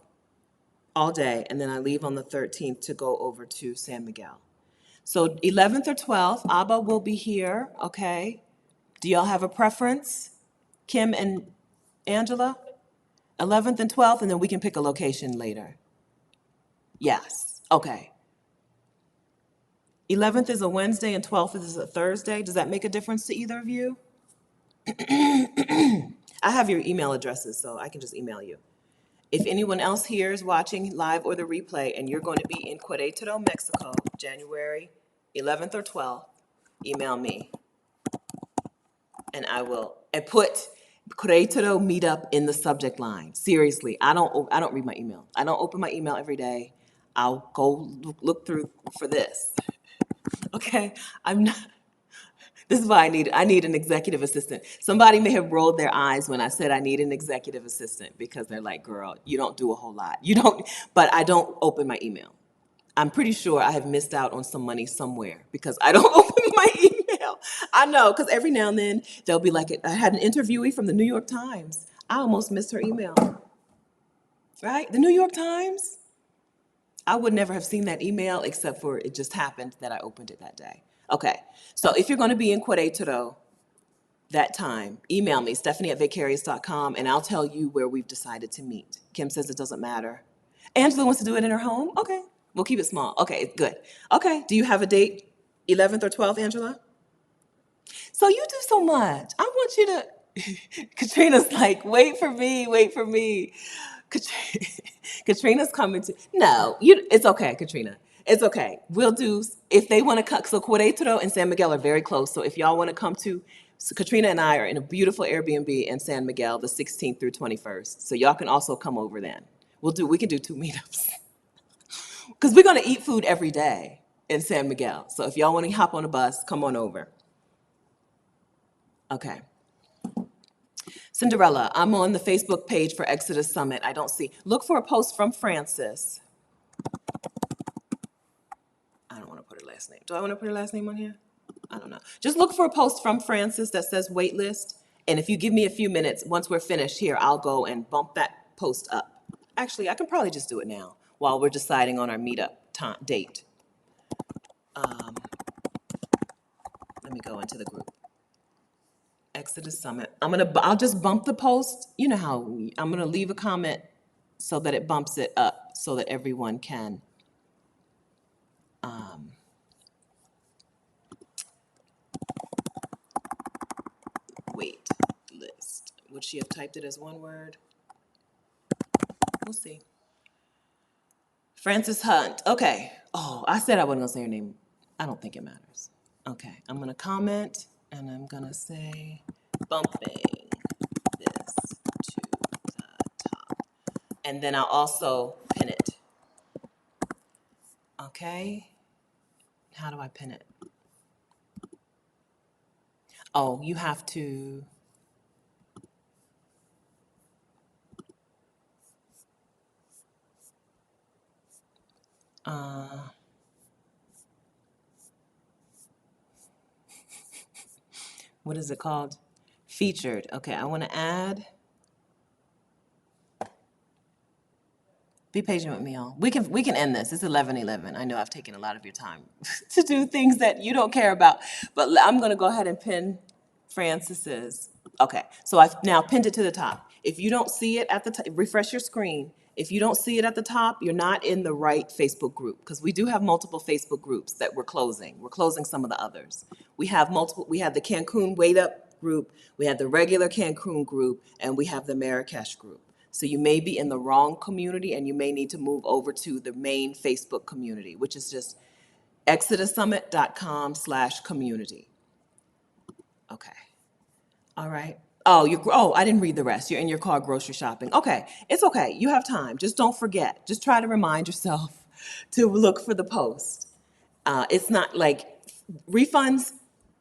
all day, and then I leave on the 13th to go over to San Miguel. So 11th or 12th, Abba will be here, okay? Do y'all have a preference? Kim and Angela? 11th and 12th, and then we can pick a location later. Yes, okay. 11th is a Wednesday and 12th is a Thursday. Does that make a difference to either of you? I have your email addresses, so I can just email you. If anyone else here is watching live or the replay and you're going to be in Querétaro, Mexico, January 11th or 12th, email me. And I will put Querétaro meetup in the subject line. Seriously, I don't read my email. I don't open my email every day. I'll go look through for this. Okay, I'm not. This is why I need an executive assistant. Somebody may have rolled their eyes when I said I need an executive assistant because they're like, girl, you don't do a whole lot. You don't, but I don't open my email. I'm pretty sure I have missed out on some money somewhere because I don't open my email. I know, because every now and then they'll be like, I had an interviewee from the New York Times. I almost missed her email, right? The New York Times. I would never have seen that email except for it just happened that I opened it that day. Okay, so if you're going to be in Querétaro that time, email me, Stephanie@Vaycarians.com, and I'll tell you where we've decided to meet. Kim says it doesn't matter. Angela wants to do it in her home? Okay, we'll keep it small. Okay, good. Okay, do you have a date, 11th or 12th, Angela? So you do so much. I want you to, Katrina's like, wait for me, wait for me. Katrina's coming to, no, it's okay, Katrina. It's okay. We'll do, if they want to come, so Querétaro and San Miguel are very close. So if y'all want to come to, so Katrina and I are in a beautiful Airbnb in San Miguel, the 16th through 21st. So y'all can also come over then. We can do 2 meetups. Because we're going to eat food every day in San Miguel. So if y'all want to hop on a bus, come on over. Okay. Cinderella, I'm on the Facebook page for Exodus Summit. I don't see. Look for a post from Francis. I don't want to put her last name. Do I want to put her last name on here? I don't know. Just look for a post from Francis that says waitlist. And if you give me a few minutes, once we're finished here, I'll go and bump that post up. Actually, I can probably just do it now while we're deciding on our meetup date. Let me go into the group. Exodus Summit. I'll just bump the post. You know how I'm gonna leave a comment so that it bumps it up so that everyone can. Wait, list. Would she have typed it as one word? We'll see. Frances Hunt. Okay. Oh, I said I wasn't gonna say her name. I don't think it matters. Okay, I'm gonna comment and I'm gonna say bumping this to the top. And then I'll also pin it. Okay. How do I pin it? Oh, you have to. What is it called? Featured. Okay, I want to add. Be patient with me, y'all. We can end this. It's 11:11. I know I've taken a lot of your time to do things that you don't care about, but I'm going to go ahead and pin Francis's. Okay, so I've now pinned it to the top. If you don't see it at the top, refresh your screen. If you don't see it at the top, you're not in the right Facebook group because we do have multiple Facebook groups that we're closing. We're closing some of the others. We have multiple. We have the Cancun Wait Up group. We have the regular Cancun group, and we have the Marrakech group. So you may be in the wrong community and you may need to move over to the main Facebook community, which is just exodussummit.com/community. Okay. All right. Oh, I didn't read the rest. You're in your car grocery shopping. Okay. It's okay. You have time. Just don't forget. Just try to remind yourself to look for the post. It's not like refunds,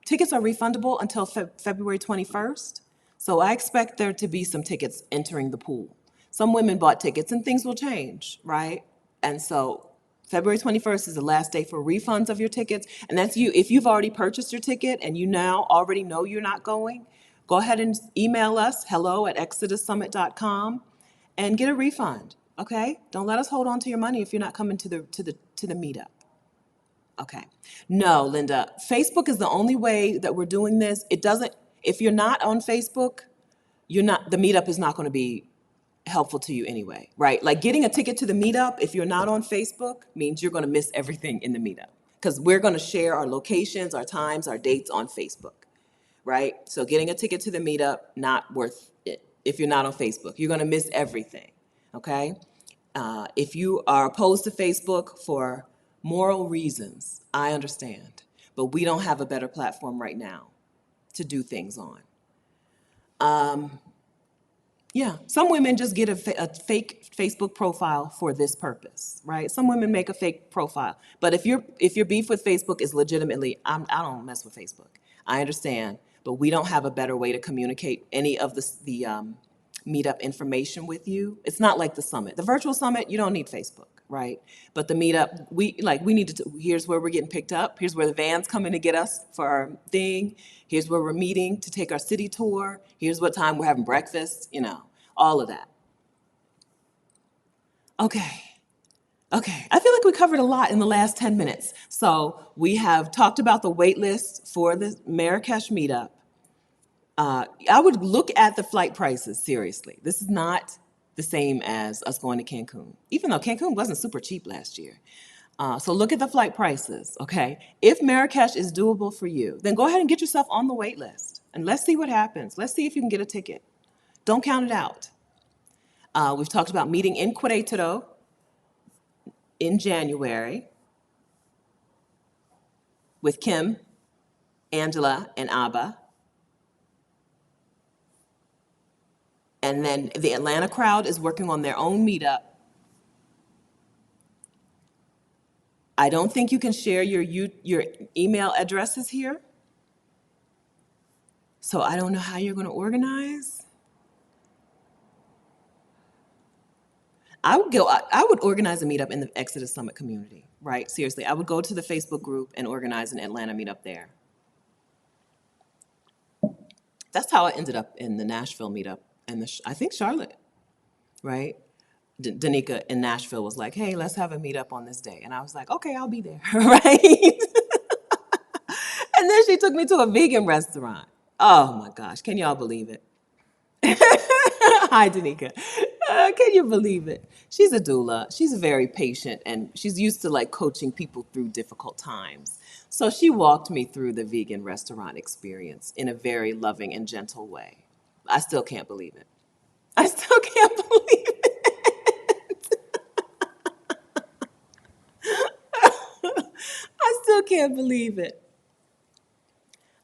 tickets are refundable until February 21st. So I expect there to be some tickets entering the pool. Some women bought tickets and things will change, right? And so February 21st is the last day for refunds of your tickets. And that's you. If you've already purchased your ticket and you now already know you're not going, go ahead and email us, hello@exodussummit.com, and get a refund, okay? Don't let us hold on to your money if you're not coming to the meetup. Okay. No, Linda, Facebook is the only way that we're doing this. It doesn't, if you're not on Facebook, the meetup is not going to be helpful to you anyway, right? Like getting a ticket to the meetup, if you're not on Facebook, means you're going to miss everything in the meetup because we're going to share our locations, our times, our dates on Facebook, right? So getting a ticket to the meetup, not worth it. If you're not on Facebook, you're going to miss everything, okay? If you are opposed to Facebook for moral reasons, I understand, but we don't have a better platform right now to do things on. Yeah, some women just get a fake Facebook profile for this purpose, right? Some women make a fake profile, but if your beef with Facebook is legitimately, I don't mess with Facebook. I understand, but we don't have a better way to communicate any of the meetup information with you. It's not like the summit. The virtual summit, you don't need Facebook, right? But the meetup, we need to, here's where we're getting picked up. Here's where the van's coming to get us for our thing. Here's where we're meeting to take our city tour. Here's what time we're having breakfast, all of that. Okay. Okay, I feel like we covered a lot in the last 10 minutes. So we have talked about the wait list for the Marrakech meetup. I would look at the flight prices seriously. This is not the same as us going to Cancun, even though Cancun wasn't super cheap last year. So look at the flight prices, okay? If Marrakech is doable for you, then go ahead and get yourself on the wait list. And let's see what happens. Let's see if you can get a ticket. Don't count it out. We've talked about meeting in Querétaro in January with Kim, Angela, and Abba. And then the Atlanta crowd is working on their own meetup. I don't think you can share your email addresses here. So I don't know how you're going to organize. I would organize a meetup in the Exodus Summit community, right? Seriously, I would go to the Facebook group and organize an Atlanta meetup there. That's how I ended up in the Nashville meetup and I think Charlotte, right? Danica in Nashville was like, hey, let's have a meetup on this day. And I was like, okay, I'll be there, right? And then she took me to a vegan restaurant. Oh my gosh, can y'all believe it? Hi, Danica. Can you believe it? She's a doula. She's very patient and she's used to like coaching people through difficult times. So she walked me through the vegan restaurant experience in a very loving and gentle way. I still can't believe it. I still can't believe it. I still can't believe it.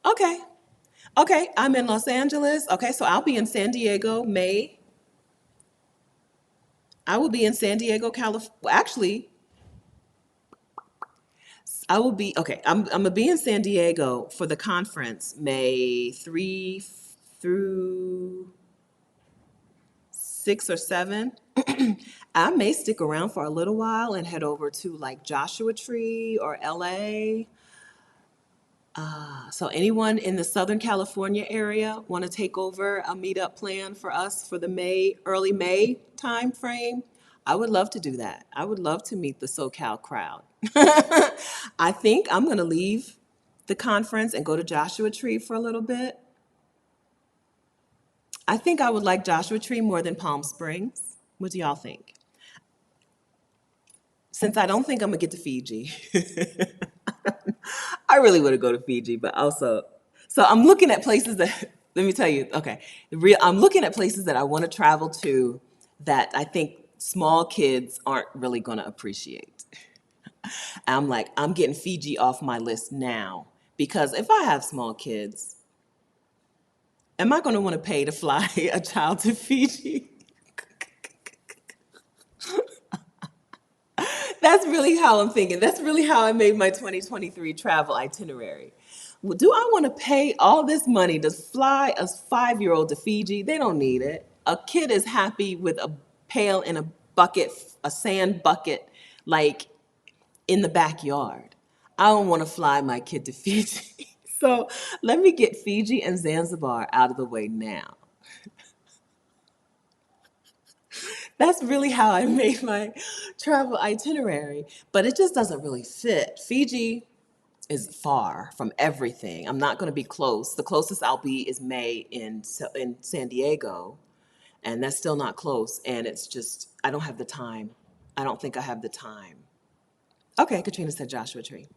Okay. Okay, I'm in Los Angeles. Okay, so I'll be in San Diego, May. I will be in San Diego, California. Well, actually, I will be, okay, I'm going to be in San Diego for the conference, May 3 through 6 or 7. I may stick around for a little while and head over to like Joshua Tree or LA. So anyone in the Southern California area want to take over a meetup plan for us for the early May time frame? I would love to do that. I would love to meet the SoCal crowd. I think I'm going to leave the conference and go to Joshua Tree for a little bit. I think I would like Joshua Tree more than Palm Springs. What do y'all think? Since I don't think I'm going to get to Fiji. I really want to go to Fiji, but also, so I'm looking at places that, let me tell you, okay, I'm looking at places that I want to travel to that I think small kids aren't really going to appreciate. I'm like, I'm getting Fiji off my list now because if I have small kids, am I going to want to pay to fly a child to Fiji? That's really how I'm thinking. That's really how I made my 2023 travel itinerary. Well, do I want to pay all this money to fly a 5-year-old to Fiji? They don't need it. A kid is happy with a pail and a bucket, a sand bucket, like in the backyard. I don't want to fly my kid to Fiji. So let me get Fiji and Zanzibar out of the way now. That's really how I made my travel itinerary, but it just doesn't really fit. Fiji is far from everything. I'm not going to be close. The closest I'll be is May in San Diego, and that's still not close. And it's just, I don't have the time. I don't think I have the time. Okay, Katrina said Joshua Tree.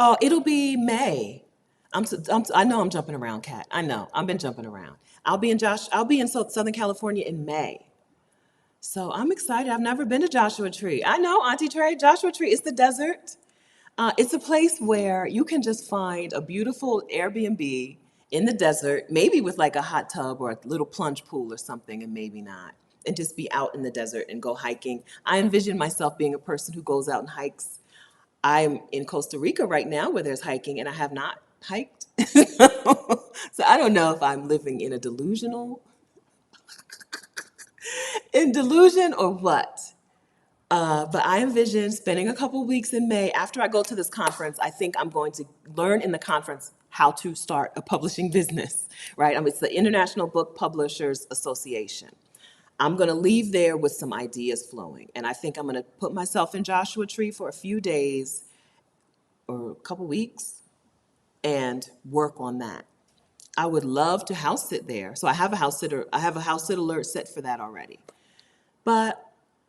Oh, it'll be May. I know I'm jumping around, Kat. I know I've been jumping around. I'll be in Southern California in May. So I'm excited. I've never been to Joshua Tree. I know, Auntie Trey, Joshua Tree is the desert. It's a place where you can just find a beautiful Airbnb in the desert, maybe with like a hot tub or a little plunge pool or something, and maybe not, and just be out in the desert and go hiking. I envision myself being a person who goes out and hikes I'm in Costa Rica right now where there's hiking, and I have not hiked. So I don't know if I'm living in a delusion or what. But I envision spending a couple weeks in May. After I go to this conference, I think I'm going to learn in the conference how to start a publishing business, right? I mean, it's the International Book Publishers Association. I'm going to leave there with some ideas flowing. And I think I'm going to put myself in Joshua Tree for a few days or a couple weeks and work on that. I would love to house sit there. So I have a house sit alert set for that already. But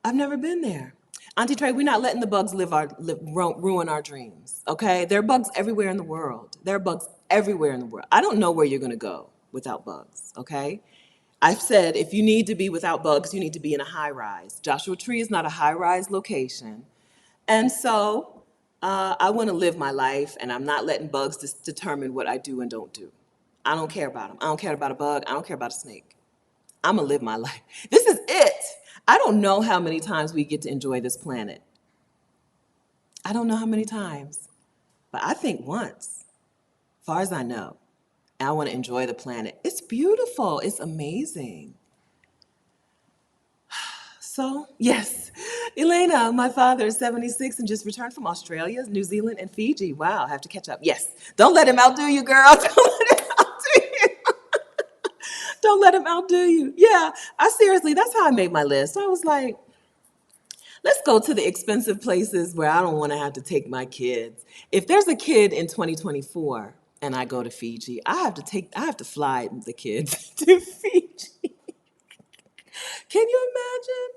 I've never been there. Auntie Trey, we're not letting the bugs ruin our dreams, okay? There are bugs everywhere in the world. There are bugs everywhere in the world. I don't know where you're going to go without bugs, okay? I've said if you need to be without bugs, you need to be in a high rise. Joshua Tree is not a high rise location. And so I want to live my life, and I'm not letting bugs determine what I do and don't do. I don't care about them. I don't care about a bug. I don't care about a snake. I'm gonna live my life. This is it. I don't know how many times we get to enjoy this planet. I don't know how many times, but I think once, as far as I know. I want to enjoy the planet. It's beautiful. It's amazing. So, yes, Elena, my father is 76 and just returned from Australia, New Zealand, and Fiji. Wow, I have to catch up. Yes, don't let him outdo you, girl. Don't let him outdo you. Don't let him outdo you. Yeah, I seriously, that's how I made my list. I was like, let's go to the expensive places where I don't want to have to take my kids. If there's a kid in 2024 and I go to Fiji, I have to fly the kids to Fiji. Can you imagine?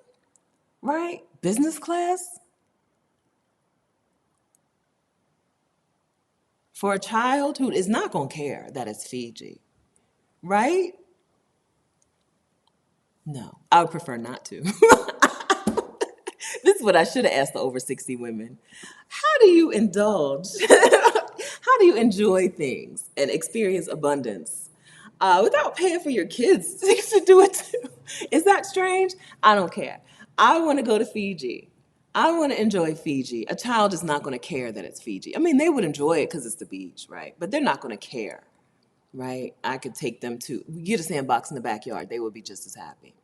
Right? Business class for a child who is not going to care that it's Fiji. Right? No, I would prefer not to. This is what I should have asked the over 60 women. How do you indulge? How do you enjoy things and experience abundance without paying for your kids to do it too? Is that strange? I don't care. I want to go to Fiji. I want to enjoy Fiji. A child is not going to care that it's Fiji. I mean, they would enjoy it because it's the beach, right? But they're not going to care, right? I could take them to get a sandbox in the backyard. They would be just as happy.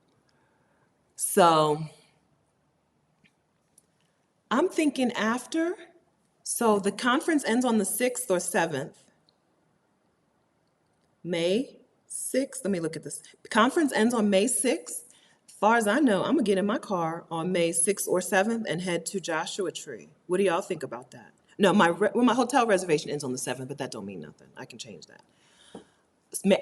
So I'm thinking after. So the conference ends on the 6th or 7th. May 6th. Let me look at this. The conference ends on May 6th. As far as I know, I'm gonna get in my car on May 6th or 7th and head to Joshua Tree. What do y'all think about that? No, my hotel reservation ends on the 7th, but that don't mean nothing. I can change that.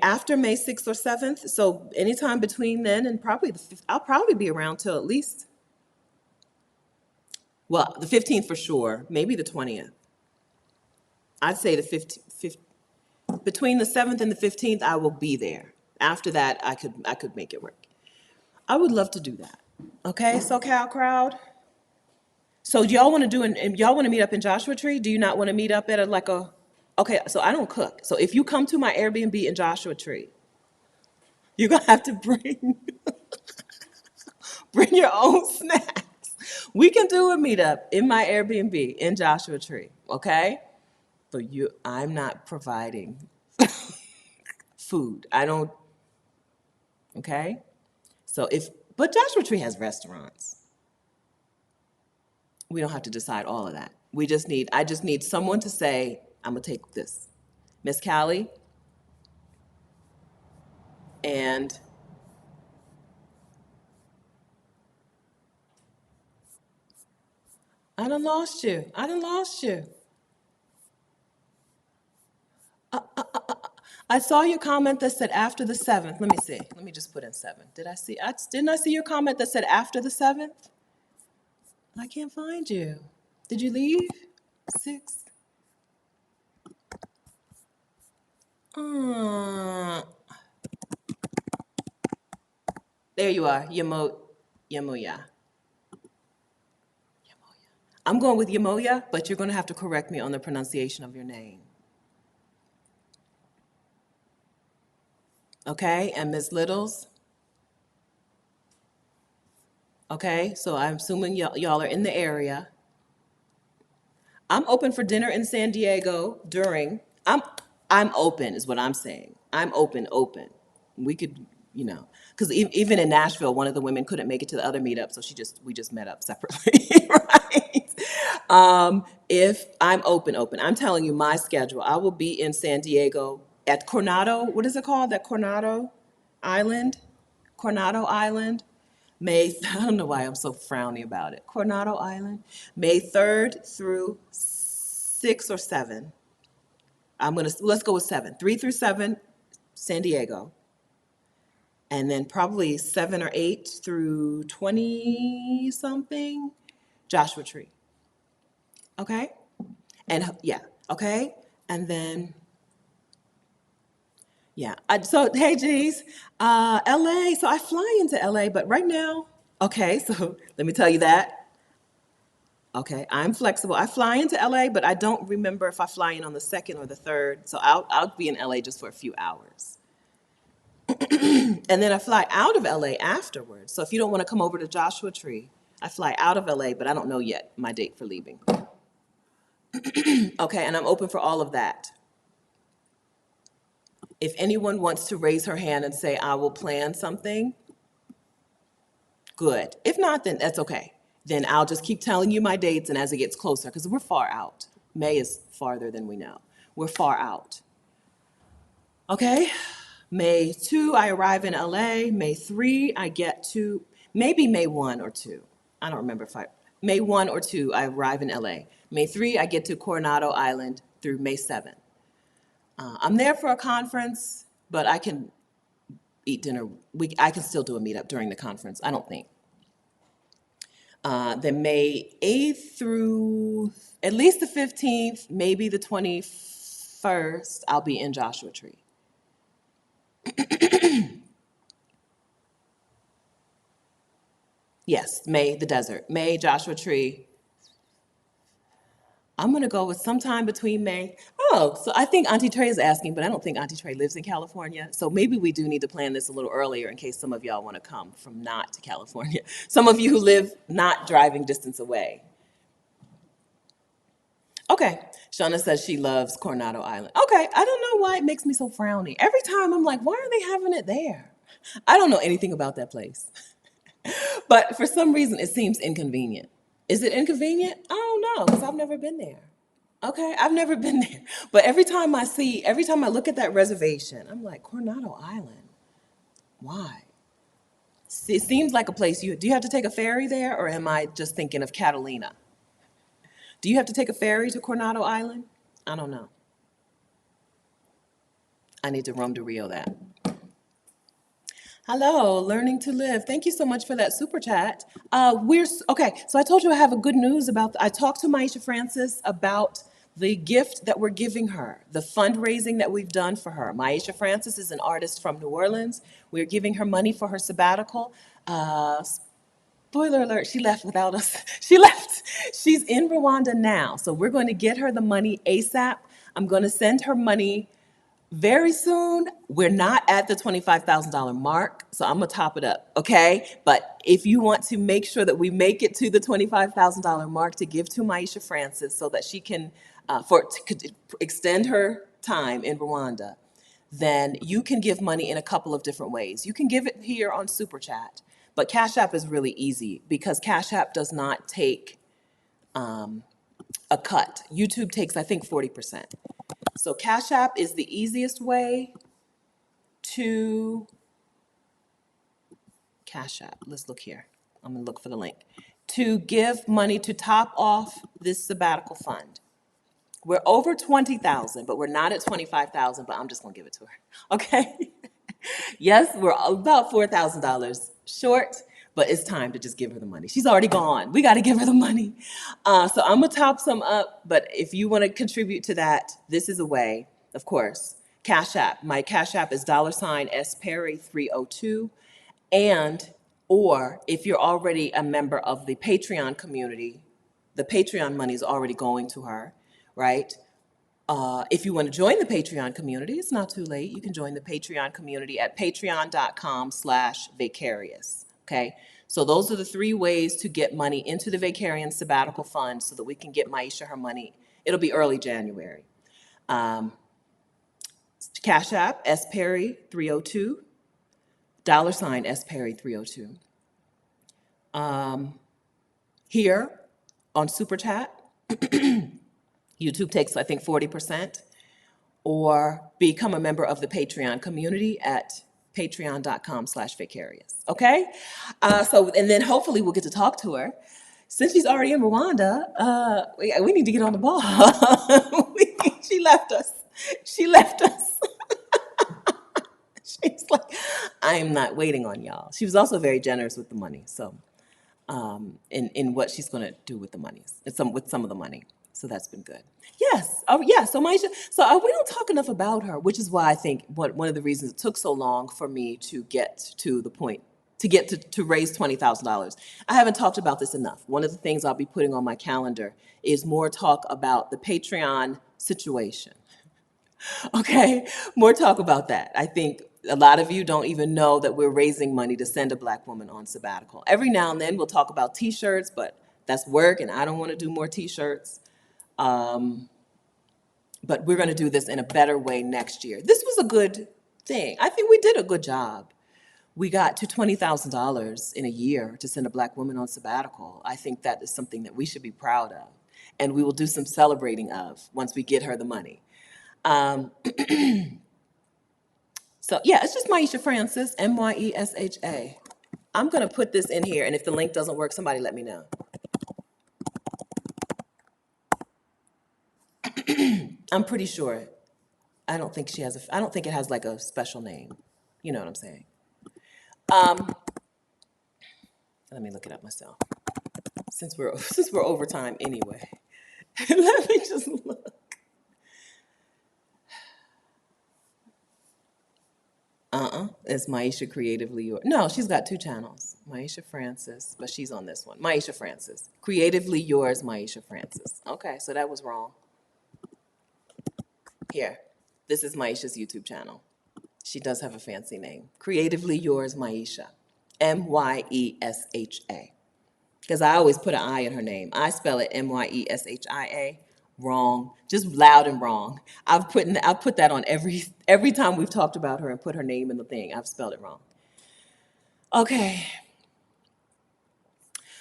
After May 6th or 7th, so anytime between then and probably the 5th, I'll probably be around till at least, well, the 15th for sure, maybe the 20th. I'd say the 15th, between the 7th and the 15th, I will be there. After that, I could make it work. I would love to do that. Okay, SoCal crowd. So do y'all want to do y'all want to meet up in Joshua Tree? Do you not want to meet up at okay, so I don't cook. So if you come to my Airbnb in Joshua Tree, you're gonna have to bring your own snacks. We can do a meetup in my Airbnb in Joshua Tree, okay? But I'm not providing food. I don't, okay? But Joshua Tree has restaurants. We don't have to decide all of that. I just need someone to say, I'm gonna take this. Miss Callie, and I done lost you. I done lost you. I saw your comment that said after the 7th. Let me see. Let me just put in 7. Didn't I see your comment that said after the 7th? I can't find you. Did you leave? 6. Uh, there you are. Yamoya. I'm going with Yamoya, but you're going to have to correct me on the pronunciation of your name. Okay? And Ms. Littles? Okay, so I'm assuming y'all are in the area. I'm open for dinner in San Diego during. I'm open is what I'm saying. I'm open. We could, because even in Nashville, one of the women couldn't make it to the other meetup, so we just met up separately, right? If I'm open, I'm telling you my schedule. I will be in San Diego at Coronado. What is it called? That Island, Coronado Island. I don't know why I'm so frowny about it. Coronado Island, May 3rd through 6 or 7. Let's go with 7. 3 through 7, San Diego. And then probably 7 or 8 through 20 something, Joshua Tree. Okay? And yeah, okay? And then, yeah. So, hey, G's, LA. So I fly into LA, but right now, okay, so let me tell you that. Okay, I'm flexible. I fly into LA, but I don't remember if I fly in on the 2nd or the 3rd. So I'll be in LA just for a few hours. And then I fly out of LA afterwards. So if you don't want to come over to Joshua Tree, I fly out of LA, but I don't know yet my date for leaving. Okay, and I'm open for all of that. If anyone wants to raise her hand and say, I will plan something, good. If not, then that's okay. Then I'll just keep telling you my dates, and as it gets closer, because we're far out. May is farther than we know. We're far out. Okay? May 2, I arrive in LA. May 3, I get to, maybe May 1 or 2. I don't remember May 1 or 2, I arrive in LA. May 3, I get to Coronado Island through May 7. I'm there for a conference, but I can eat dinner. I can still do a meetup during the conference, I don't think. Then May 8th through at least the 15th, maybe the 21st, I'll be in Joshua Tree. Yes, May, the desert. May, Joshua Tree. I'm going to go with sometime between May. Oh, so I think Auntie Trey is asking, but I don't think Auntie Trey lives in California. So maybe we do need to plan this a little earlier in case some of y'all want to come from not to California. Some of you who live not driving distance away. Okay, Shauna says she loves Coronado Island. Okay, I don't know why it makes me so frowny. Every time I'm like, why are they having it there? I don't know anything about that place. But for some reason, it seems inconvenient. Is it inconvenient? I don't know, because I've never been there. Okay, I've never been there. But every time I look at that reservation, I'm like, Coronado Island, why? It seems like a place do you have to take a ferry there, or am I just thinking of Catalina? Do you have to take a ferry to Coronado Island? I don't know. I need to Rome to Rio that. Hello, Learning to Live. Thank you so much for that super chat. Okay, so I told you I have a good news I talked to Maisha Francis about the gift that we're giving her, the fundraising that we've done for her. Maisha Francis is an artist from New Orleans. We're giving her money for her sabbatical. Spoiler alert, she left without us. She left. She's in Rwanda now. So we're going to get her the money ASAP. I'm going to send her money very soon. We're not at the $25,000 mark, so I'm gonna top it up, okay? But if you want to make sure that we make it to the $25,000 mark to give to Maisha Francis so that she can extend her time in Rwanda, then you can give money in a couple of different ways. You can give it here on Super Chat, but Cash App is really easy because Cash App does not take a cut. YouTube takes, I think, 40%. So Cash App is the easiest way to Cash App. Let's look here. I'm gonna look for the link. To give money to top off this sabbatical fund. We're over 20,000, but we're not at 25,000, but I'm just gonna give it to her, okay? Yes, we're about $4,000 short, but it's time to just give her the money. She's already gone. We gotta give her the money. So I'm gonna top some up, but if you wanna contribute to that, this is a way, of course. Cash App, my Cash App is $SPerry302. Or if you're already a member of the Patreon community, the Patreon money is already going to her, right? If you want to join the Patreon community, it's not too late. You can join the Patreon community at patreon.com/Vaycarians. Okay, So those are the three ways to get money into the Vaycarian Sabbatical Fund so that we can get Maisha her money. It'll be early January. Cash App, S Perry 302, $ S Perry 302. Here on Super Chat, YouTube takes, I think, 40%, or become a member of the Patreon community at patreon.com/Vaycarians. Okay? And then hopefully we'll get to talk to her. Since she's already in Rwanda, we need to get on the ball. She left us. She left us. She's like, I am not waiting on y'all. She was also very generous with the money. So in what she's going to do with the monies, with some of the money. So that's been good. Yes. Oh, yeah. So Maisha, we don't talk enough about her, which is why I think one of the reasons it took so long for me to get to the point, to raise $20,000. I haven't talked about this enough. One of the things I'll be putting on my calendar is more talk about the Patreon situation. Okay, more talk about that. I think a lot of you don't even know that we're raising money to send a Black woman on sabbatical. Every now and then we'll talk about T-shirts, but that's work and I don't want to do more T-shirts. But we're going to do this in a better way next year. This was a good thing. I think we did a good job. We got to $20,000 in a year to send a Black woman on sabbatical. I think that is something that we should be proud of. And we will do some celebrating of once we get her the money. So yeah, it's just Maisha Francis, Myesha. I'm gonna put this in here, and if the link doesn't work, somebody let me know. I'm pretty sure. I don't think it has like a special name. You know what I'm saying? Let me look it up myself. Since we're over time anyway. Let me just look. It's Maisha Creatively Yours. No, she's got two channels. Maisha Francis, but she's on this one. Maisha Francis. Creatively Yours, Maisha Francis. Okay, so that was wrong. Here, this is Maisha's YouTube channel. She does have a fancy name. Creatively Yours, Maisha. Myesha. Because I always put an I in her name. I spell it Myesha. Wrong, just loud and wrong. I've put that on every time we've talked about her and put her name in the thing. I've spelled it wrong. Okay.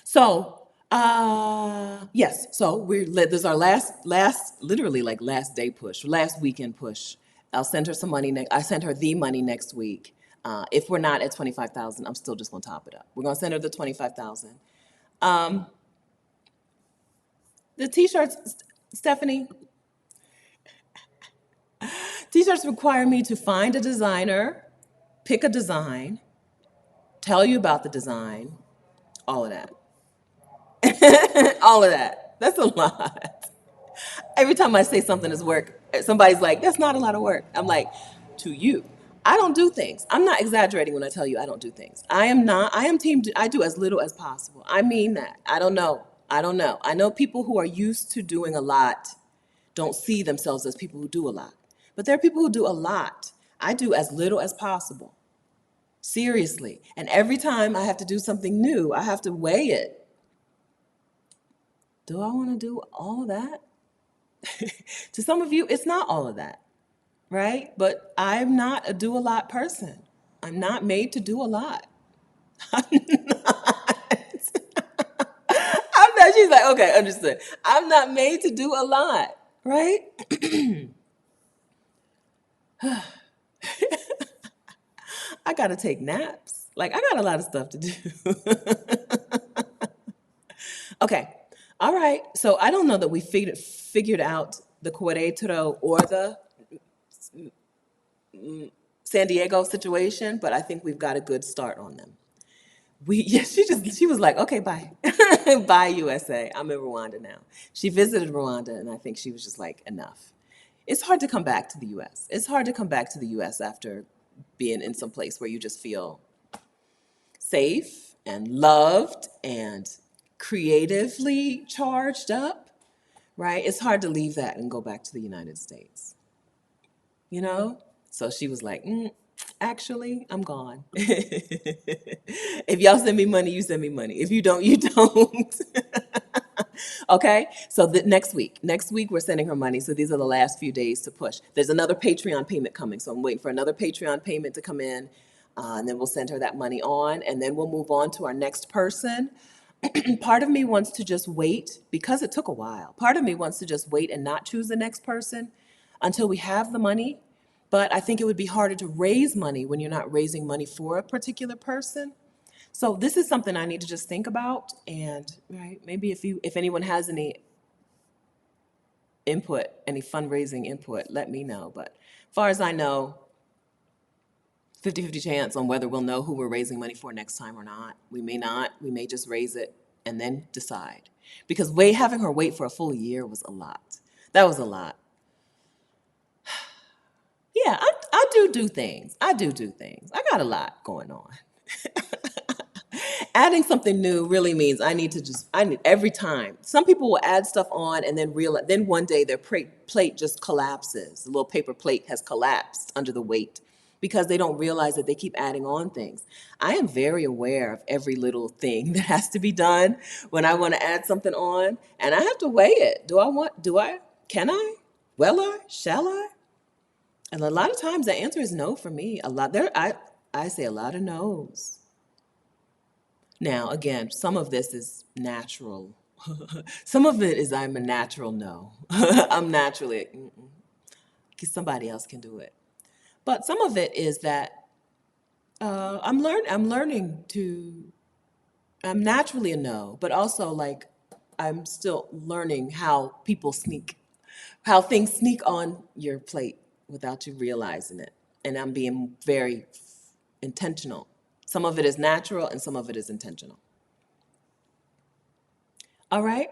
So, yes. So this is our literally like last day push, last weekend push. I'll send her some money. I sent her the money next week. If we're not at 25,000, I'm still just gonna top it up. We're gonna send her the 25,000. The T-shirts, Stephanie. T-shirts require me to find a designer, pick a design, tell you about the design, all of that. All of that. That's a lot. Every time I say something is work, somebody's like, that's not a lot of work. I'm like, to you. I don't do things. I'm not exaggerating when I tell you I don't do things. I do as little as possible. I mean that. I don't know. I know people who are used to doing a lot don't see themselves as people who do a lot. But there are people who do a lot. I do as little as possible. Seriously. And every time I have to do something new, I have to weigh it. Do I want to do all of that? To some of you, it's not all of that, right? But I'm not a do-a-lot person. I'm not made to do a lot. I'm not. She's like, okay, understood. I'm not made to do a lot, right? I got to take naps. Like, I got a lot of stuff to do. Okay. All right. So I don't know that we figured out the Querétaro or the San Diego situation, but I think we've got a good start on them. She was like, okay, bye. Bye, USA. I'm in Rwanda now. She visited Rwanda, and I think she was just like, enough. It's hard to come back to the US. It's hard to come back to the US after being in some place where you just feel safe and loved and creatively charged up, right? It's hard to leave that and go back to the United States, you know? So she was like, Actually, I'm gone. If y'all send me money, you send me money. If you don't, you don't. Okay? So next week we're sending her money. So these are the last few days to push. There's another Patreon payment coming. So I'm waiting for another Patreon payment to come in. And then we'll send her that money on. And then we'll move on to our next person. Part of me wants to just wait because it took a while. Part of me wants to just wait and not choose the next person until we have the money. But I think it would be harder to raise money when you're not raising money for a particular person. So this is something I need to just think about. And right, maybe if anyone has any input, any fundraising input, let me know. But as far as I know, 50-50 chance on whether we'll know who we're raising money for next time or not. We may not. We may just raise it and then decide. Because having her wait for a full year was a lot. That was a lot. Yeah, I do things. I do things. I got a lot going on. Adding something new really means I need every time. Some people will add stuff on and then one day their plate just collapses. The little paper plate has collapsed under the weight because they don't realize that they keep adding on things. I am very aware of every little thing that has to be done when I want to add something on, and I have to weigh it. Can I? Will I? Shall I? And a lot of times the answer is no for me. I say a lot of no's. Now, again, some of this is natural. Some of it is I'm a natural no. I'm naturally, because somebody else can do it. But some of it is that I'm naturally a no, but also like I'm still learning how things sneak on your plate without you realizing it. And I'm being very intentional. Some of it is natural and some of it is intentional. All right.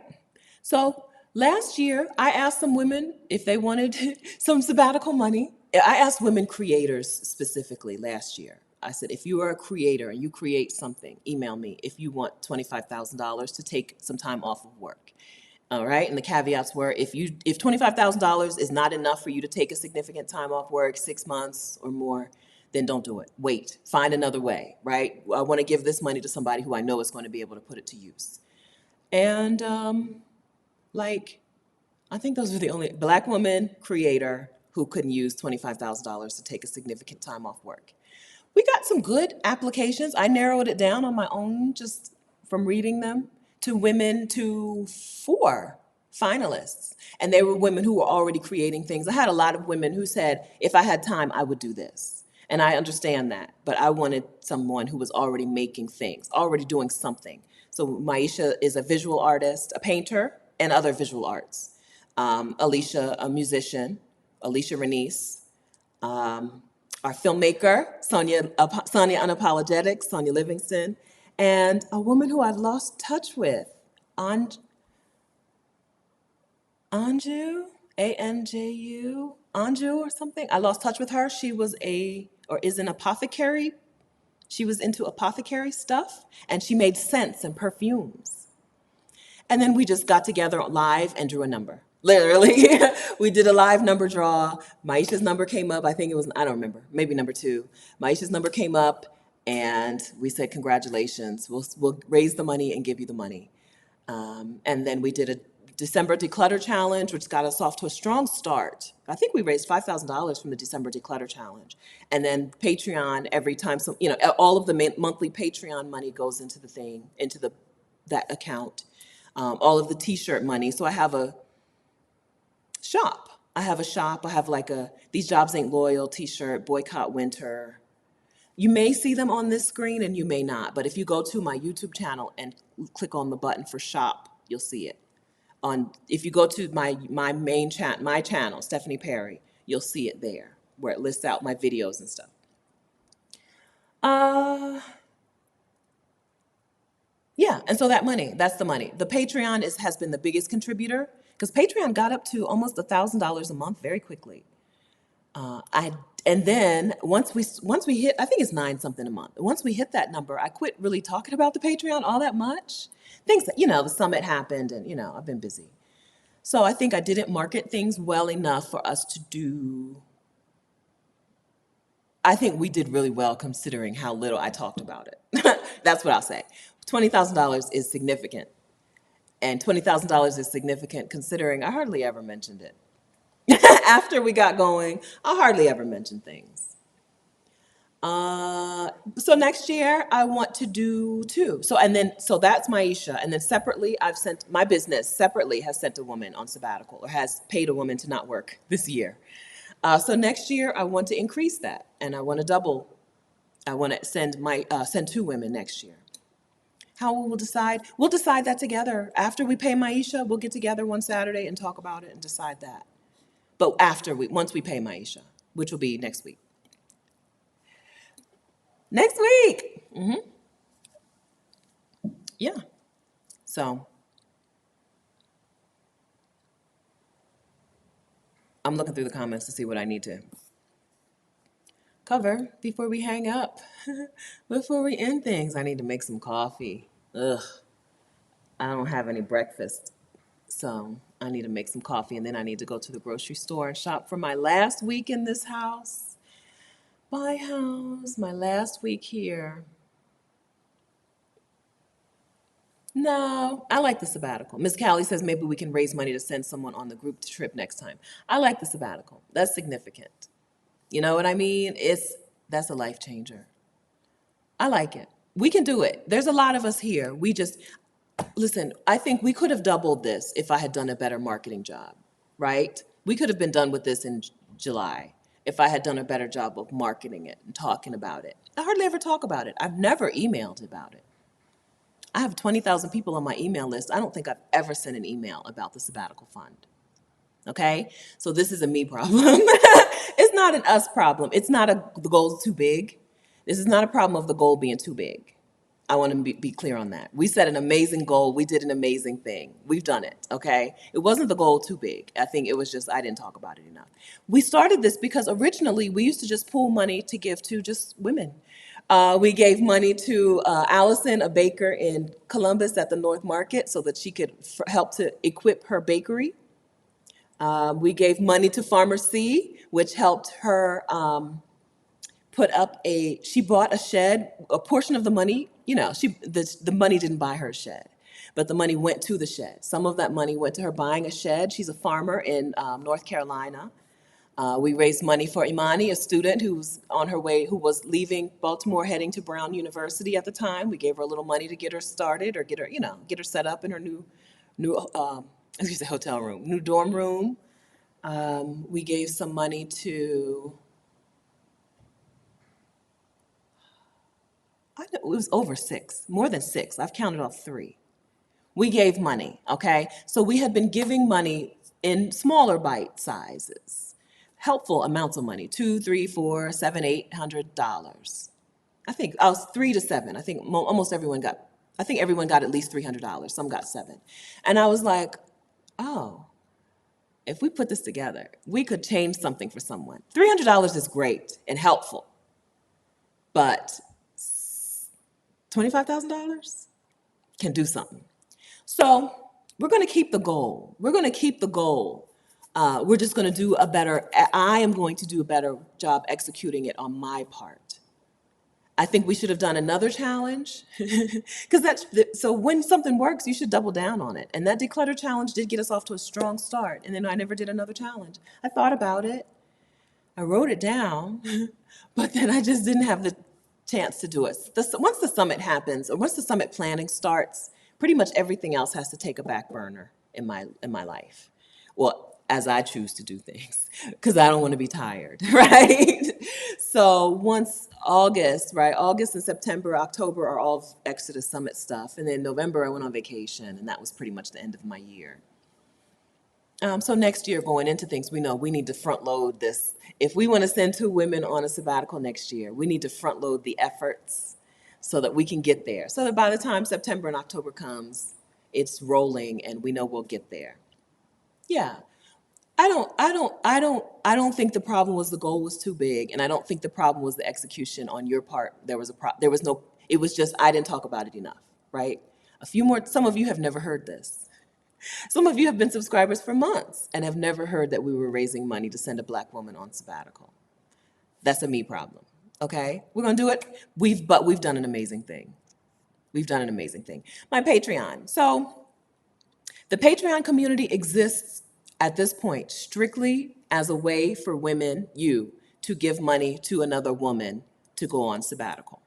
So last year, I asked some women if they wanted some sabbatical money. I asked women creators specifically last year. I said, if you are a creator and you create something, email me if you want $25,000 to take some time off of work. All right. And the caveats were if $25,000 is not enough for you to take a significant time off work, 6 months or more, then don't do it. Wait, find another way, right? I want to give this money to somebody who I know is going to be able to put it to use. And I think those were the only Black woman creator who couldn't use $25,000 to take a significant time off work. We got some good applications. I narrowed it down on my own just from reading them to 4 finalists. And they were women who were already creating things. I had a lot of women who said, if I had time, I would do this. And I understand that, but I wanted someone who was already making things, already doing something. So Maisha is a visual artist, a painter, and other visual arts. Alicia, a musician, Alicia Renice, our filmmaker, Sonia Unapologetic, Sonia Livingston, and a woman who I've lost touch with, Anju, Anju, Anju or something. I lost touch with her. She is an apothecary. She was into apothecary stuff, and she made scents and perfumes. And then we just got together live and drew a number. Literally, we did a live number draw. Maisha's number came up. I think it was, I don't remember, maybe number 2. Maisha's number came up, and we said, congratulations. We'll raise the money and give you the money. And then we did a December Declutter Challenge, which got us off to a strong start. I think we raised $5,000 from the December Declutter Challenge. And then Patreon, every time, all of the monthly Patreon money goes into that account. All of the t-shirt money. So I have a shop. I have like These Jobs Ain't Loyal t-shirt, Boycott Winter. You may see them on this screen and you may not, but if you go to my YouTube channel and click on the button for shop, you'll see it. If you go to my channel, Stephanie Perry, you'll see it there where it lists out my videos and stuff. Yeah, and so that's the money. The Patreon has been the biggest contributor because Patreon got up to almost $1,000 a month very quickly. And then once we hit, I think it's 9 something a month. Once we hit that number, I quit really talking about the Patreon all that much. Things that, the summit happened and, I've been busy. So I think I didn't market things well enough for us to do I think we did really well considering how little I talked about it. That's what I'll say. $20,000 is significant. And $20,000 is significant considering I hardly ever mentioned it. After we got going, I hardly ever mentioned things. So next year I want to do two. So that's Maisha. And then separately, my business separately has sent a woman on sabbatical or has paid a woman to not work this year. So next year I want to increase that and I want to double. I want to send two women next year. How we will decide? We'll decide that together. After we pay Maisha, we'll get together one Saturday and talk about it and decide that. But once we pay Maisha, which will be next week. Next week. Yeah. So I'm looking through the comments to see what I need to cover before we hang up. Before we end things, I need to make some coffee. Ugh. I don't have any breakfast. So I need to make some coffee and then I need to go to the grocery store and shop for my last week in this house. My house, my last week here. No, I like the sabbatical. Miss Callie says maybe we can raise money to send someone on the group trip next time. I like the sabbatical. That's significant. You know what I mean? That's a life changer. I like it. We can do it. There's a lot of us here. Listen, I think we could have doubled this if I had done a better marketing job, right? We could have been done with this in July if I had done a better job of marketing it and talking about it. I hardly ever talk about it. I've never emailed about it. I have 20,000 people on my email list. I don't think I've ever sent an email about the sabbatical fund. Okay? So this is a me problem. It's not an us problem. It's not the goal's too big. This is not a problem of the goal being too big. I want to be clear on that. We set an amazing goal. We did an amazing thing. We've done it, okay? It wasn't the goal too big. I think it was just I didn't talk about it enough. We started this because originally we used to just pool money to give to just women. We gave money to Allison, a baker in Columbus at the North Market, so that she could help to equip her bakery. We gave money to Farmer C, which helped her she bought a shed. A portion of the money, the money didn't buy her a shed, but the money went to the shed. Some of that money went to her buying a shed. She's a farmer in North Carolina. We raised money for Imani, a student who was leaving Baltimore, heading to Brown University at the time. We gave her a little money to get her started or get her set up in her new hotel room, new dorm room. We gave some money to, it was over 6, more than 6. I've counted off 3. We gave money, okay? So we had been giving money in smaller bite sizes, helpful amounts of money, $200, $300, $400, $700, $800. I think I was 3 to 7. I think everyone got at least $300. Some got 7. And I was like, oh, if we put this together, we could change something for someone. $300 is great and helpful, but $25,000 can do something. So we're going to keep the goal. We're just going to do I am going to do a better job executing it on my part. I think we should have done another challenge so when something works, you should double down on it. And that declutter challenge did get us off to a strong start. And then I never did another challenge. I thought about it. I wrote it down, but then I just didn't have the chance to do it. Once the summit happens, or once the summit planning starts, pretty much everything else has to take a back burner in my life. Well, as I choose to do things, because I don't want to be tired, right? So once August and September, October are all Exodus Summit stuff. And then November I went on vacation, and that was pretty much the end of my year. So next year, going into things, we know we need to front load this. If we want to send 2 women on a sabbatical next year, we need to front load the efforts so that we can get there. So that by the time September and October comes, it's rolling and we know we'll get there. Yeah. I don't think the problem was the goal was too big, and I don't think the problem was the execution on your part. It was just I didn't talk about it enough, right? Some of you have never heard this. Some of you have been subscribers for months and have never heard that we were raising money to send a Black woman on sabbatical. That's a me problem. Okay, we're gonna do it. We've done an amazing thing. We've done an amazing thing. My Patreon. So the Patreon community exists at this point strictly as a way for women, you, to give money to another woman to go on sabbatical.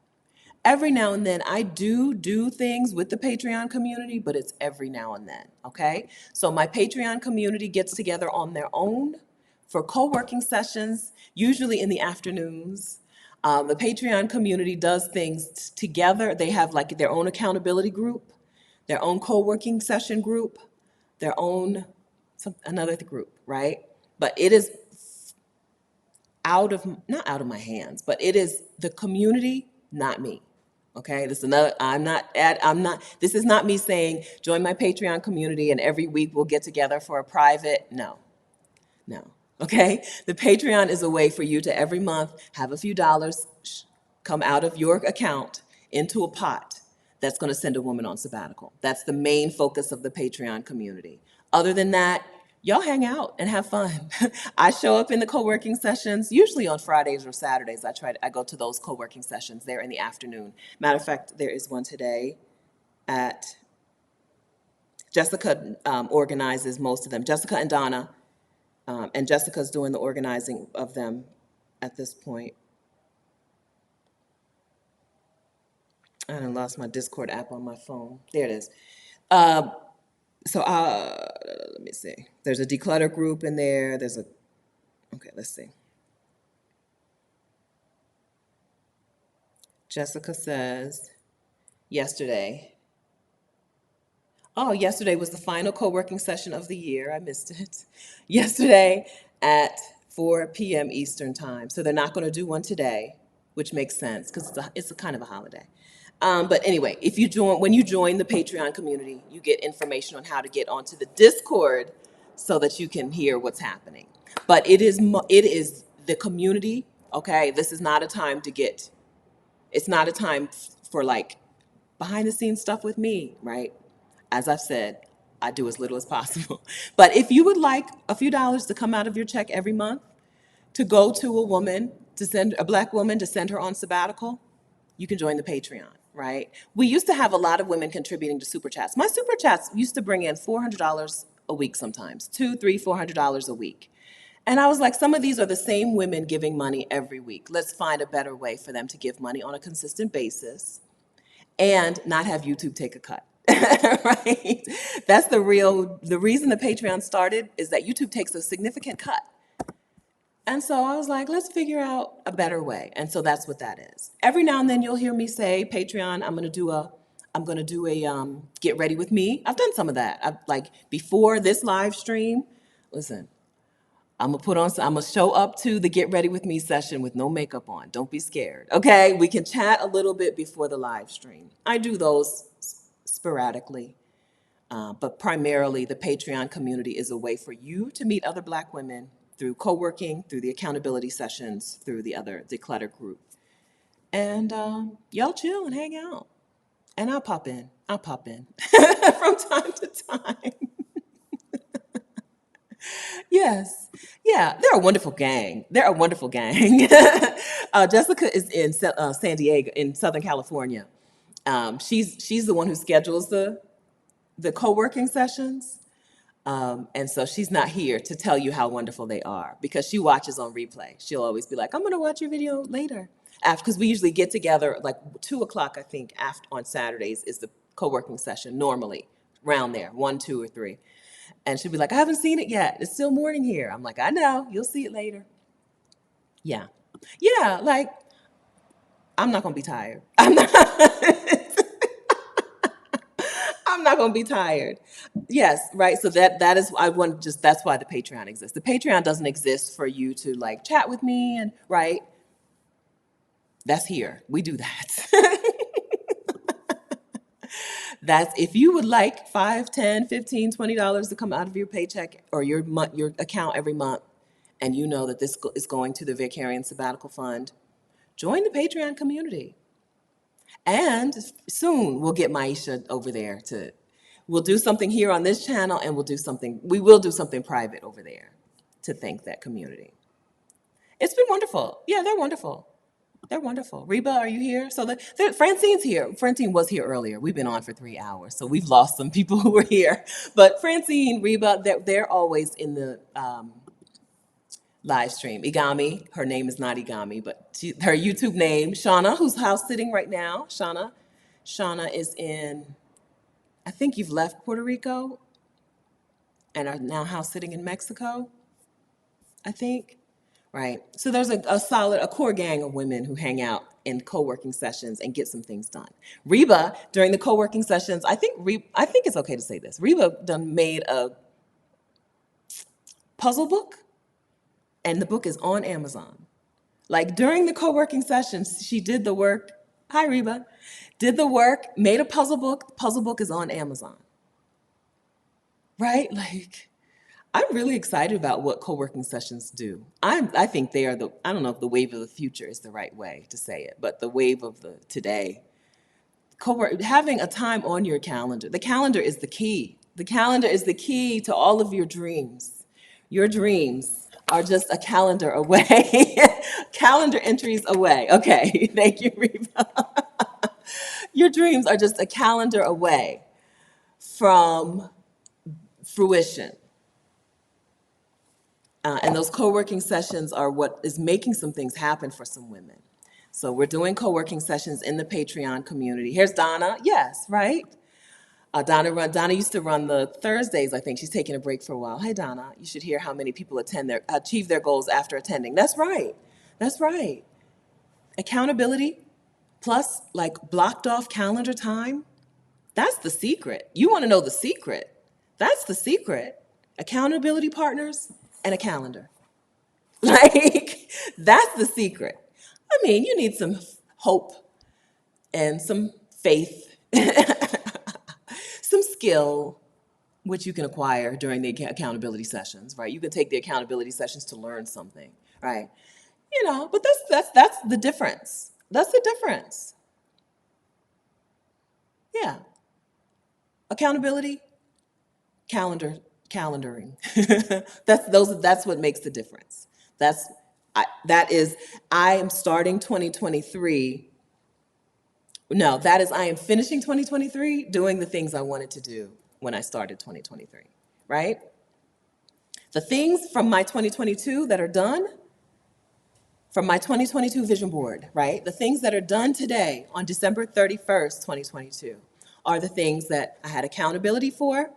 Every now and then I do things with the Patreon community, but it's every now and then, okay? So my Patreon community gets together on their own for co-working sessions, usually in the afternoons. The Patreon community does things together. They have like their own accountability group, their own co-working session group, their own another group, right? But it is not out of my hands, but it is the community, not me. Okay, this is another. This is not me saying join my Patreon community and every week we'll get together for a private. No, no. Okay, the Patreon is a way for you to every month have a few dollars come out of your account into a pot that's going to send a woman on sabbatical. That's the main focus of the Patreon community. Other than that, y'all hang out and have fun. I show up in the co-working sessions, usually on Fridays or Saturdays. I go to those co-working sessions there in the afternoon. Matter of fact, there is one today at Jessica organizes most of them. Jessica and Donna, and Jessica's doing the organizing of them at this point. I done lost my Discord app on my phone. There it is. So let me see. There's a declutter group in there. Okay, let's see. Jessica says, yesterday was the final co-working session of the year. I missed it. Yesterday at 4 p.m. Eastern time. So they're not going to do one today, which makes sense because it's a kind of a holiday. But anyway, when you join the Patreon community, you get information on how to get onto the Discord so that you can hear what's happening. But it is the community. Okay, this is not a time it's not a time for like behind the scenes stuff with me, right? As I've said, I do as little as possible. But if you would like a few dollars to come out of your check every month to go to a Black woman to send her on sabbatical, you can join the Patreon, right? We used to have a lot of women contributing to Super Chats. My Super Chats used to bring in $400 a week sometimes, $200, $300, $400 a week. And I was like, some of these are the same women giving money every week. Let's find a better way for them to give money on a consistent basis and not have YouTube take a cut, right? That's the reason the Patreon started is that YouTube takes a significant cut. And so I was like, let's figure out a better way. And so that's what that is. Every now and then you'll hear me say, Patreon, I'm gonna do a get ready with me. I've done some of that. Like before this live stream, listen, I'm gonna show up to the get ready with me session with no makeup on. Don't be scared, okay? We can chat a little bit before the live stream. I do those sporadically, but primarily the Patreon community is a way for you to meet other Black women through co-working, through the accountability sessions, through the other declutter group. And y'all chill and hang out. And I'll pop in from time to time. Yes. Yeah, they're a wonderful gang. Jessica is in San Diego, in Southern California. She's the one who schedules the co-working sessions. And so she's not here to tell you how wonderful they are because she watches on replay. She'll always be like, I'm going to watch your video later. Because we usually get together like 2 o'clock, I think, on Saturdays is the co-working session normally, around there, 1, 2, or 3. And she'll be like, I haven't seen it yet. It's still morning here. I'm like, I know. You'll see it later. Yeah. Yeah, like, I'm not going to be tired. I'm not going to be tired. Yes, right. So that is that's why the Patreon exists. The Patreon doesn't exist for you to like chat with me and right. That's here. We do that. That's if you would like $5, $10, $15, $20 to come out of your paycheck or your account every month, and you know that this is going to the Vaycarians Sabbatical Fund, join the Patreon community. And soon we'll get Maisha over there we'll do something here on this channel and we will do something private over there to thank that community. It's been wonderful. Yeah, they're wonderful. They're wonderful. Reba, are you here? So Francine's here. Francine was here earlier. We've been on for 3 hours, so we've lost some people who were here. But Francine, Reba, they're always in the live stream. Igami, her name is not Igami, but her YouTube name, Shauna, who's house sitting right now. Shauna is in, I think you've left Puerto Rico and are now house sitting in Mexico, I think. Right. So there's a core gang of women who hang out in co-working sessions and get some things done. Reba, during the co-working sessions, I think it's okay to say this. Reba made a puzzle book, and the book is on Amazon. Like during the co-working sessions, she did the work. Hi, Reba. Did the work, made a puzzle book. The puzzle book is on Amazon. Right? Like, I'm really excited about what co-working sessions do. I think they are I don't know if the wave of the future is the right way to say it, but the wave of the today. Having a time on your calendar. The calendar is the key. The calendar is the key to all of your dreams. Your dreams are just a calendar away. Calendar entries away. Okay, thank you, Reba. Your dreams are just a calendar away from fruition. And those co-working sessions are what is making some things happen for some women. So we're doing co-working sessions in the Patreon community. Here's Donna. Yes, right? Donna used to run the Thursdays, I think. She's taking a break for a while. Hey, Donna, you should hear how many people achieve their goals after attending. That's right. That's right. Accountability plus like blocked off calendar time. That's the secret. You want to know the secret. That's the secret. Accountability partners and a calendar. Like, that's the secret. I mean, you need some hope and some faith, some skill, which you can acquire during the accountability sessions, right? You can take the accountability sessions to learn something, right? But that's the difference. That's the difference. Yeah. Accountability, calendaring. That's what makes the difference. I am starting 2023. No, I am finishing 2023 doing the things I wanted to do when I started 2023, right? The things from my 2022 that are done, from my 2022 vision board, right? The things that are done today on December 31st, 2022, are the things that I had accountability for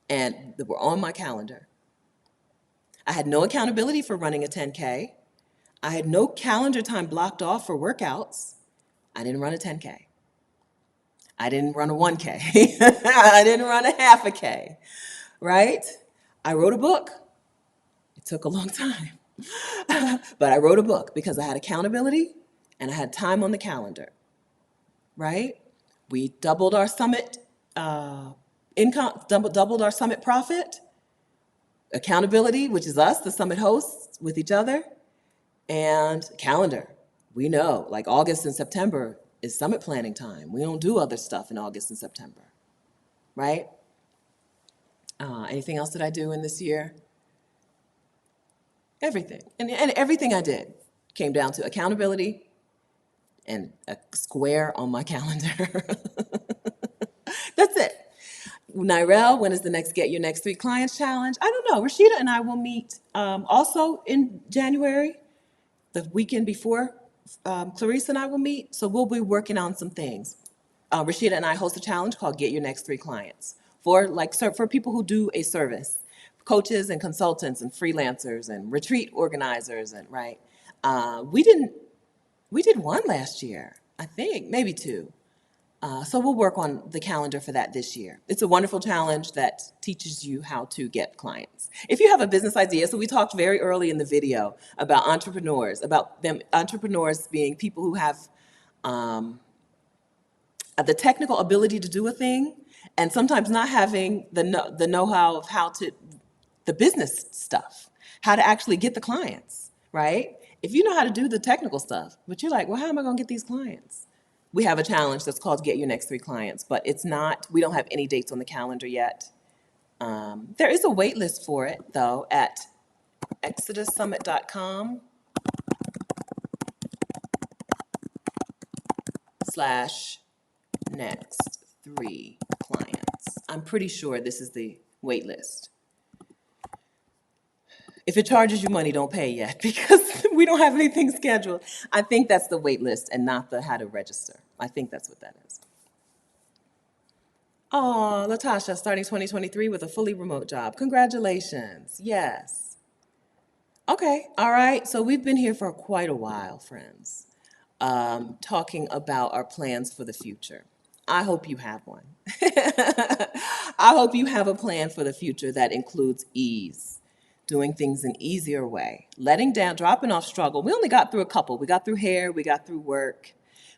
and that were on my calendar. I had no accountability for running a 10K. I had no calendar time blocked off for workouts. I didn't run a 10K. I didn't run a 1K. I didn't run a half a K, right? I wrote a book. It took a long time. But I wrote a book because I had accountability and I had time on the calendar, right? We doubled our summit income, doubled our summit profit. Accountability, which is us, the summit hosts, with each other, and calendar. We know, like August and September is summit planning time. We don't do other stuff in August and September, right? Anything else that I do in this year? Everything. And everything I did came down to accountability and a square on my calendar. That's it. Nirel, when is the next Get Your Next 3 Clients Challenge? I don't know. Rashida and I will meet also in January, the weekend before Clarissa and I will meet. So we'll be working on some things. Rashida and I host a challenge called Get Your Next 3 Clients for people who do a service, coaches and consultants and freelancers and retreat organizers, and right. We did one last year, I think, maybe two. So we'll work on the calendar for that this year. It's a wonderful challenge that teaches you how to get clients. If you have a business idea, so we talked very early in the video about entrepreneurs being people who have the technical ability to do a thing, and sometimes not having the know-how of the business stuff, how to actually get the clients, right? If you know how to do the technical stuff, but you're like, well, how am I going to get these clients? We have a challenge that's called Get Your Next 3 Clients, but we don't have any dates on the calendar yet. There is a wait list for it, though, at exodussummit.com. slash next 3 clients. I'm pretty sure this is the wait list. If it charges you money, don't pay yet because we don't have anything scheduled. I think that's the wait list and not the how to register. I think that's what that is. Oh, Latasha, starting 2023 with a fully remote job. Congratulations. Yes. Okay. All right. So we've been here for quite a while, friends, talking about our plans for the future. I hope you have one. I hope you have a plan for the future that includes ease, doing things an easier way, letting down, dropping off struggle. We only got through a couple. We got through hair, we got through work.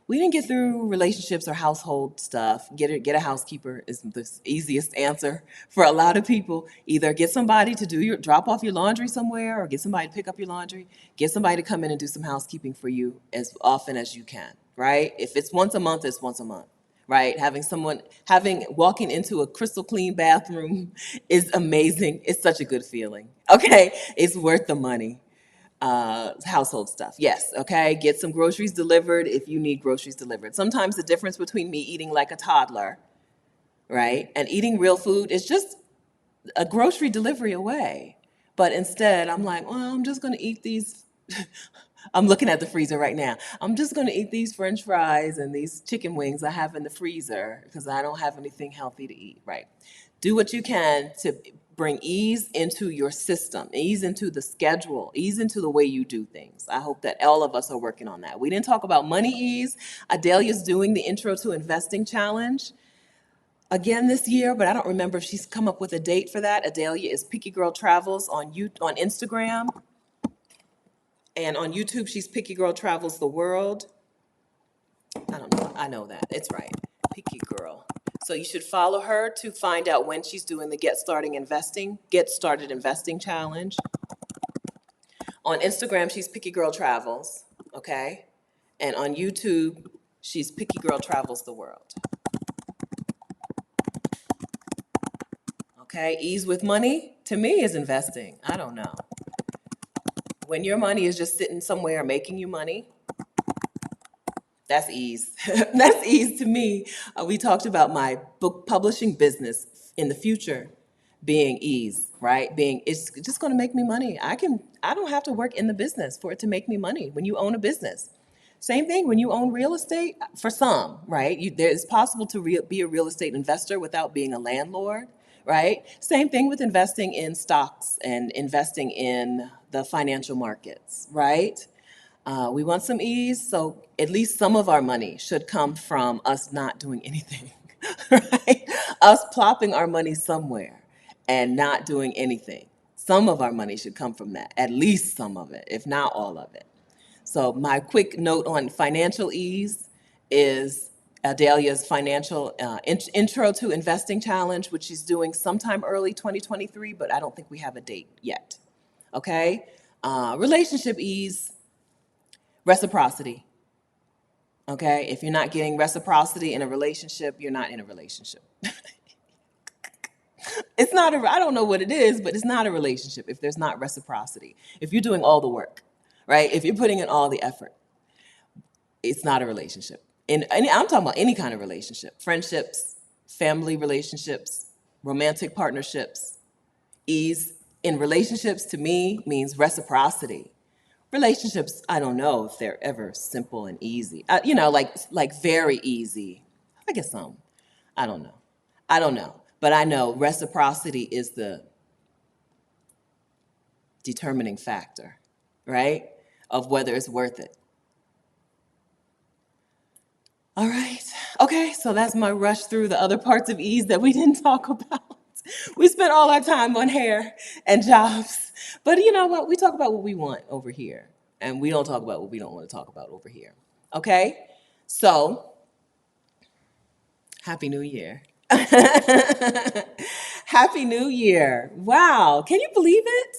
We didn't get through relationships or household stuff. Get a housekeeper is the easiest answer for a lot of people. Either get somebody to drop off your laundry somewhere, or get somebody to pick up your laundry. Get somebody to come in and do some housekeeping for you as often as you can, right? If it's once a month, it's once a month, right? Walking into a crystal clean bathroom is amazing. It's such a good feeling. Okay, it's worth the money. Household stuff, yes. Okay, get some groceries delivered if you need groceries delivered. Sometimes the difference between me eating like a toddler, right, and eating real food is just a grocery delivery away. But instead, I'm like, well, I'm just going to eat these. I'm looking at the freezer right now. I'm just going to eat these French fries and these chicken wings I have in the freezer because I don't have anything healthy to eat, right? Do what you can to bring ease into your system, ease into the schedule, ease into the way you do things. I hope that all of us are working on that. We didn't talk about money ease. Adelia's doing the Intro to Investing Challenge again this year, but I don't remember if she's come up with a date for that. Adelia is Picky Girl Travels on Instagram. And on YouTube, she's Picky Girl Travels the World. I don't know. I know that. It's right. Picky Girl. So you should follow her to find out when she's doing the Get Started Investing Challenge. On Instagram, she's Picky Girl Travels. Okay. And on YouTube, she's Picky Girl Travels the World. Okay. Ease with money, to me, is investing. I don't know. When your money is just sitting somewhere making you money, that's ease. That's ease to me. We talked about my book publishing business in the future being ease, right? It's just going to make me money. I don't have to work in the business for it to make me money when you own a business. Same thing when you own real estate for some, right? It's possible to be a real estate investor without being a landlord, right? Same thing with investing in stocks and investing in the financial markets, right? We want some ease, so at least some of our money should come from us not doing anything, right? Us plopping our money somewhere and not doing anything. Some of our money should come from that, at least some of it, if not all of it. So my quick note on financial ease is Adelia's financial Intro to Investing Challenge, which she's doing sometime early 2023, but I don't think we have a date yet. Okay? Relationship ease. Reciprocity. Okay? If you're not getting reciprocity in a relationship, you're not in a relationship. I don't know what it is, but it's not a relationship if there's not reciprocity. If you're doing all the work, right? If you're putting in all the effort, it's not a relationship. And I'm talking about any kind of relationship, friendships, family relationships, romantic partnerships. Ease in relationships to me means reciprocity. Relationships, I don't know if they're ever simple and easy. Like very easy. I guess some. I don't know. But I know reciprocity is the determining factor, right? Of whether it's worth it. All right. Okay, so that's my rush through the other parts of ease that we didn't talk about. We spent all our time on hair and jobs. But you know what? We talk about what we want over here. And we don't talk about what we don't want to talk about over here. Okay? So, Happy New Year. Happy New Year. Wow. Can you believe it?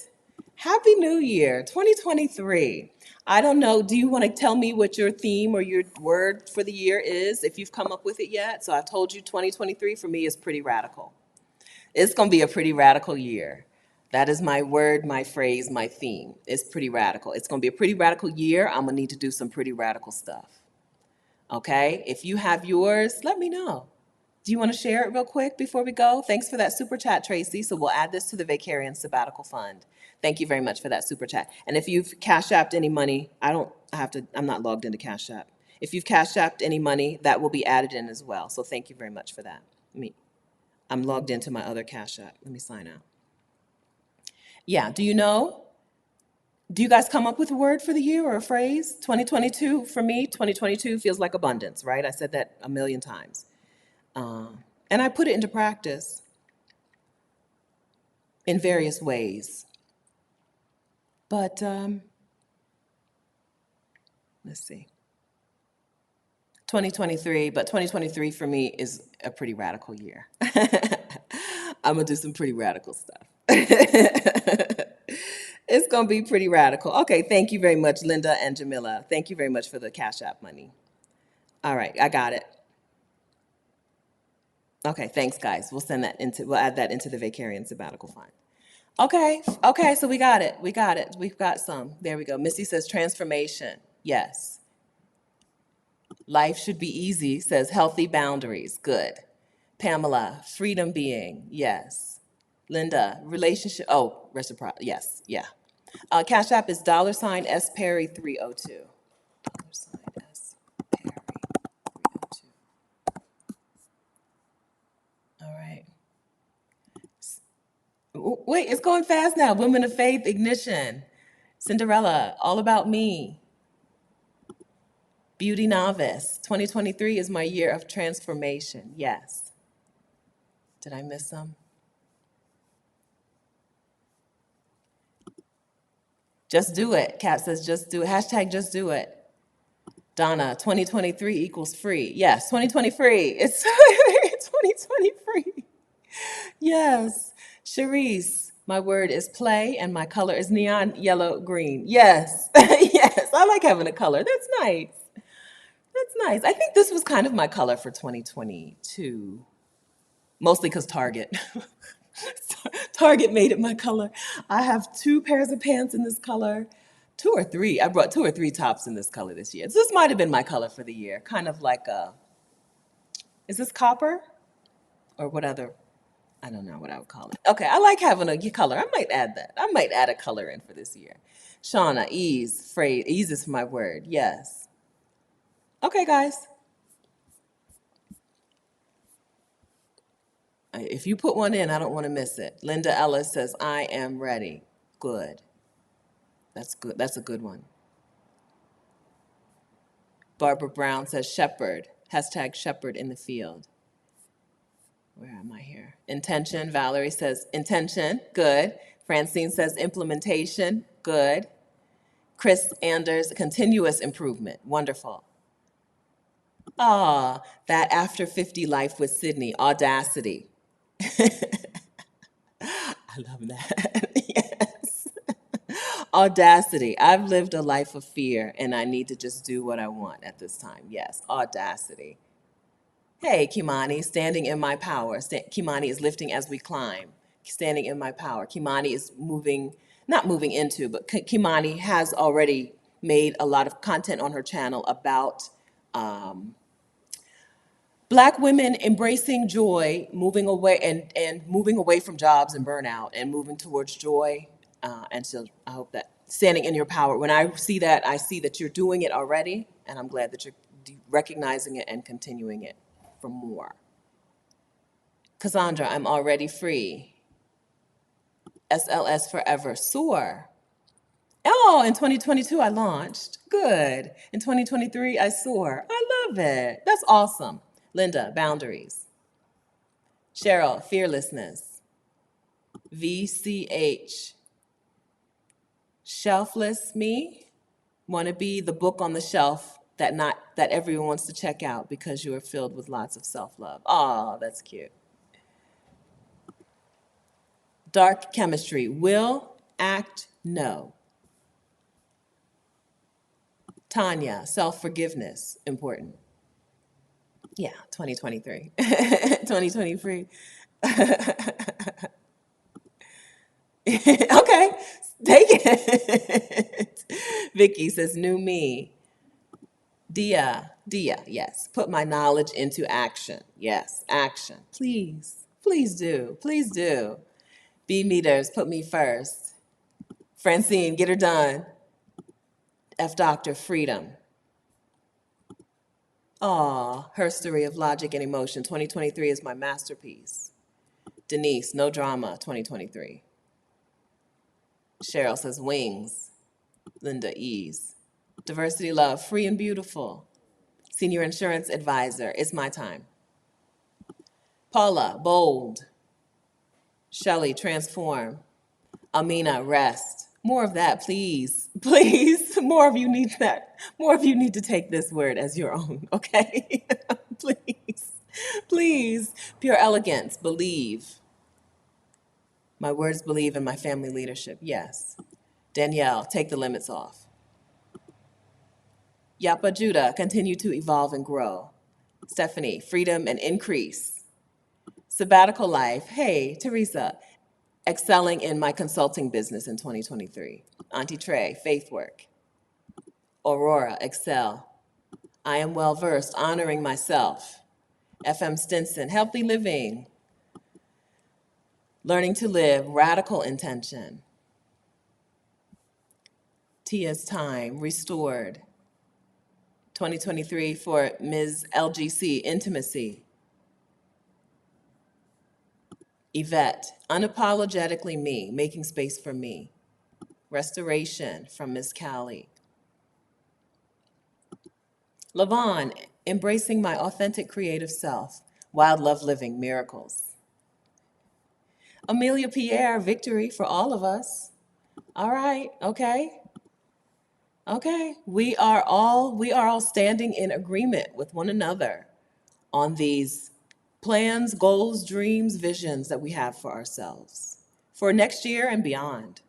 Happy New Year, 2023. I don't know. Do you want to tell me what your theme or your word for the year is, if you've come up with it yet? So I've told you 2023 for me is pretty radical. It's going to be a pretty radical year. That is my word, my phrase, my theme. It's pretty radical. It's going to be a pretty radical year. I'm going to need to do some pretty radical stuff. Okay? If you have yours, let me know. Do you want to share it real quick before we go? Thanks for that super chat, Tracy. So we'll add this to the Vaycarians Sabbatical Fund. Thank you very much for that super chat. And if you've Cash Apped any money, I'm not logged into Cash App. If you've Cash Apped any money, that will be added in as well. So thank you very much for that. I'm logged into my other Cash App. Let me sign out. Yeah, do you guys come up with a word for the year or a phrase? 2022, for me, 2022 feels like abundance, right? I said that a million times. And I put it into practice in various ways. But let's see. 2023 for me is a pretty radical year. I'm gonna do some pretty radical stuff. It's gonna be pretty radical. Okay, thank you very much, Linda and Jamila. Thank you very much for the Cash App money. All right, I got it. Okay, thanks, guys. We'll add that into the Vaycarian Sabbatical Fund. Okay, so we got it. We've got some. There we go. Missy says transformation. Yes. Life should be easy, says healthy boundaries. Good. Pamela, freedom being. Yes. Linda, relationship. Oh, reciprocity. Yes. Yeah. Cash App is $S Perry 302. $S Perry 302. All right. Wait, it's going fast now. Women of Faith, Ignition. Cinderella, All About Me. Beauty Novice. 2023 is my year of transformation. Yes. Did I miss some? Just do it. Kat says just do it. Hashtag just do it. Donna, 2023 equals free. Yes, 2023. It's 2023. Yes. Charisse, my word is play and my color is neon yellow green. Yes. Yes. I like having a color. That's nice. That's nice. I think this was kind of my color for 2022. Mostly because Target. Target made it my color. I have 2 pairs of pants in this color. 2 or 3. I brought 2 or 3 tops in this color this year. So this might have been my color for the year. Kind of like is this copper? Or what other? I don't know what I would call it. Okay, I like having a color. I might add that. I might add a color in for this year. Shauna, ease. Phrase. Ease is my word. Yes. Okay, guys. If you put one in, I don't want to miss it. Linda Ellis says, I am ready. Good. That's good. That's a good one. Barbara Brown says, shepherd. Hashtag shepherd in the field. Where am I here? Intention. Valerie says, intention. Good. Francine says, implementation. Good. Chris Anders, continuous improvement. Wonderful. Ah, that after 50 life with Sydney. Audacity. I love that. Yes. Audacity. I've lived a life of fear and I need to just do what I want at this time. Yes. Audacity. Hey, Kimani, standing in my power. Kimani is lifting as we climb. Standing in my power. Kimani is not moving into, but Kimani has already made a lot of content on her channel about Black women embracing joy, moving away and moving away from jobs and burnout and moving towards joy. And so I hope that standing in your power, when I see that you're doing it already, and I'm glad that you're recognizing it and continuing it for more. Cassandra, I'm already free. SLS forever, soar. Oh, in 2022 I launched. Good. In 2023 I soar. I love it. That's awesome. Linda, boundaries. Cheryl, fearlessness. VCH, shelfless me. Want to be the book on the shelf that everyone wants to check out because you are filled with lots of self-love. Oh, that's cute. Dark chemistry, will, act, know. Tanya, self-forgiveness, important. Yeah, 2023. 2023. Okay, take it. Vicky says, new me. Dia, yes. Put my knowledge into action. Yes, action. Please, please do. Please do. B meters, put me first. Francine, get her done. F Doctor, freedom. Aw, her story of logic and emotion. 2023 is my masterpiece. Denise, no drama, 2023. Cheryl says wings. Linda, ease. Diversity, love, free and beautiful. Senior insurance advisor, it's my time. Paula, bold. Shelley, transform. Amina, rest. More of that, please. Please. More of you need that. More of you need to take this word as your own, okay? Please. Please. Pure elegance, believe. My words believe in my family leadership, yes. Danielle, take the limits off. Yapa Judah, continue to evolve and grow. Stephanie, freedom and increase. Sabbatical life, hey, Teresa, excelling in my consulting business in 2023. Auntie Trey, faith work. Aurora, excel. I am well versed, honoring myself. FM Stinson, healthy living. Learning to live, radical intention. Tia's time, restored. 2023 for Ms. LGC, intimacy. Yvette, unapologetically me, making space for me. Restoration from Ms. Callie. Lavon, embracing my authentic creative self. Wild love living, miracles. Amelia Pierre, victory for all of us. All right, okay. Okay, we are all standing in agreement with one another on these plans, goals, dreams, visions that we have for ourselves for next year and beyond.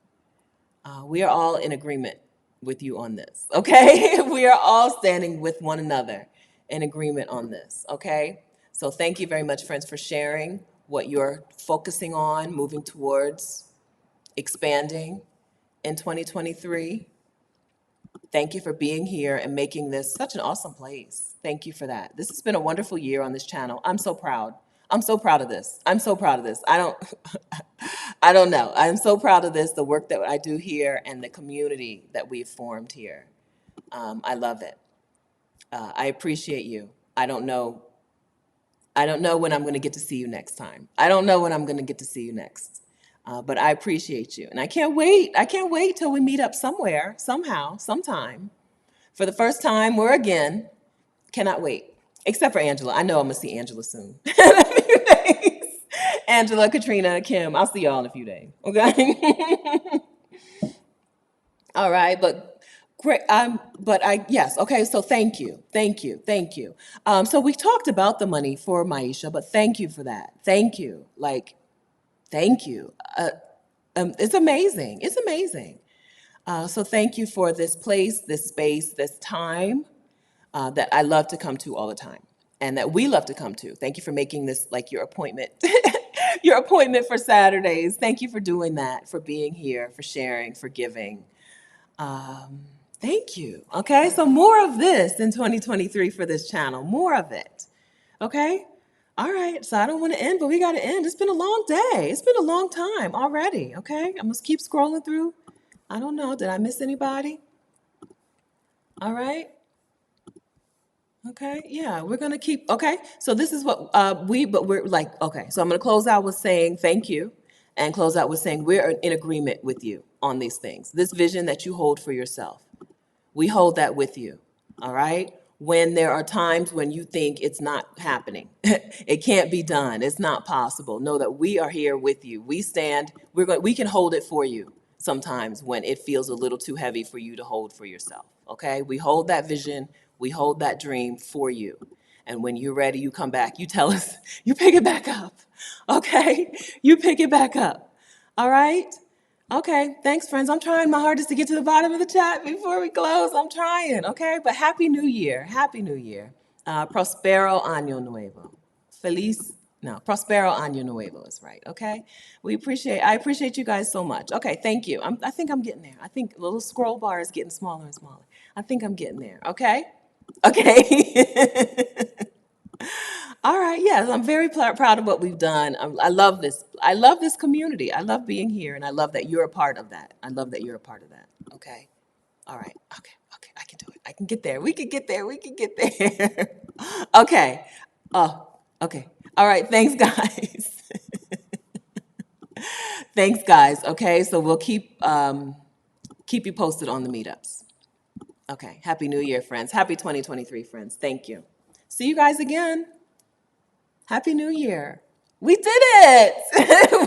We are all in agreement with you on this, okay? We are all standing with one another in agreement on this, okay? So thank you very much, friends, for sharing what you're focusing on, moving towards, expanding in 2023. Thank you for being here and making this such an awesome place. Thank you for that. This has been a wonderful year on this channel. I'm so proud. I'm so proud of this. I'm so proud of this. I don't know. I'm so proud of this, the work that I do here and the community that we've formed here. I love it. I appreciate you. I don't know when I'm going to get to see you next time. I don't know when I'm going to get to see you next. But I appreciate you. And I can't wait. I can't wait till we meet up somewhere, somehow, sometime. For the first time or again. Cannot wait. Except for Angela. I know I'm going to see Angela soon. In a few days. Angela, Katrina, Kim, I'll see y'all in a few days. Okay? All right, but great. Yes, okay, so thank you. So we talked about the money for Maisha, but thank you for that. Thank you. Thank you. It's amazing. It's amazing. So thank you for this place, this space, this time that I love to come to all the time and that we love to come to. Thank you for making this like your appointment, your appointment for Saturdays. Thank you for doing that, for being here, for sharing, for giving. Thank you. Okay, so more of this in 2023 for this channel, more of it. Okay? All right, so I don't want to end, but we got to end. It's been a long day. It's been a long time already, okay? I must keep scrolling through. I don't know. Did I miss anybody? All right. Okay, yeah, we're going to keep, okay? So this is what we're like, okay, so I'm going to close out with saying thank you and close out with saying we're in agreement with you on these things. This vision that you hold for yourself, we hold that with you, all right? When there are times when you think it's not happening, it can't be done, it's not possible, know that we are here with you. We stand, we can hold it for you sometimes when it feels a little too heavy for you to hold for yourself, okay? We hold that vision, we hold that dream for you. And when you're ready, you come back, you tell us, you pick it back up, okay? You pick it back up, all right? Okay, thanks, friends. I'm trying my hardest to get to the bottom of the chat before we close. I'm trying, okay? But Happy New Year. Happy New Year. Prospero Año Nuevo. Prospero Año Nuevo is right, okay? I appreciate you guys so much. Okay, thank you. I think I'm getting there. I think the little scroll bar is getting smaller and smaller. I think I'm getting there, okay? Okay. All right. Yes, I'm very proud of what we've done. I love this. I love this community. I love being here, and I love that you're a part of that. I love that you're a part of that. Okay. All right. Okay. Okay. I can do it. I can get there. We can get there. We can get there. Okay. Oh, okay. All right. Thanks, guys. Thanks, guys. Okay. So we'll keep you posted on the meetups. Okay. Happy New Year, friends. Happy 2023, friends. Thank you. See you guys again. Happy New Year. We did it.